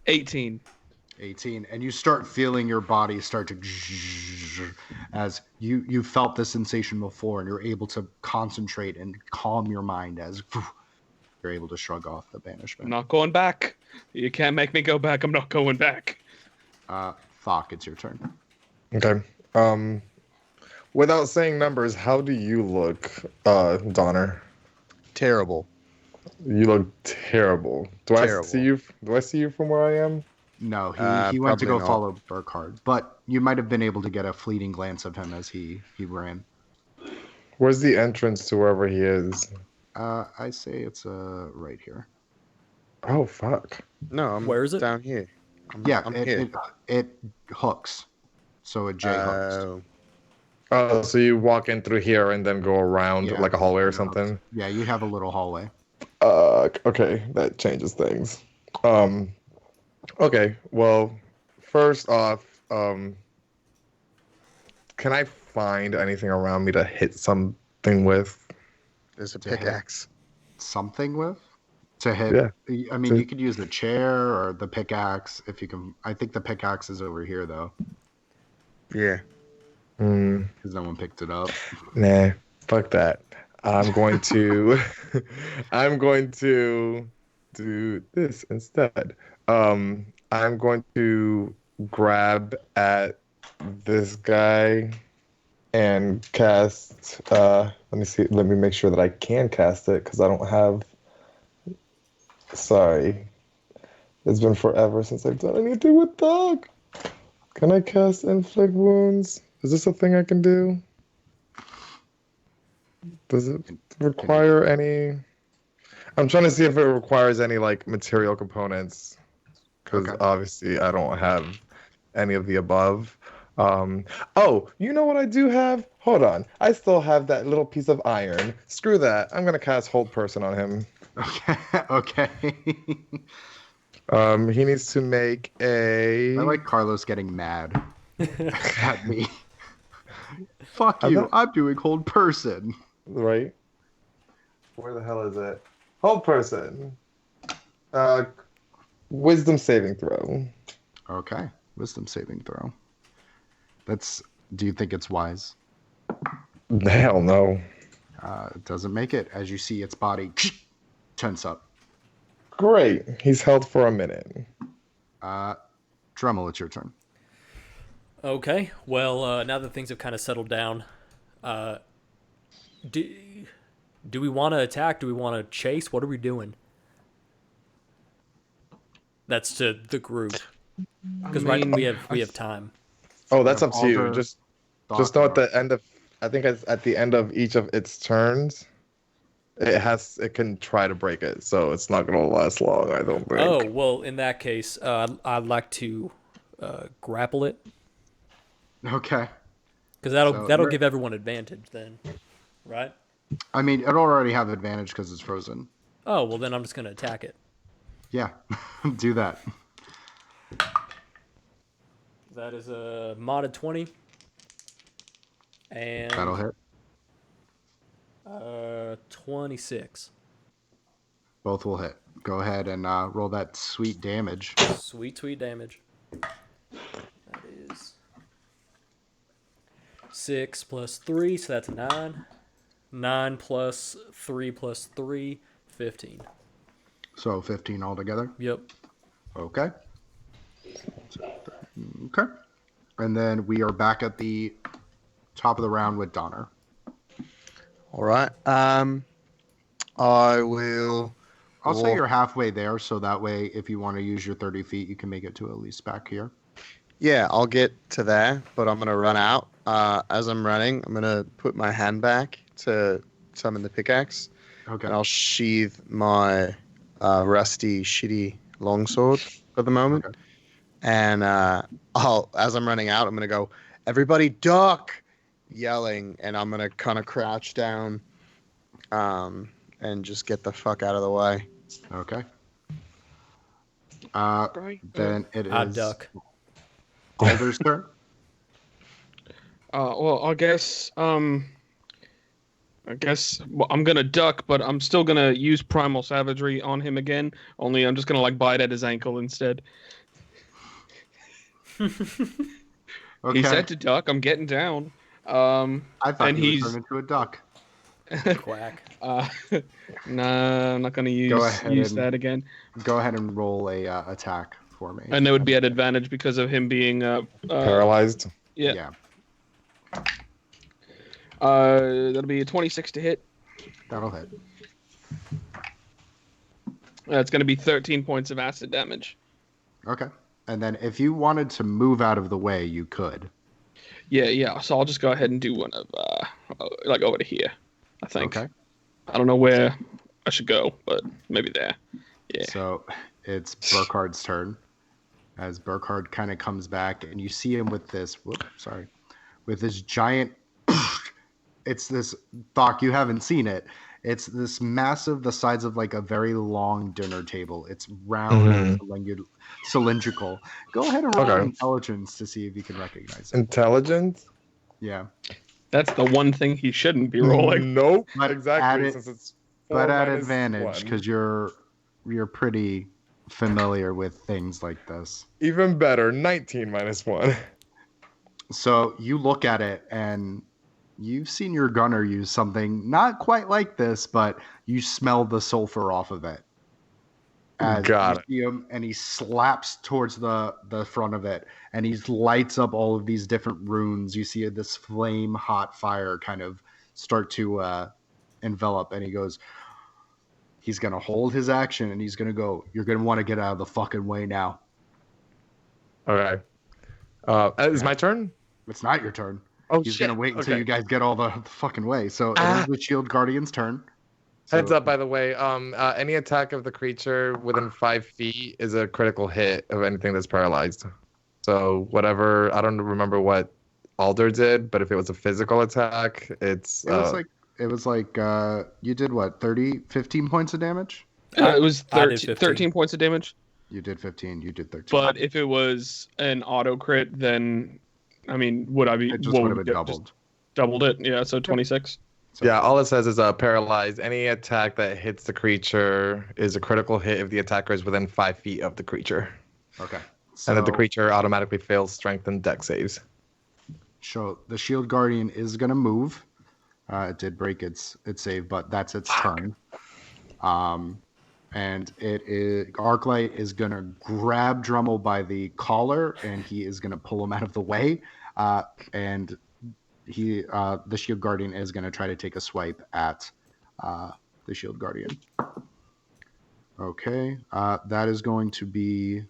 18. 18, and you start feeling your body start to as you felt the sensation before, and you're able to concentrate and calm your mind as you're able to shrug off the banishment. I'm not going back. You can't make me go back. I'm not going back. Thok, it's your turn. Okay. Without saying numbers, how do you look, Donner? Terrible. You look terrible. Terrible. Do I see you from where I am? No, he went to probably go not. follow Burkhard, but you might have been able to get a fleeting glance of him as he ran. Where's the entrance to wherever he is? I say it's right here. Oh fuck. No, I'm Where is it? down here. I'm here. It hooks, so it J hooks. Oh, so you walk in through here and then go around Yeah. like a hallway or something? Yeah, you have a little hallway. Okay, that changes things. Okay, well, first off, can I find anything around me to hit something with? There's a To hit. pickaxe. Something with to hit. Yeah. I mean, you could use the chair or the pickaxe if you can. I think the pickaxe is over here though, Yeah. because no one picked it up. Nah, fuck that. I'm going to, I'm going to do this instead. I'm going to grab at this guy and cast. Let me see. Let me make sure that I can cast it because I don't have. Sorry, it's been forever since I've done anything with dog. Can I cast inflict wounds? Is this a thing I can do? Does it require any? I'm trying to see if it requires any like material components, because Okay. obviously I don't have any of the above. Oh, you know what I do have? Hold on, I still have that little piece of iron. Screw that. I'm gonna cast hold person on him. Okay. Okay. He needs to make a. I like Carlos getting mad at me. Fuck I'm you! not- I'm doing hold person. Right. Where the hell is it? Hold person. Wisdom saving throw. Okay. Wisdom saving throw. Do you think it's wise? Hell no. It doesn't make it. As you see its body tense up. Great. He's held for a minute. Dremel, it's your turn. Okay, well, now that things have kind of settled down, do we want to attack? Do we want to chase? What are we doing? That's to the group, because we have time. Oh, that's up to you. Alder, Just Thok, know at the end of, I think it's at the end of each of its turns, it can try to break it, so it's not gonna last long. I don't think. Oh well, in that case, I'd like to grapple it, Okay. because So that'll you're- give everyone advantage then, right? I mean, it'll already have advantage because it's frozen. Oh well, then I'm just gonna attack it. Yeah, do that. That is a modded 20, and That'll hit. 26. Both will hit. Go ahead and roll that sweet damage. Sweet damage. That is 6 plus 3, so that's 9. 9 plus 3 plus 3, 15. So 15 altogether. Yep. Okay. Okay. And then we are back at the top of the round with Donner. All right. I will. I'll say walk- you're halfway there, so that way, if you want to use your 30 feet, you can make it to at least back here. Yeah, I'll get to there, but I'm gonna run out. As I'm running, I'm gonna put my hand back to summon the pickaxe, Okay. and I'll sheathe my rusty, shitty longsword for the moment. Okay. And as I'm running out, I'm gonna go, everybody duck, yelling, and I'm gonna kind of crouch down, and just get the fuck out of the way. Okay. Right. Then it I is duck. Alder's turn. Well, I guess well, I'm gonna duck, but I'm still gonna use primal savagery on him again. Only I'm just gonna like bite at his ankle instead. Okay. He said to duck. I'm getting down. I thought and he he's- would turn into a duck. Quack. Nah, I'm not gonna Go ahead use and- that again. Go ahead and roll a attack for me. And it would be at advantage because of him being Paralyzed. yeah. That'll be a 26 to hit. That'll hit. It's gonna be 13 points of acid damage. Okay. And then if you wanted to move out of the way, you could. Yeah. So I'll just go ahead and do one of like over to here. I think. Okay. I don't know where I should go, but maybe there. Yeah. So it's Burkhard's turn. As Burkhard kind of comes back, and you see him with this. With this giant. It's this. Doc, you haven't seen it. It's this massive, the size of like a very long dinner table. It's round and cylindrical. Go ahead and roll intelligence to see if you can recognize it. Intelligence? Yeah. That's the one thing he shouldn't be rolling. Nope. But Exactly. at Since it's But 4 at minus advantage, 1. because you're pretty familiar with things like this. Even better, 19 minus 1. So you look at it, and you've seen your gunner use something not quite like this, but you smell the sulfur off of it. Got it. You see him, and he slaps towards the front of it, and he lights up all of these different runes. You see this flame hot fire kind of start to envelop, and he goes, he's going to hold his action, and he's going to go, you're going to want to get out of the fucking way now. Okay. Is my turn? It's not your turn. Oh, He's shit. going to wait until Okay. you guys get all the fucking way. So it is the Shield Guardian's turn. Heads So- up, by the way. Any attack of the creature within 5 feet is a critical hit of anything that's paralyzed. So whatever, I don't remember what Alder did, but if it was a physical attack, it's It was like you did what, 15 points of damage? It was I did 13, 15. points of damage. You did 15, you did 13. But if it was an auto crit, then I mean, would I be? It just what would have would been it- just doubled. Doubled it. Yeah. So 26. So- yeah. All it says is paralyzed. Any attack that hits the creature is a critical hit if the attacker is within 5 feet of the creature, Okay. and that the So- creature automatically fails strength and dex saves. So the Shield Guardian is going to move. It did break its save, but that's its turn. And Arclight is going to grab Drummel by the collar, and he is going to pull him out of the way. And the Shield Guardian is going to try to take a swipe at the Shield Guardian. Okay, that is going to be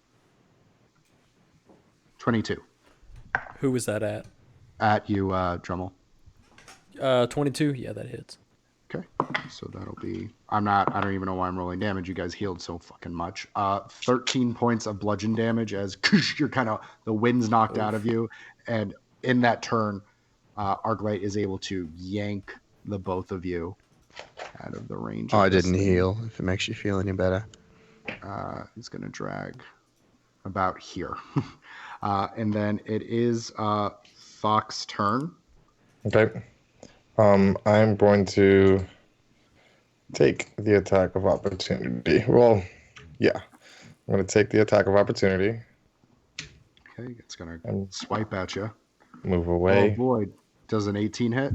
22 Who was that at? at you, Drummel. 22. Yeah, that hits. Okay, so that'll be. I don't even know why I'm rolling damage. You guys healed so fucking much. 13 points of bludgeon damage as you're the wind's knocked out of you, and in that turn, Arclight is able to yank the both of you out of the range. Oh, of I this didn't thing. heal. If it makes you feel any better. He's gonna drag about here, and then it is Fox's turn. Okay. I'm going to take the attack of opportunity. Well, yeah. I'm going to take the attack of opportunity Okay, it's gonna and swipe at you. move Oh away. boy, does an 18 hit?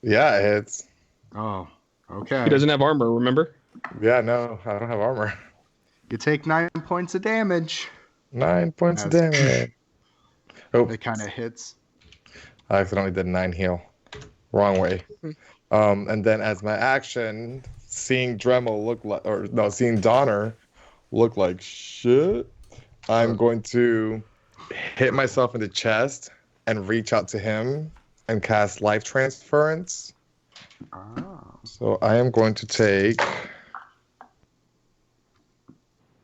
Yeah, it hits. Oh, okay. He doesn't have armor, remember? Yeah, no, I don't have armor. You take 9 points of damage 9 points of as damage. Oh, it kind of hits. I accidentally did 9 heal. Wrong way. And then as my action, seeing Dremel look like, or no, seeing Donner look like shit, I'm going to hit myself in the chest and reach out to him and cast Life Transference. Oh. So I am going to take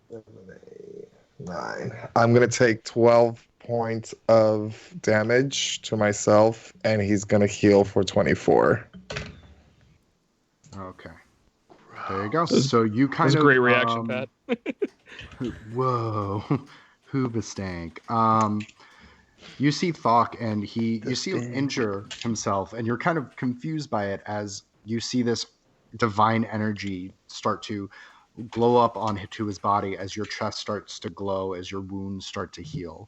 7, 8, 9. I'm going to take 12 points of damage to myself, and he's going to heal for 24. Okay. There you go. So you kind That's of a great reaction, Pat. Whoa, Hoobastank. You see Thok, and you see him injure himself, and you're kind of confused by it as you see this divine energy start to glow up onto his body as your chest starts to glow, as your wounds start to heal.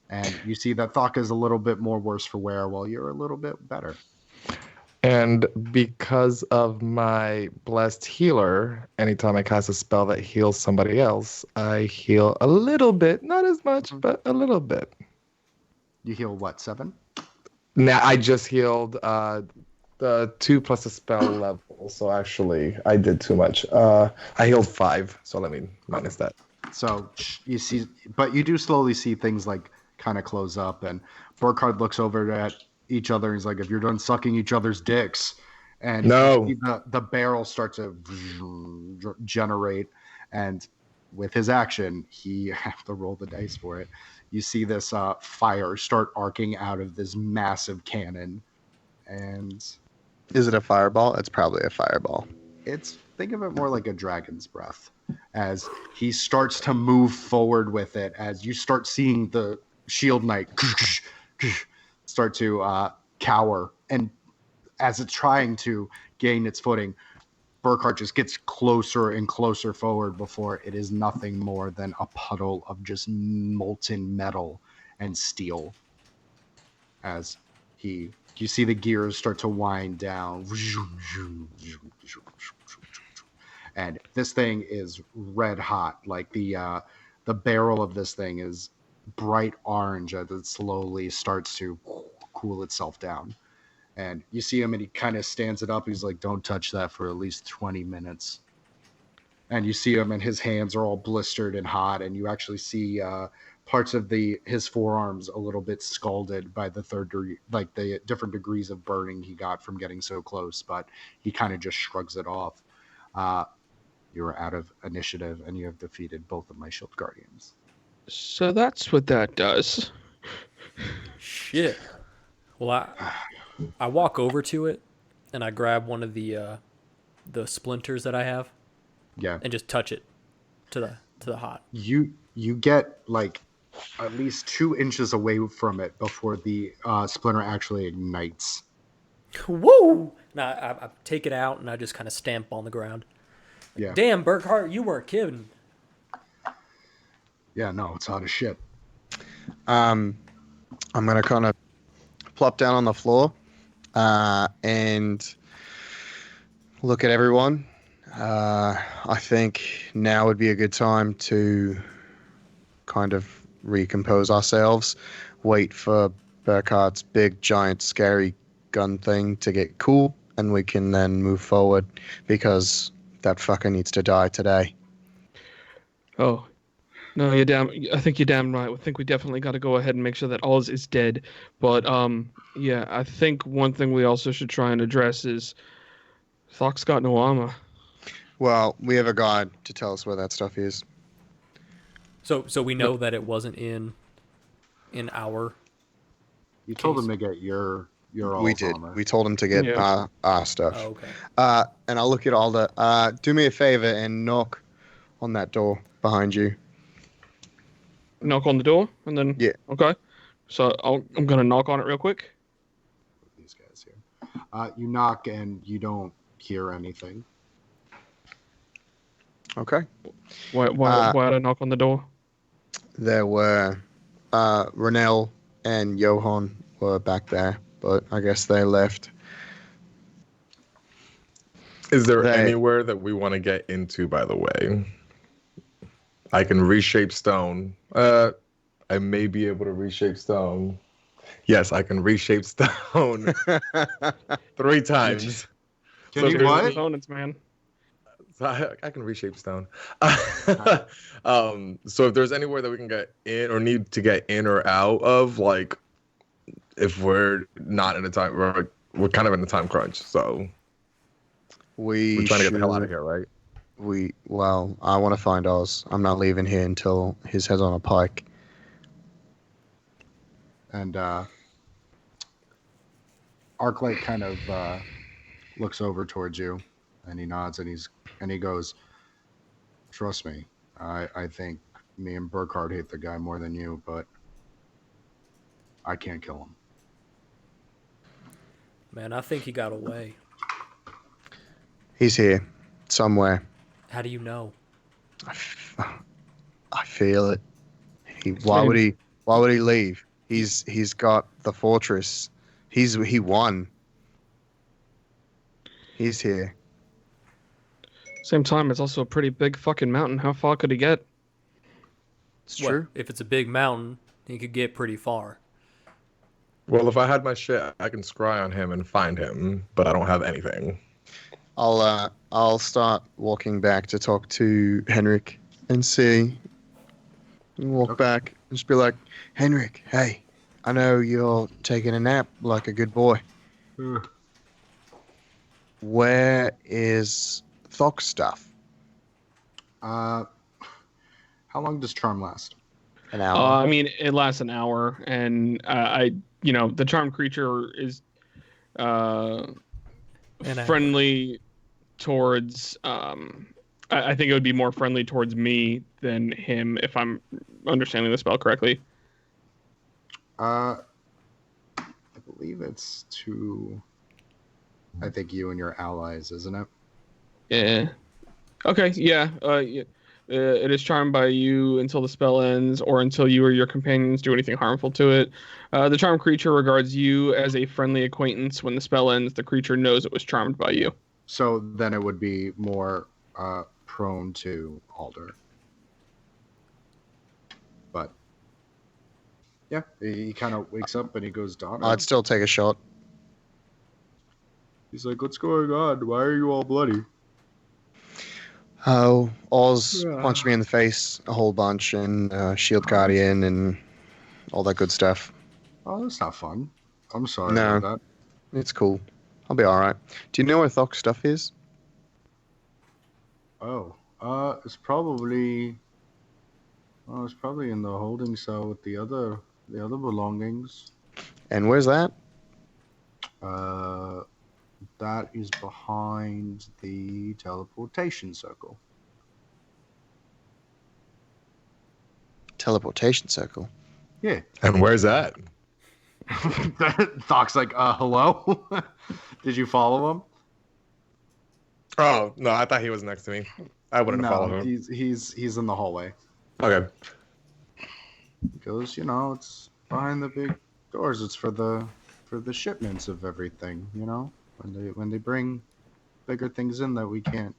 And you see that Thok is a little bit more worse for wear, while you're a little bit better. And because of my blessed healer, anytime I cast a spell that heals somebody else, I heal a little bit. Not as much, but a little bit. You heal what, 7? Now, I just healed the 2 plus a spell level. So actually, I did too much. I healed 5. So let me minus that. So you see, but you do slowly see things like kind of close up, and Burkhardt looks over at each other and he's like, if you're done sucking each other's dicks, and No. you see the barrel start to generate, and with his action, he have to roll the dice for it. You see this fire start arcing out of this massive cannon, and Is it a fireball? It's probably a fireball. think of it more like a dragon's breath as he starts to move forward with it, as you start seeing the shield knight start to cower, and as it's trying to gain its footing, Burkhardt just gets closer and closer forward before it is nothing more than a puddle of just molten metal and steel. As you see the gears start to wind down, and this thing is red hot. Like the barrel of this thing is bright orange as it slowly starts to cool itself down. And you see him, and he kind of stands it up. He's like, don't touch that for at least 20 minutes. And you see him, and his hands are all blistered and hot, and you actually see parts of his forearms a little bit scalded by the third degree, like the different degrees of burning he got from getting so close, but he kind of just shrugs it off. You are out of initiative, and you have defeated both of my shield guardians. So that's what that does. Shit. Well, I walk over to it, and I grab one of the splinters that I have, Yeah, and just touch it to the hot. you get like at least 2 inches away from it before the splinter actually ignites. Woo! Now I take it out, and I just kind of stamp on the ground. Yeah. Damn, Burkhart, you weren't kidding. Yeah, no, it's hot as shit. I'm gonna kind of plop down on the floor and look at everyone. I think now would be a good time to kind of recompose ourselves, wait for Burkhart's big, giant, scary gun thing to get cool, and we can then move forward, because that fucker needs to die today. Oh, no, I think you're damn right. I think we definitely got to go ahead and make sure that Oz is dead. But yeah, I think one thing we also should try and address is Thok's got no armor. Well, we have a guide to tell us where that stuff is. So we know that it wasn't in our. You told him to get your We did. armor. We told him to get Yeah. our stuff. Oh, okay. And I'll look at Alder. Do me a favor and knock on that door behind you. Knock on the door, and then Yeah. Okay. So I'm gonna knock on it real quick. These guys here. You knock and you don't hear anything. Okay. Why did I knock on the door? There were Renell and Johan were back there, but I guess they left. Is there They- anywhere that we want to get into, by the way? I can reshape stone. I may be able to reshape stone. Yes, I can reshape stone 3 times. Can So you if there's what? any- Opponents, man. So I can reshape stone. So if there's anywhere that we can get in or need to get in or out of, like if we're not in a time, we're kind of in a time crunch. So we're we're trying to get the hell out of here, right? Well, I want to find Oz. I'm not leaving here until his head's on a pike. And Arclight kind of looks over towards you, and he nods, and he goes, "Trust me, I think me and Burkhardt hate the guy more than you, but I can't kill him." Man, I think he got away. He's here, somewhere. How do you know? I feel it. Why would he leave? He's got the fortress. He won. He's here. Same time, it's also a pretty big fucking mountain. How far could he get? It's Well, true. if it's a big mountain, he could get pretty far. Well, if I had my shit, I can scry on him and find him, but I don't have anything. I'll start walking back to talk to Henrik and see. And walk back and just be like, Henrik, hey, I know you're taking a nap like a good boy. Where is Thok's stuff? How long does charm last? An hour. I mean, it lasts an hour, and the charmed creature is friendly towards. I think it would be more friendly towards me than him, if I'm understanding the spell correctly. I believe it's to, I think, you and your allies, isn't it? Yeah. Okay. Yeah. It is charmed by you until the spell ends, or until you or your companions do anything harmful to it. The charmed creature regards you as a friendly acquaintance. When the spell ends, the creature knows it was charmed by you. So then it would be more prone to alder. But yeah, he kind of wakes up and he goes, "Donna." I'd still take a shot. He's like, "What's going on? Why are you all bloody?" Oh, Oz punched me in the face a whole bunch, and Shield Guardian, and all that good stuff. Oh, that's not fun. I'm sorry No. about that. It's cool. I'll be all right. Do you know where Thok's stuff is? Oh, it's probably in the holding cell with the other belongings. And where's that? That is behind the teleportation circle. Teleportation circle. Yeah. And where's that? Doc's like, hello? Did you follow him? Oh no, I thought he was next to me. I wouldn't have followed him. He's in the hallway. Okay. He goes, it's behind the big doors. It's for the shipments of everything, when they bring bigger things in that we can't,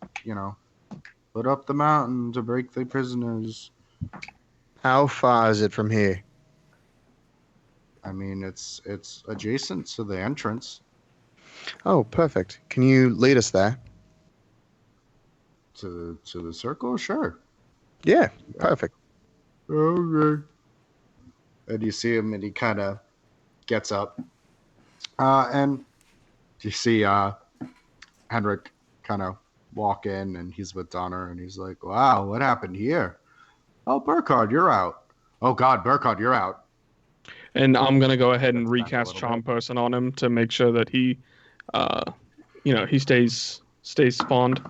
put up the mountain to break the prisoners. How far is it from here? I mean, it's adjacent to the entrance. Oh, perfect. Can you lead us there? To the circle? Sure. Yeah, perfect. Okay. And you see him, and he kind of gets up. And you see Henrik kind of walk in, and he's with Donner, and he's like, "Wow, what happened here? Oh, Burkhardt, you're out. Oh, God, Burkhardt, you're out." And I'm gonna go ahead and That's back a recast little Charm Person on him to make sure that he, he stays spawned.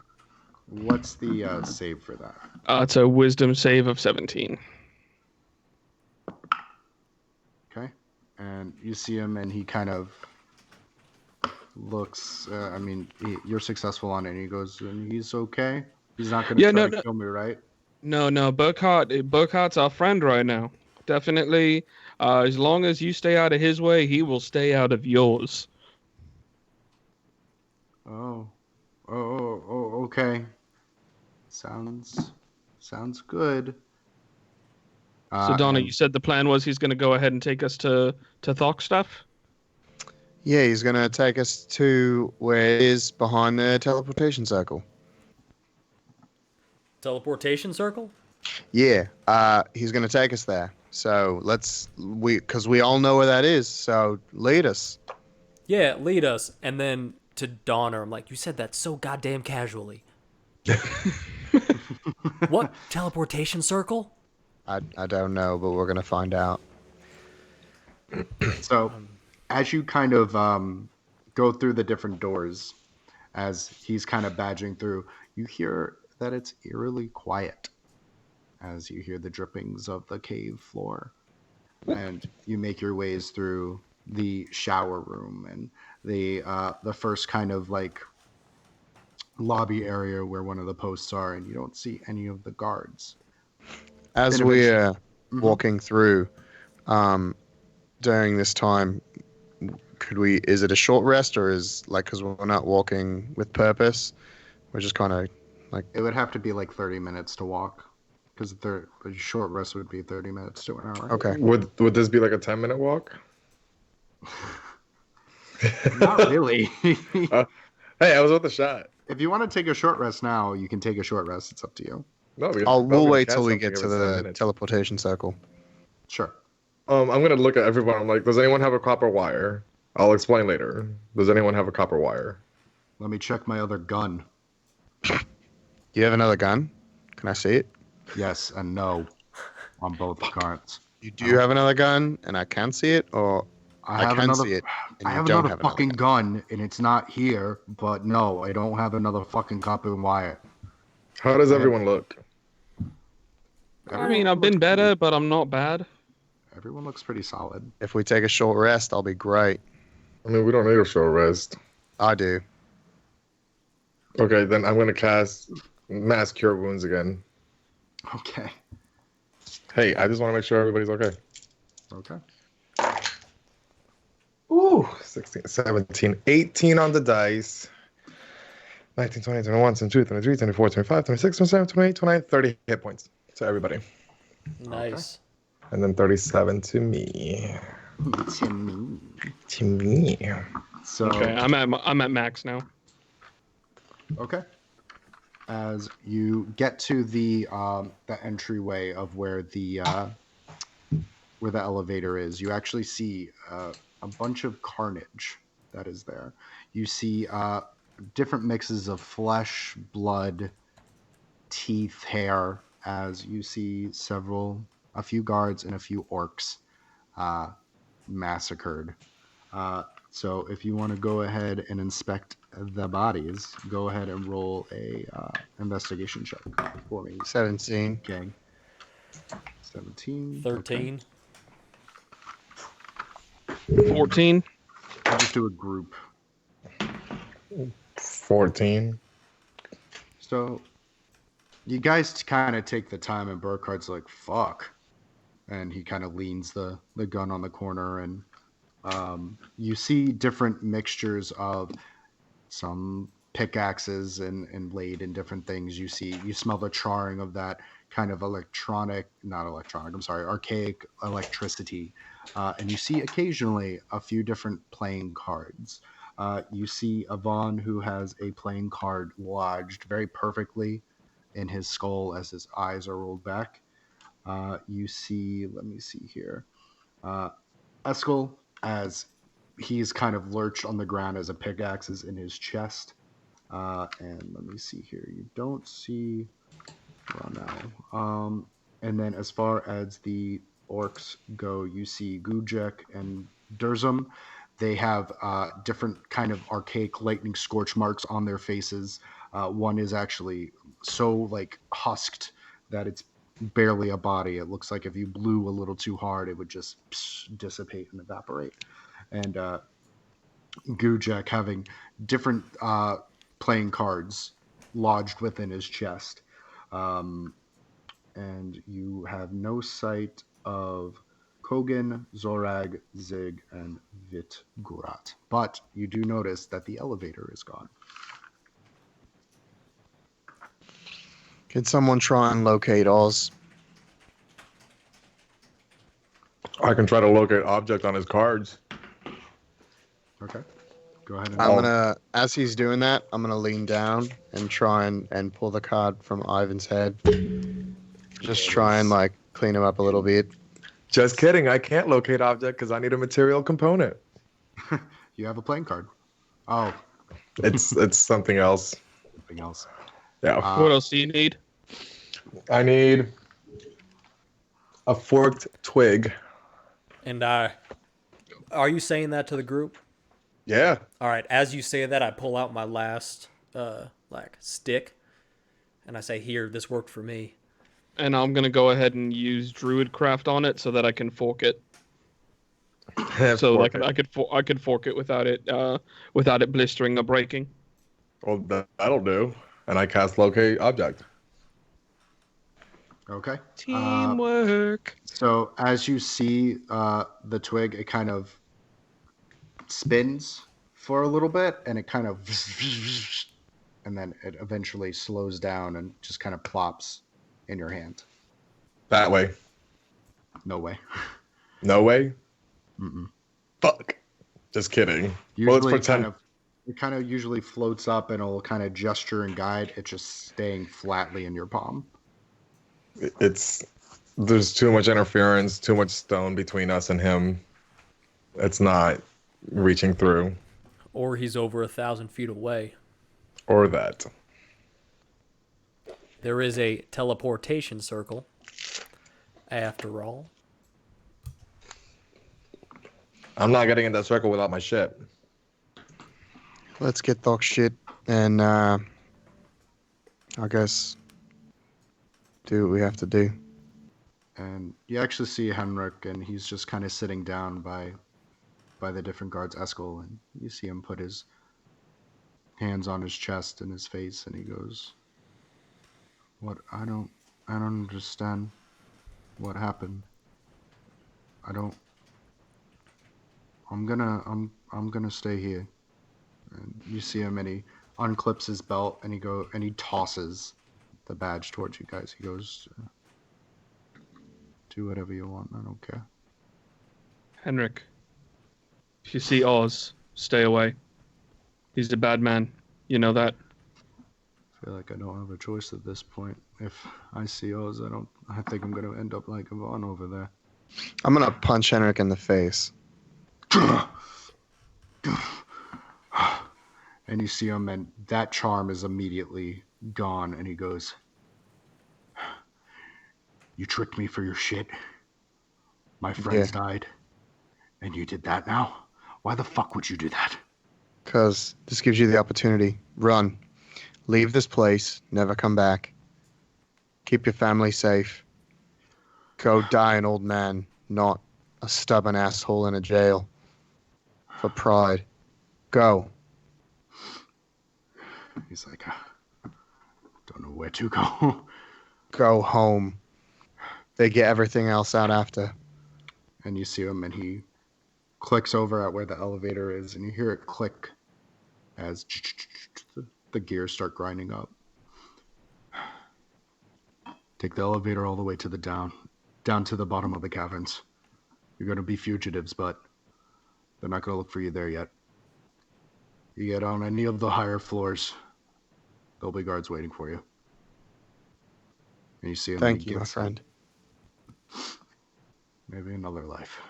What's the save for that? It's a Wisdom save of 17. Okay. And you see him, and he kind of looks. You're successful on it. And he goes, and he's okay. He's not going to try to kill me, right? No, Burkhart's our friend right now. Definitely. As long as you stay out of his way, he will stay out of yours. Oh, Okay. Sounds good. So Donna, And you said the plan was he's going to go ahead and take us to Thokstuff? Yeah, he's gonna take us to where it is behind the teleportation circle. Teleportation circle? Yeah, he's gonna take us there. So because we all know where that is. So lead us. Yeah, lead us. And then to Donner, I'm like, you said that so goddamn casually. What? Teleportation circle? I don't know, but we're gonna find out. so, as you kind of go through the different doors, as he's kind of badging through, you hear that it's eerily quiet as you hear the drippings of the cave floor. And you make your ways through the shower room and the first kind of like lobby area where one of the posts are, and you don't see any of the guards. As Then we're Mhm. walking through, during this time, is it a short rest or because we're not walking with purpose, we're just kind of It would have to be like 30 minutes to walk, because a short rest would be 30 minutes to an hour. okay. Would this be like a 10-minute walk? Not really. Hey, I was with the shot. If you want to take a short rest now, you can take a short rest. It's up to you. No, because We'll wait till we get to the minutes. teleportation circle. Sure. I'm gonna look at everyone. I'm like, does anyone have a copper wire? I'll explain later. Does anyone have a copper wire? Let me check my other gun. You have another gun? Can I see it? Yes and no on both cards. Do you have another gun and I can see it, or I can see it and I you have don't another have another fucking gun, and it's not here. But no, I don't have another fucking copper wire. How does everyone look? I mean, I've been better, but I'm not bad. Everyone looks pretty solid. If we take a short rest, I'll be great. I mean, we don't need a short rest. I do. Okay, then I'm gonna cast Mass Cure Wounds again. Okay. Hey, I just want to make sure everybody's okay. Okay. Ooh, 16, 17, 18 on the dice. 19, 20, 21, 22, 23, 24, 25, 26, 27, 28, 29, 30 hit points to everybody. Nice. And then 37 to me. To me. To me. So Okay, I'm at max now. okay. As you get to the entryway of where the elevator is, you actually see a bunch of carnage that is there. You see different mixes of flesh, blood, teeth, hair, as you see a few guards and a few orcs massacred. So if you want to go ahead and inspect the bodies, go ahead and roll a investigation check for me. 17. Okay. 17. 13. Okay. 14. I'll just do a group. 14. So you guys kind of take the time, and Burkhardt's like, fuck. And he kind of leans the gun on the corner, and you see different mixtures of some pickaxes and laid in different things. You smell the charring of that kind of archaic electricity. And you see occasionally a few different playing cards. You see Yvonne, who has a playing card lodged very perfectly in his skull as his eyes are rolled back. You see, let me see here, Eskel, as he's kind of lurched on the ground as a pickaxe is in his chest. And let me see here, you don't see, well now. And then as far as the orcs go, you see Gujek and Durzum. They have different kind of archaic lightning scorch marks on their faces. One is actually so like husked that it's barely a body. It looks like if you blew a little too hard, it would just dissipate and evaporate. And Gujek having different playing cards lodged within his chest. And you have no sight of Kogan, Zorag, Zig, and Vitgurat. But you do notice that the elevator is gone. Can someone try and locate Oz? I can try to locate object on his cards. Okay. Go ahead and I'm gonna, as he's doing that, I'm gonna lean down and try and pull the card from Ivan's head. Just try and like clean him up a little bit. Just kidding. I can't locate object because I need a material component. You have a playing card. Oh, It's something else. something else. Yeah. What else do you need? I need a forked twig. And are you saying that to the group? Yeah. All right. As you say that, I pull out my last stick, and I say, "Here, this worked for me." And I'm gonna go ahead and use Druidcraft on it so that I can fork it. So Fork like it. I could fork it without it blistering or breaking. Well, that'll do. And I cast locate object. Okay. Teamwork. So as you see the twig, it kind of spins for a little bit, and it kind of, and then it eventually slows down and just kind of plops in your hand. That way. No way. No way? Mm-mm. Fuck. Just kidding. Usually, Well, let's pretend. it kind of usually floats up and it'll kind of gesture and guide. It's just staying flatly in your palm. There's too much interference, too much stone between us and him. It's not reaching through. Or he's over 1,000 feet away. Or that. There is a teleportation circle, after all. I'm not getting in that circle without my shit. Let's get dog shit and I guess do what we have to do. And you actually see Henrik, and he's just kind of sitting down by the different guards' Eskel, and you see him put his hands on his chest and his face, and he goes, "What? I don't understand what happened. I'm gonna stay here." And you see him, and he unclips his belt, and he tosses the badge towards you guys. He goes, "Do whatever you want. I don't care." Henrik, if you see Oz, stay away. He's a bad man. You know that. I feel like I don't have a choice at this point. If I see Oz, I think I'm gonna end up like Yvonne over there. I'm gonna punch Henrik in the face. And you see him, and that charm is immediately gone, and he goes, "You tricked me for your shit. My friends died, and you did that now? Why the fuck would you do that?" Because this gives you the opportunity. Run. Leave this place. Never come back. Keep your family safe. Go die an old man, not a stubborn asshole in a jail. For pride. Go. He's like, "Don't know where to go." Go home. They get everything else out after. And you see him, and he clicks over at where the elevator is, and you hear it click as the gears start grinding up. "Take the elevator all the way to the down to the bottom of the caverns. You're going to be fugitives, but they're not going to look for you there yet. You get on any of the higher floors, there'll be guards waiting for you." And you see him. Thank you, my friend. Maybe another life.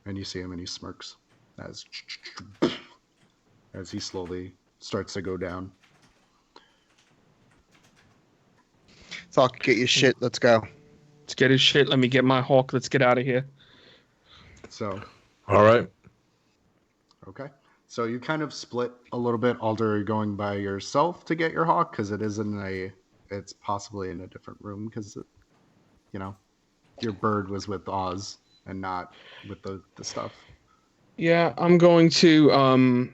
And you see him, and he smirks as he slowly starts to go down. Fuck, get your shit. Let's go. Let's get his shit. Let me get my hawk. Let's get out of here. So, All right. okay. So you kind of split a little bit. Alder, are you going by yourself to get your hawk? Because it's possibly in a different room, because, your bird was with Oz and not with the stuff. Yeah, I'm going to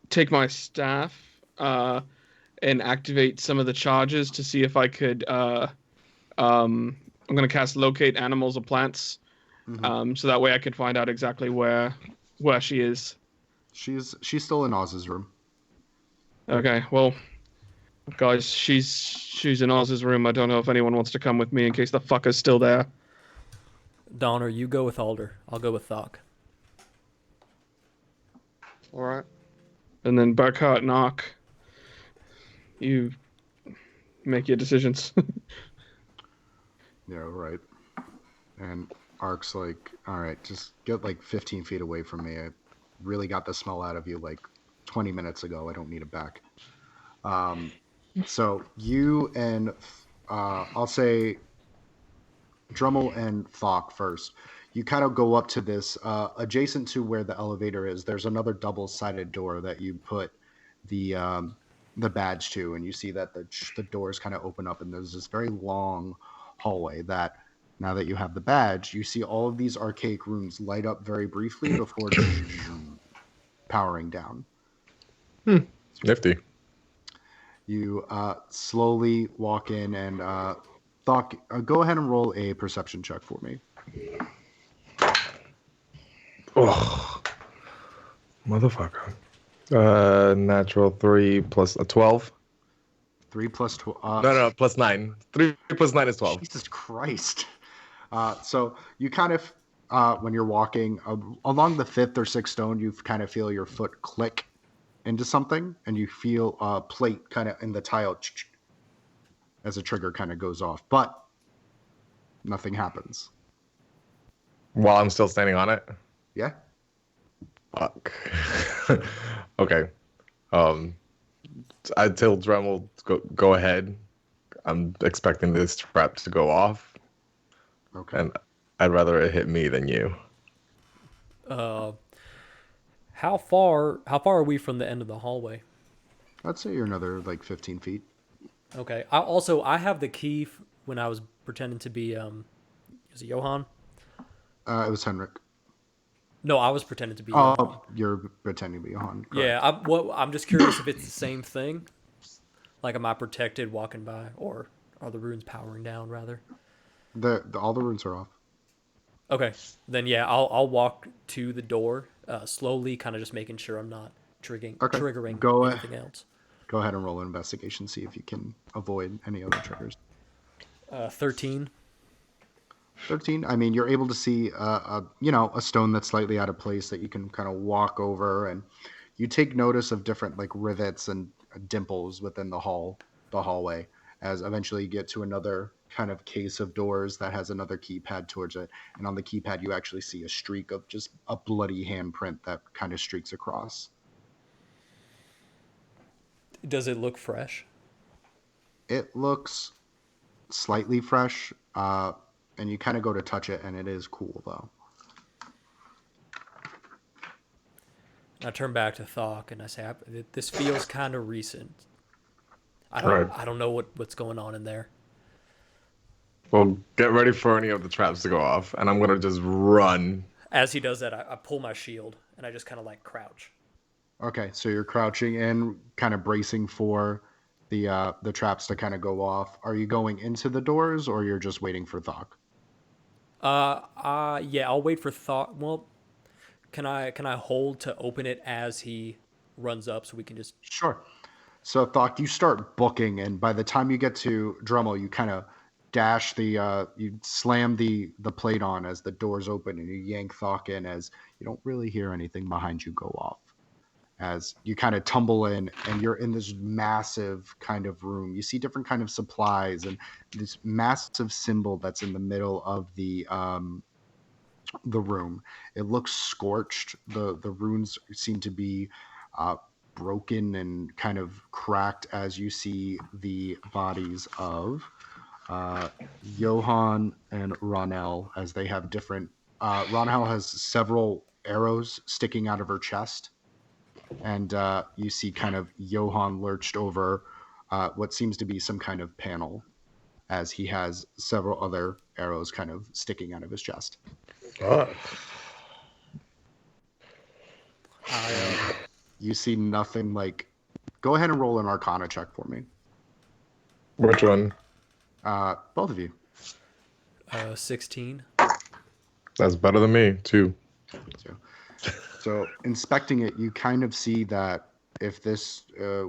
take my staff and activate some of the charges to see if I could. I'm going to cast locate animals or plants, so that way I can find out exactly where she is. She's still in Oz's room. Okay, well, Guys, she's in Oz's room. I don't know if anyone wants to come with me in case the fucker's still there. Donner, you go with Alder. I'll go with Thok. All right. And then Burkhart and Ark, you make your decisions. Yeah, right. And Ark's like, all right, just get like 15 feet away from me. I really got the smell out of you like 20 minutes ago. I don't need it back. So you and I'll say Drummel and Thok first. You kind of go up to this adjacent to where the elevator is. There's another double-sided door that you put the badge to, and you see that the doors kind of open up, and there's this very long hallway that, now that you have the badge, you see all of these archaic rooms light up very briefly before powering down. Nifty. You slowly walk in, and Thok, go ahead and roll a perception check for me. Oh, motherfucker. Natural 3 plus a 12. 3 plus 12. No, plus 9. 3 plus 9 is 12. Jesus Christ. So you kind of, when you're walking along the 5th or 6th stone, you kind of feel your foot click into something, and you feel a plate kind of in the tile as a trigger kind of goes off, but nothing happens. While I'm still standing on it? Yeah? Fuck. Okay. I tell Dremel, go ahead. I'm expecting this trap to go off. Okay. And I'd rather it hit me than you. How far are we from the end of the hallway? I'd say you're another like 15 feet. Okay. I have the key when I was pretending to be is it Johan? It was Henrik. No, I was pretending to be Johan. Oh, you're pretending to be Johan. Correct. Yeah, I'm just curious if it's the same thing. Like, am I protected walking by, or are the runes powering down rather? All the runes are off. Okay, then yeah, I'll walk to the door slowly, kind of just making sure I'm not triggering anything else. Go ahead and roll an investigation, see if you can avoid any other triggers. 13. 13. I mean, you're able to see a stone that's slightly out of place that you can kind of walk over, and you take notice of different like rivets and dimples within the hallway, as eventually you get to another kind of case of doors that has another keypad towards it, and on the keypad you actually see a streak of just a bloody handprint that kind of streaks across. Does it look fresh? It looks slightly fresh, and you kind of go to touch it, and it is cool though. I turn back to Thok and I say, "This feels kind of recent. I don't know what's going on in there." Well, get ready for any of the traps to go off, and I'm gonna just run. As he does that, I pull my shield and I just kind of like crouch. Okay, so you're crouching and kind of bracing for the traps to kind of go off. Are you going into the doors, or you're just waiting for Thok? Yeah, I'll wait for Thok. Well, can I hold to open it as he runs up so we can just... Sure. So Thok, you start booking, and by the time you get to Drummel, you kind of dash you slam the plate on as the doors open, and you yank Thok in as you don't really hear anything behind you go off. As you kind of tumble in, and you're in this massive kind of room. You see different kind of supplies and this massive symbol that's in the middle of the room. It looks scorched. The runes seem to be broken and kind of cracked as you see the bodies of Johan and Ronel, as they have different... Ronel has several arrows sticking out of her chest. And you see kind of Johan lurched over what seems to be some kind of panel, as he has several other arrows kind of sticking out of his chest. You see nothing like... Go ahead and roll an Arcana check for me. Which one? Both of you. 16. That's better than me, too. So inspecting it, you kind of see that if this,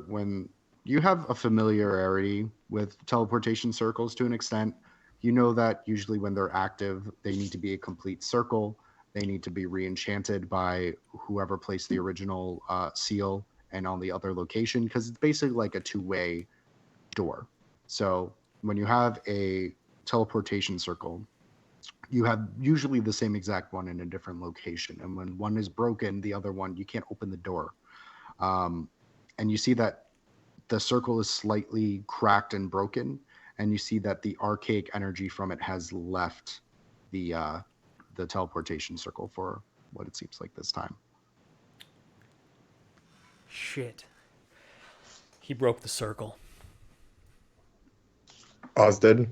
when you have a familiarity with teleportation circles to an extent. You know that usually when they're active, they need to be a complete circle. They need to be re-enchanted by whoever placed the original seal and on the other location, because it's basically like a two-way door. So when you have a teleportation circle, you have usually the same exact one in a different location. And when one is broken, the other one, you can't open the door. And you see that the circle is slightly cracked and broken, and you see that the archaic energy from it has left the teleportation circle for what it seems like this time. Shit. He broke the circle. Oz did.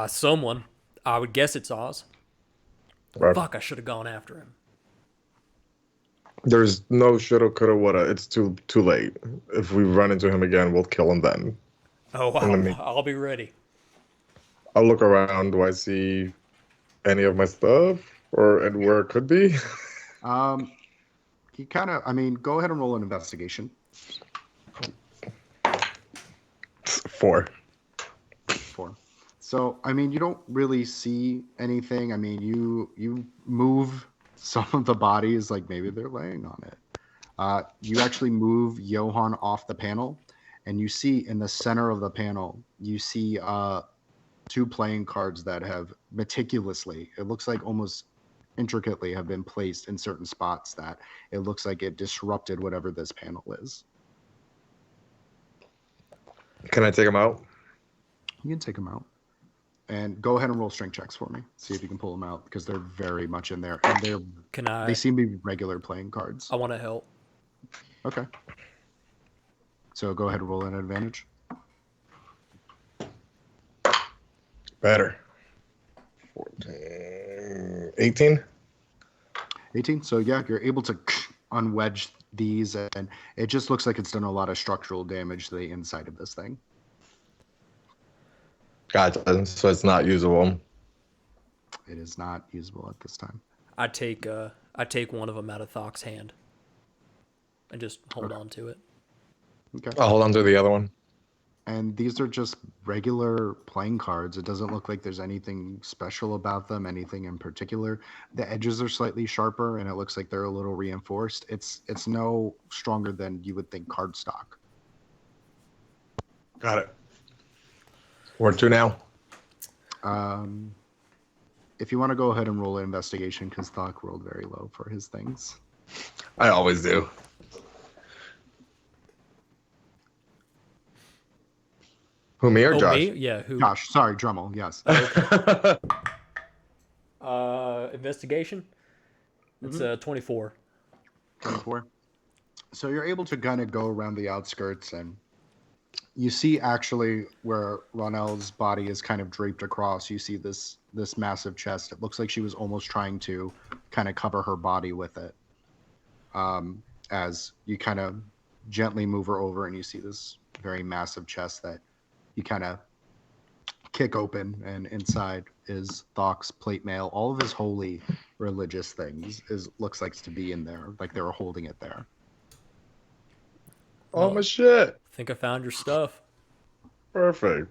Someone. I would guess it's Oz. Right. Fuck, I should have gone after him. There's no shoulda, coulda, woulda. It's too late. If we run into him again, we'll kill him then. Oh, I'll be ready. I'll look around. Do I see any of my stuff and where it could be? He kind of, go ahead and roll an investigation. 4. 4. So, you don't really see anything. You move some of the bodies, like maybe they're laying on it. You actually move Johan off the panel, and you see in the center of the panel, you see 2 playing cards that have meticulously, it looks like almost intricately, have been placed in certain spots that it looks like it disrupted whatever this panel is. Can I take him out? You can take them out. And go ahead and roll strength checks for me. See if you can pull them out, because they're very much in there. And they seem to be regular playing cards. I want to help. Okay. So go ahead and roll an advantage. Better. 14. 18? 18. So yeah, you're able to unwedge these, and it just looks like it's done a lot of structural damage to the inside of this thing. Gotcha. So it's not usable. It is not usable at this time. I take one of them out of Thok's hand and just hold on to it. Okay. I'll hold on to the other one. And these are just regular playing cards. It doesn't look like there's anything special about them, anything in particular. The edges are slightly sharper, and it looks like they're a little reinforced. It's no stronger than you would think cardstock. Got it. Where to now? If you want to go ahead and roll an investigation, because Thok rolled very low for his things. I always do. Who, me or Josh? Me? Yeah, who? Josh, sorry, Drummel, yes. Investigation? It's 24. 24. So you're able to kind of go around the outskirts, and you see actually where Ronell's body is kind of draped across. You see this massive chest. It looks like she was almost trying to kind of cover her body with it. As you kind of gently move her over, and you see this very massive chest that you kind of kick open, and inside is Thok's plate mail. All of his holy religious things looks like to be in there, like they were holding it there. Oh, my shit. Think I found your stuff. Perfect.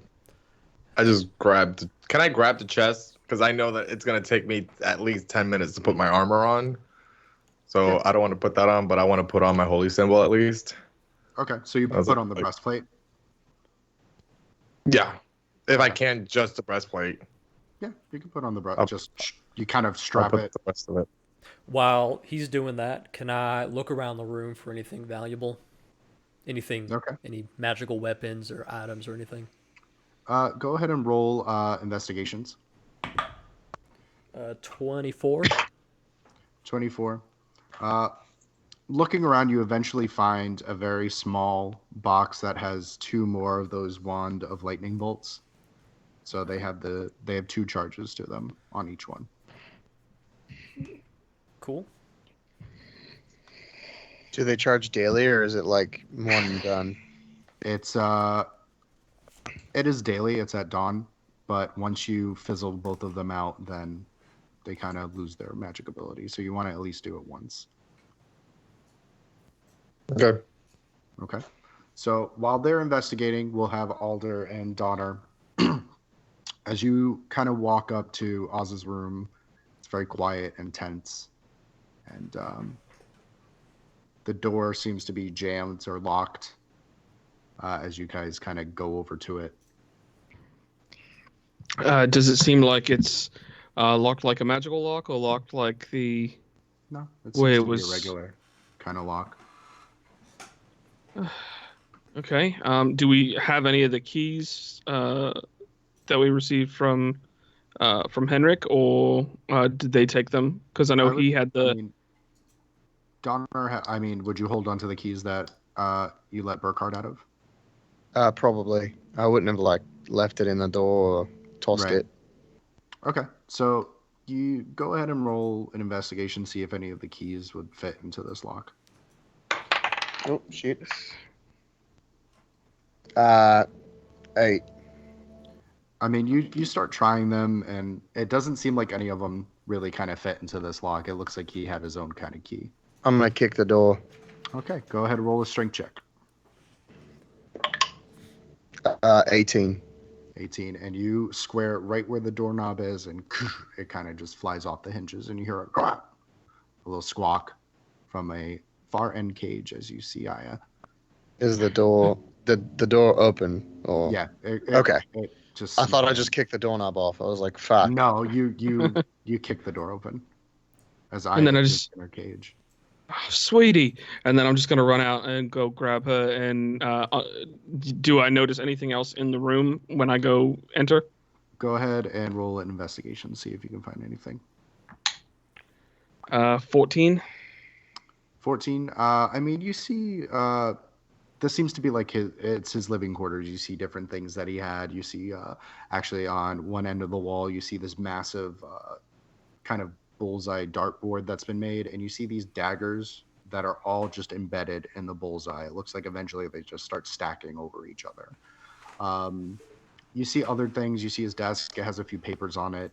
I just grabbed... Can I grab the chest? Because I know that it's going to take me at least 10 minutes to put my armor on. So yeah. I don't want to put that on, but I want to put on my holy symbol at least. Okay, so you put on the breastplate? Yeah. If I can, just the breastplate. Yeah, you can put on the breastplate. You kind of strap it. The rest of it. While he's doing that, can I look around the room for anything valuable? Anything? Okay. Any magical weapons or items or anything? Go ahead and roll investigations. 24. 24. Looking around, you eventually find a very small box that has 2 more of those wand of lightning bolts. So they have 2 charges to them on each one. Cool. Do they charge daily, or is it like one and done? It is daily. It's at dawn, but once you fizzle both of them out, then they kind of lose their magic ability. So you want to at least do it once. Okay. Okay. So while they're investigating, we'll have Alder and Donner. As you kind of walk up to Oz's room, it's very quiet and tense. And the door seems to be jammed or locked as you guys kind of go over to it. Does it seem like it's locked like a magical lock or locked like the... No, it Wait, seems it to was... be a regular kind of lock. Okay. Do we have any of the keys that we received from Henrik, or did they take them? Because I know he had the... I mean, Donner, would you hold on to the keys that you let Burkhardt out of? Probably. I wouldn't have left it in the door or tossed it. Okay, so you go ahead and roll an investigation, see if any of the keys would fit into this lock. Oh shit. 8. You start trying them, and it doesn't seem like any of them really kind of fit into this lock. It looks like he had his own kind of key. I'm gonna kick the door. Okay, go ahead and roll a strength check. 18. 18, and you square right where the doorknob is, and it kind of just flies off the hinges, and you hear a little squawk from a far end cage as you see Aya. Is the door the door open? Or Yeah. Okay. Just I thought I just kicked the doorknob off. I was like, fuck. No, you kick the door open as Aya And then I is just... in her cage. Oh, sweetie. And then I'm just gonna run out and go grab her. And do I notice anything else in the room when I go enter? Go ahead and roll an investigation, see if you can find anything. 14. 14. You see, this seems to be like it's his living quarters. You see different things that he had. You see, actually on one end of the wall, you see this massive kind of bullseye dartboard that's been made, and you see these daggers that are all just embedded in the bullseye. It looks like eventually they just start stacking over each other. You see other things. You see his desk. It has a few papers on it.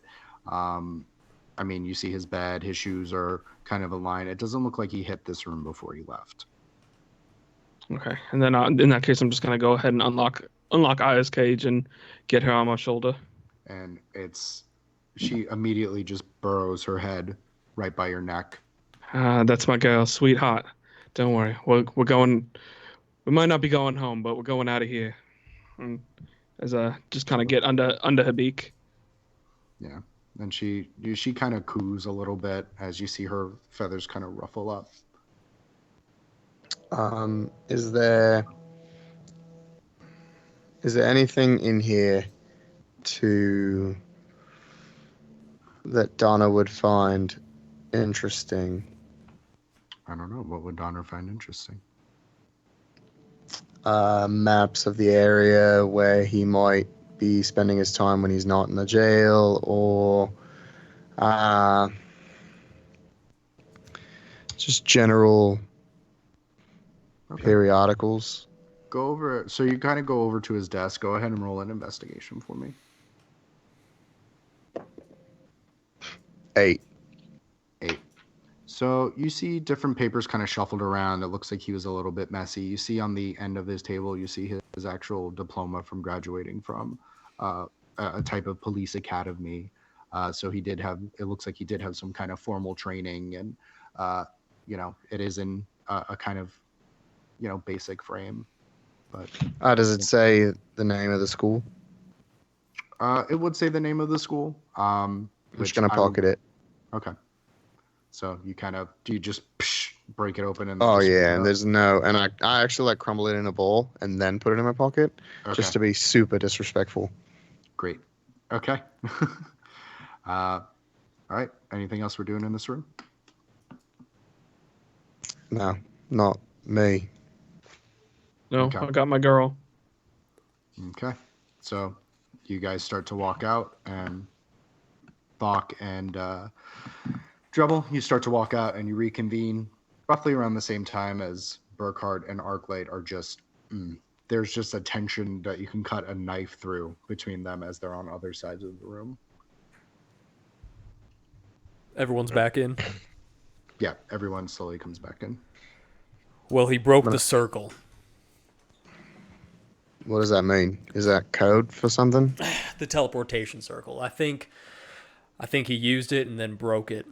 You see his bed. His shoes are kind of aligned. It doesn't look like he hit this room before he left. Okay. And then in that case, I'm just gonna go ahead and unlock Aya's cage and get her on my shoulder. And she immediately just burrows her head right by your neck. That's my girl, sweetheart. Don't worry. We're going. We might not be going home, but we're going out of here. And as just kind of get under her beak. Yeah. And she kind of coos a little bit as you see her feathers kind of ruffle up. Is there anything in here that Donna would find interesting? I don't know. What would Donner find interesting? Maps of the area where he might be spending his time when he's not in the jail, or just general periodicals. So you kind of go over to his desk. Go ahead and roll an investigation for me. 8. So you see different papers kind of shuffled around. It looks like he was a little bit messy. You see on the end of his table, you see his actual diploma from graduating from a type of police academy. So it looks like he did have some kind of formal training, and it is in a kind of, basic frame. But does it say the name of the school? it would say the name of the school. I'm just gonna pocket it. Okay. So do you just break it open and? Oh yeah, and there's no, and I actually crumble it in a bowl and then put it in my pocket, just to be super disrespectful. Great. Okay. All right. Anything else we're doing in this room? No, not me. No, Okay. I got my girl. Okay. So you guys start to walk out, and Bach and Drubble, you start to walk out and you reconvene roughly around the same time as Burkhardt and Arclight are just, there's just a tension that you can cut a knife through between them as they're on other sides of the room. Everyone's back in. Yeah, everyone slowly comes back in. Well, he broke the circle. What does that mean? Is that code for something? The teleportation circle. I think he used it and then broke it.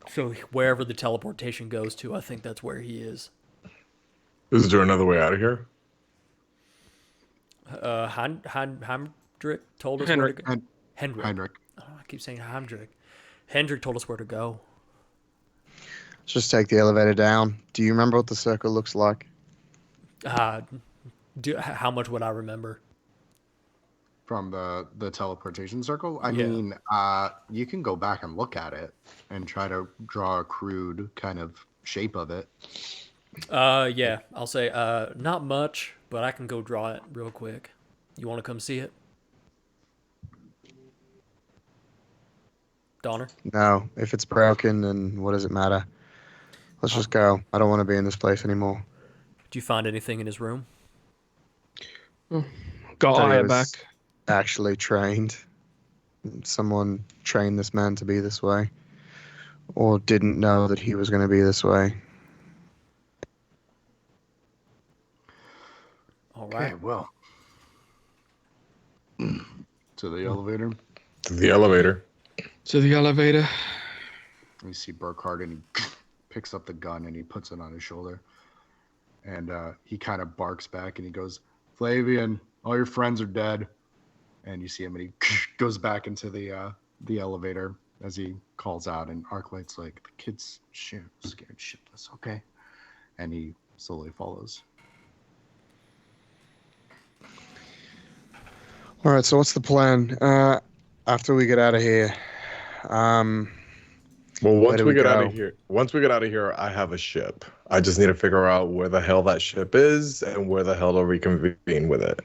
So wherever the teleportation goes to, I think that's where he is. Is there another way out of here? Hendrik told us Henrik. where to go. Heinrich. Oh, I keep saying Hendrik. Hendrik told us where to go. Let's just take the elevator down. Do you remember what the circle looks like? How much would I remember? From the teleportation circle? I Yeah. mean, you can go back and look at it and try to draw a crude kind of shape of it. Yeah, I'll say not much, but I can go draw it real quick. You want to come see it? Donner? No. If it's broken, then what does it matter? Let's just go. I don't want to be in this place anymore. Did you find anything in his room? Got Thought he Aya was back. Actually trained. Someone trained this man to be this way. Or didn't know that he was going to be this way. All right. Okay, well. To the elevator. To the elevator. To the elevator. You see Burkhardt, and he picks up the gun and he puts it on his shoulder. And he kind of barks back and he goes, Flavian, all your friends are dead. And you see him and he goes back into the elevator as he calls out, and Arclight's like, the kid's scared shitless, okay? And he slowly follows. All right, so what's the plan? After we get out of here, Well, Where once do we we get out go? of here, I have a ship. I just need to figure out where the hell that ship is and where the hell to reconvene with it.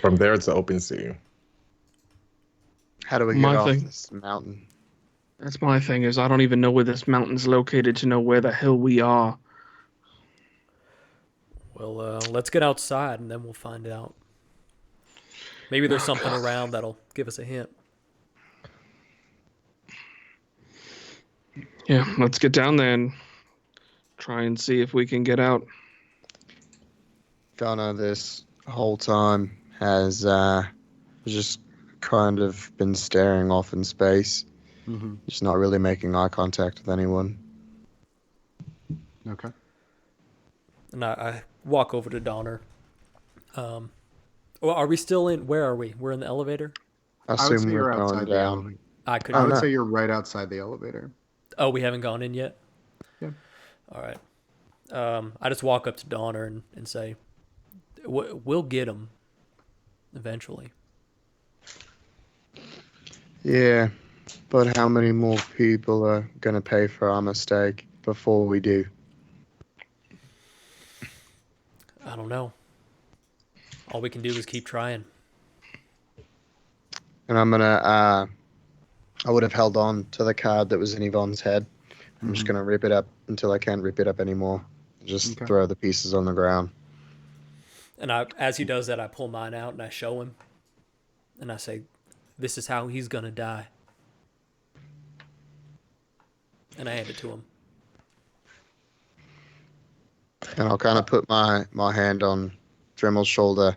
From there, it's the open sea. how do we get My off thing. this mountain? That's my thing, is I don't even know where this mountain's located to know where the hell we are. Well, let's get outside and then we'll find out. Maybe there's something around that'll give us a hint. Yeah, let's get down there and try and see if we can get out. Donna, this whole time has just kind of been staring off in space, Mm-hmm. just not really making eye contact with anyone. Okay. And I walk over to Donner. Well, are we still in? Where are we? We're in the elevator? I I would assume say you're we're going outside the down. elevator. I I couldn't. would no. say you're right outside the elevator. Oh, we haven't gone in yet? Yeah. All right. I just walk up to Donner and say, we'll get him eventually. Yeah, but how many more people are going to pay for our mistake before we do? I don't know. All we can do is keep trying. And I'm going to, I would have held on to the card that was in Yvonne's head. I'm just going to rip it up until I can't rip it up anymore. Just Okay. throw the pieces on the ground. And as he does that, I pull mine out and I show him. And I say, this is how he's going to die. And I hand it to him. And I'll kind of put my hand on Dremel's shoulder.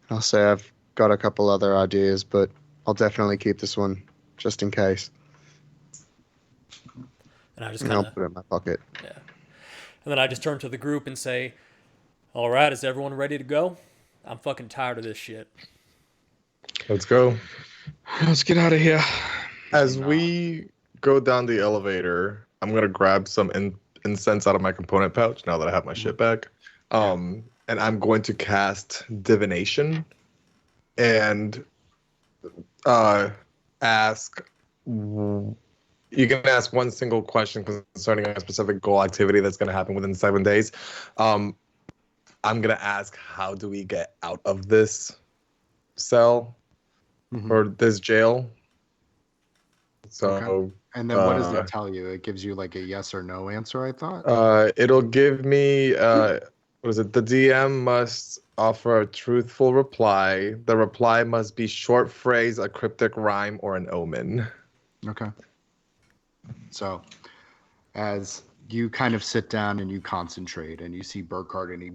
And I'll say I've got a couple other ideas, but I'll definitely keep this one just in case. And I just And kind I'll of, put it in my pocket. yeah. And then I just turn to the group and say, all right, is everyone ready to go? I'm fucking tired of this shit. Let's go. Let's get out of here. As we go down the elevator, I'm going to grab some incense out of my component pouch now that I have my shit back. And I'm going to cast divination and ask. You can ask one single question concerning a specific goal activity that's going to happen within 7 days. I'm going to ask, how do we get out of this cell or this jail? So, Okay. And then what does it tell you? It gives you like a yes or no answer, I thought. it'll give me, what is it? The DM must offer a truthful reply. The reply must be short phrase, a cryptic rhyme, or an omen. Okay. So, as you kind of sit down and you concentrate, and you see Burkhardt, and he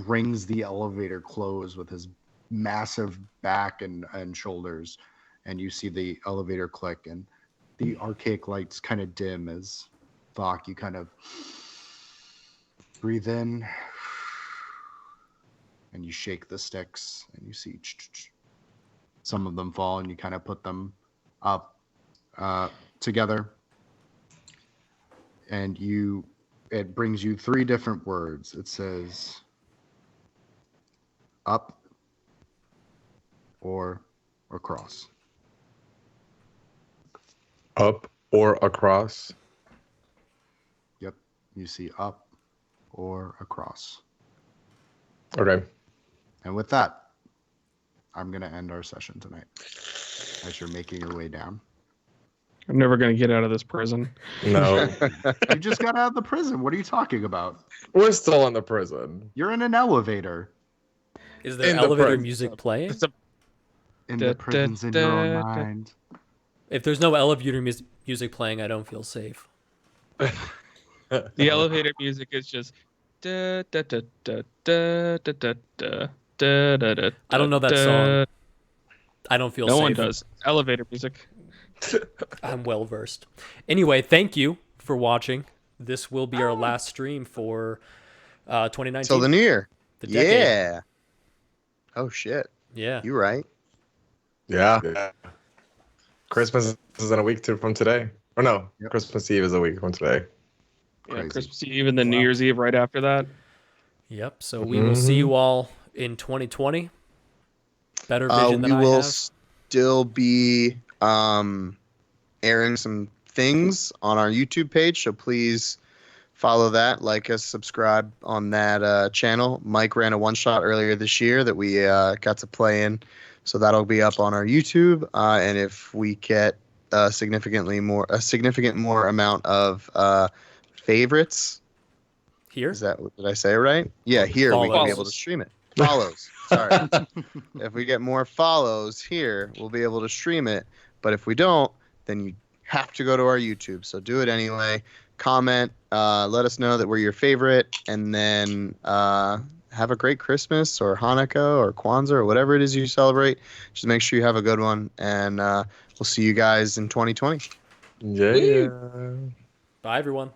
brings the elevator close with his massive back and shoulders, and you see the elevator click, and the archaic lights kind of dim as Thok, you kind of breathe in, and you shake the sticks, and you see some of them fall, and you kind of put them up together, and it brings you 3 different words. It says up or across. Up or across? Yep, you see up or across. Okay. And with that, I'm going to end our session tonight as you're making your way down. I'm never going to get out of this prison. No. You just got out of the prison. What are you talking about? We're still in the prison. You're in an elevator. Is there In the elevator prison. music playing? And the prison's in your own mind. If there's no elevator music playing, I don't feel safe. The elevator music is just. Da, da, da, da, da, da, da, da, da, da, da, I don't know that song. I don't feel No safe. one does. Elevator music. I'm well versed. Anyway, thank you for watching. This will be our last stream for 2019. Till the new year. The decade. Yeah. Oh shit. Yeah. You right. Yeah. Christmas is in a week from today. Or no, Yep. Christmas Eve is a week from today. Yeah, Crazy. Christmas Eve and then New Year's Eve right after that. Yep. So we will see you all in 2020. Better vision than We I will have. still be airing some things on our YouTube page, so please follow that, like us, subscribe on that channel. Mike ran a one-shot earlier this year that we got to play in, so that'll be up on our YouTube. And if we get a significant more amount of favorites, Here? did I say it right? Yeah, here we can be able to Follows. stream it. Follows. Sorry. If we get more follows here, we'll be able to stream it. But if we don't, then you have to go to our YouTube. So do it anyway. Comment. Let us know that we're your favorite. And then have a great Christmas or Hanukkah or Kwanzaa or whatever it is you celebrate. Just make sure you have a good one. And we'll see you guys in 2020. Yeah. Bye, everyone.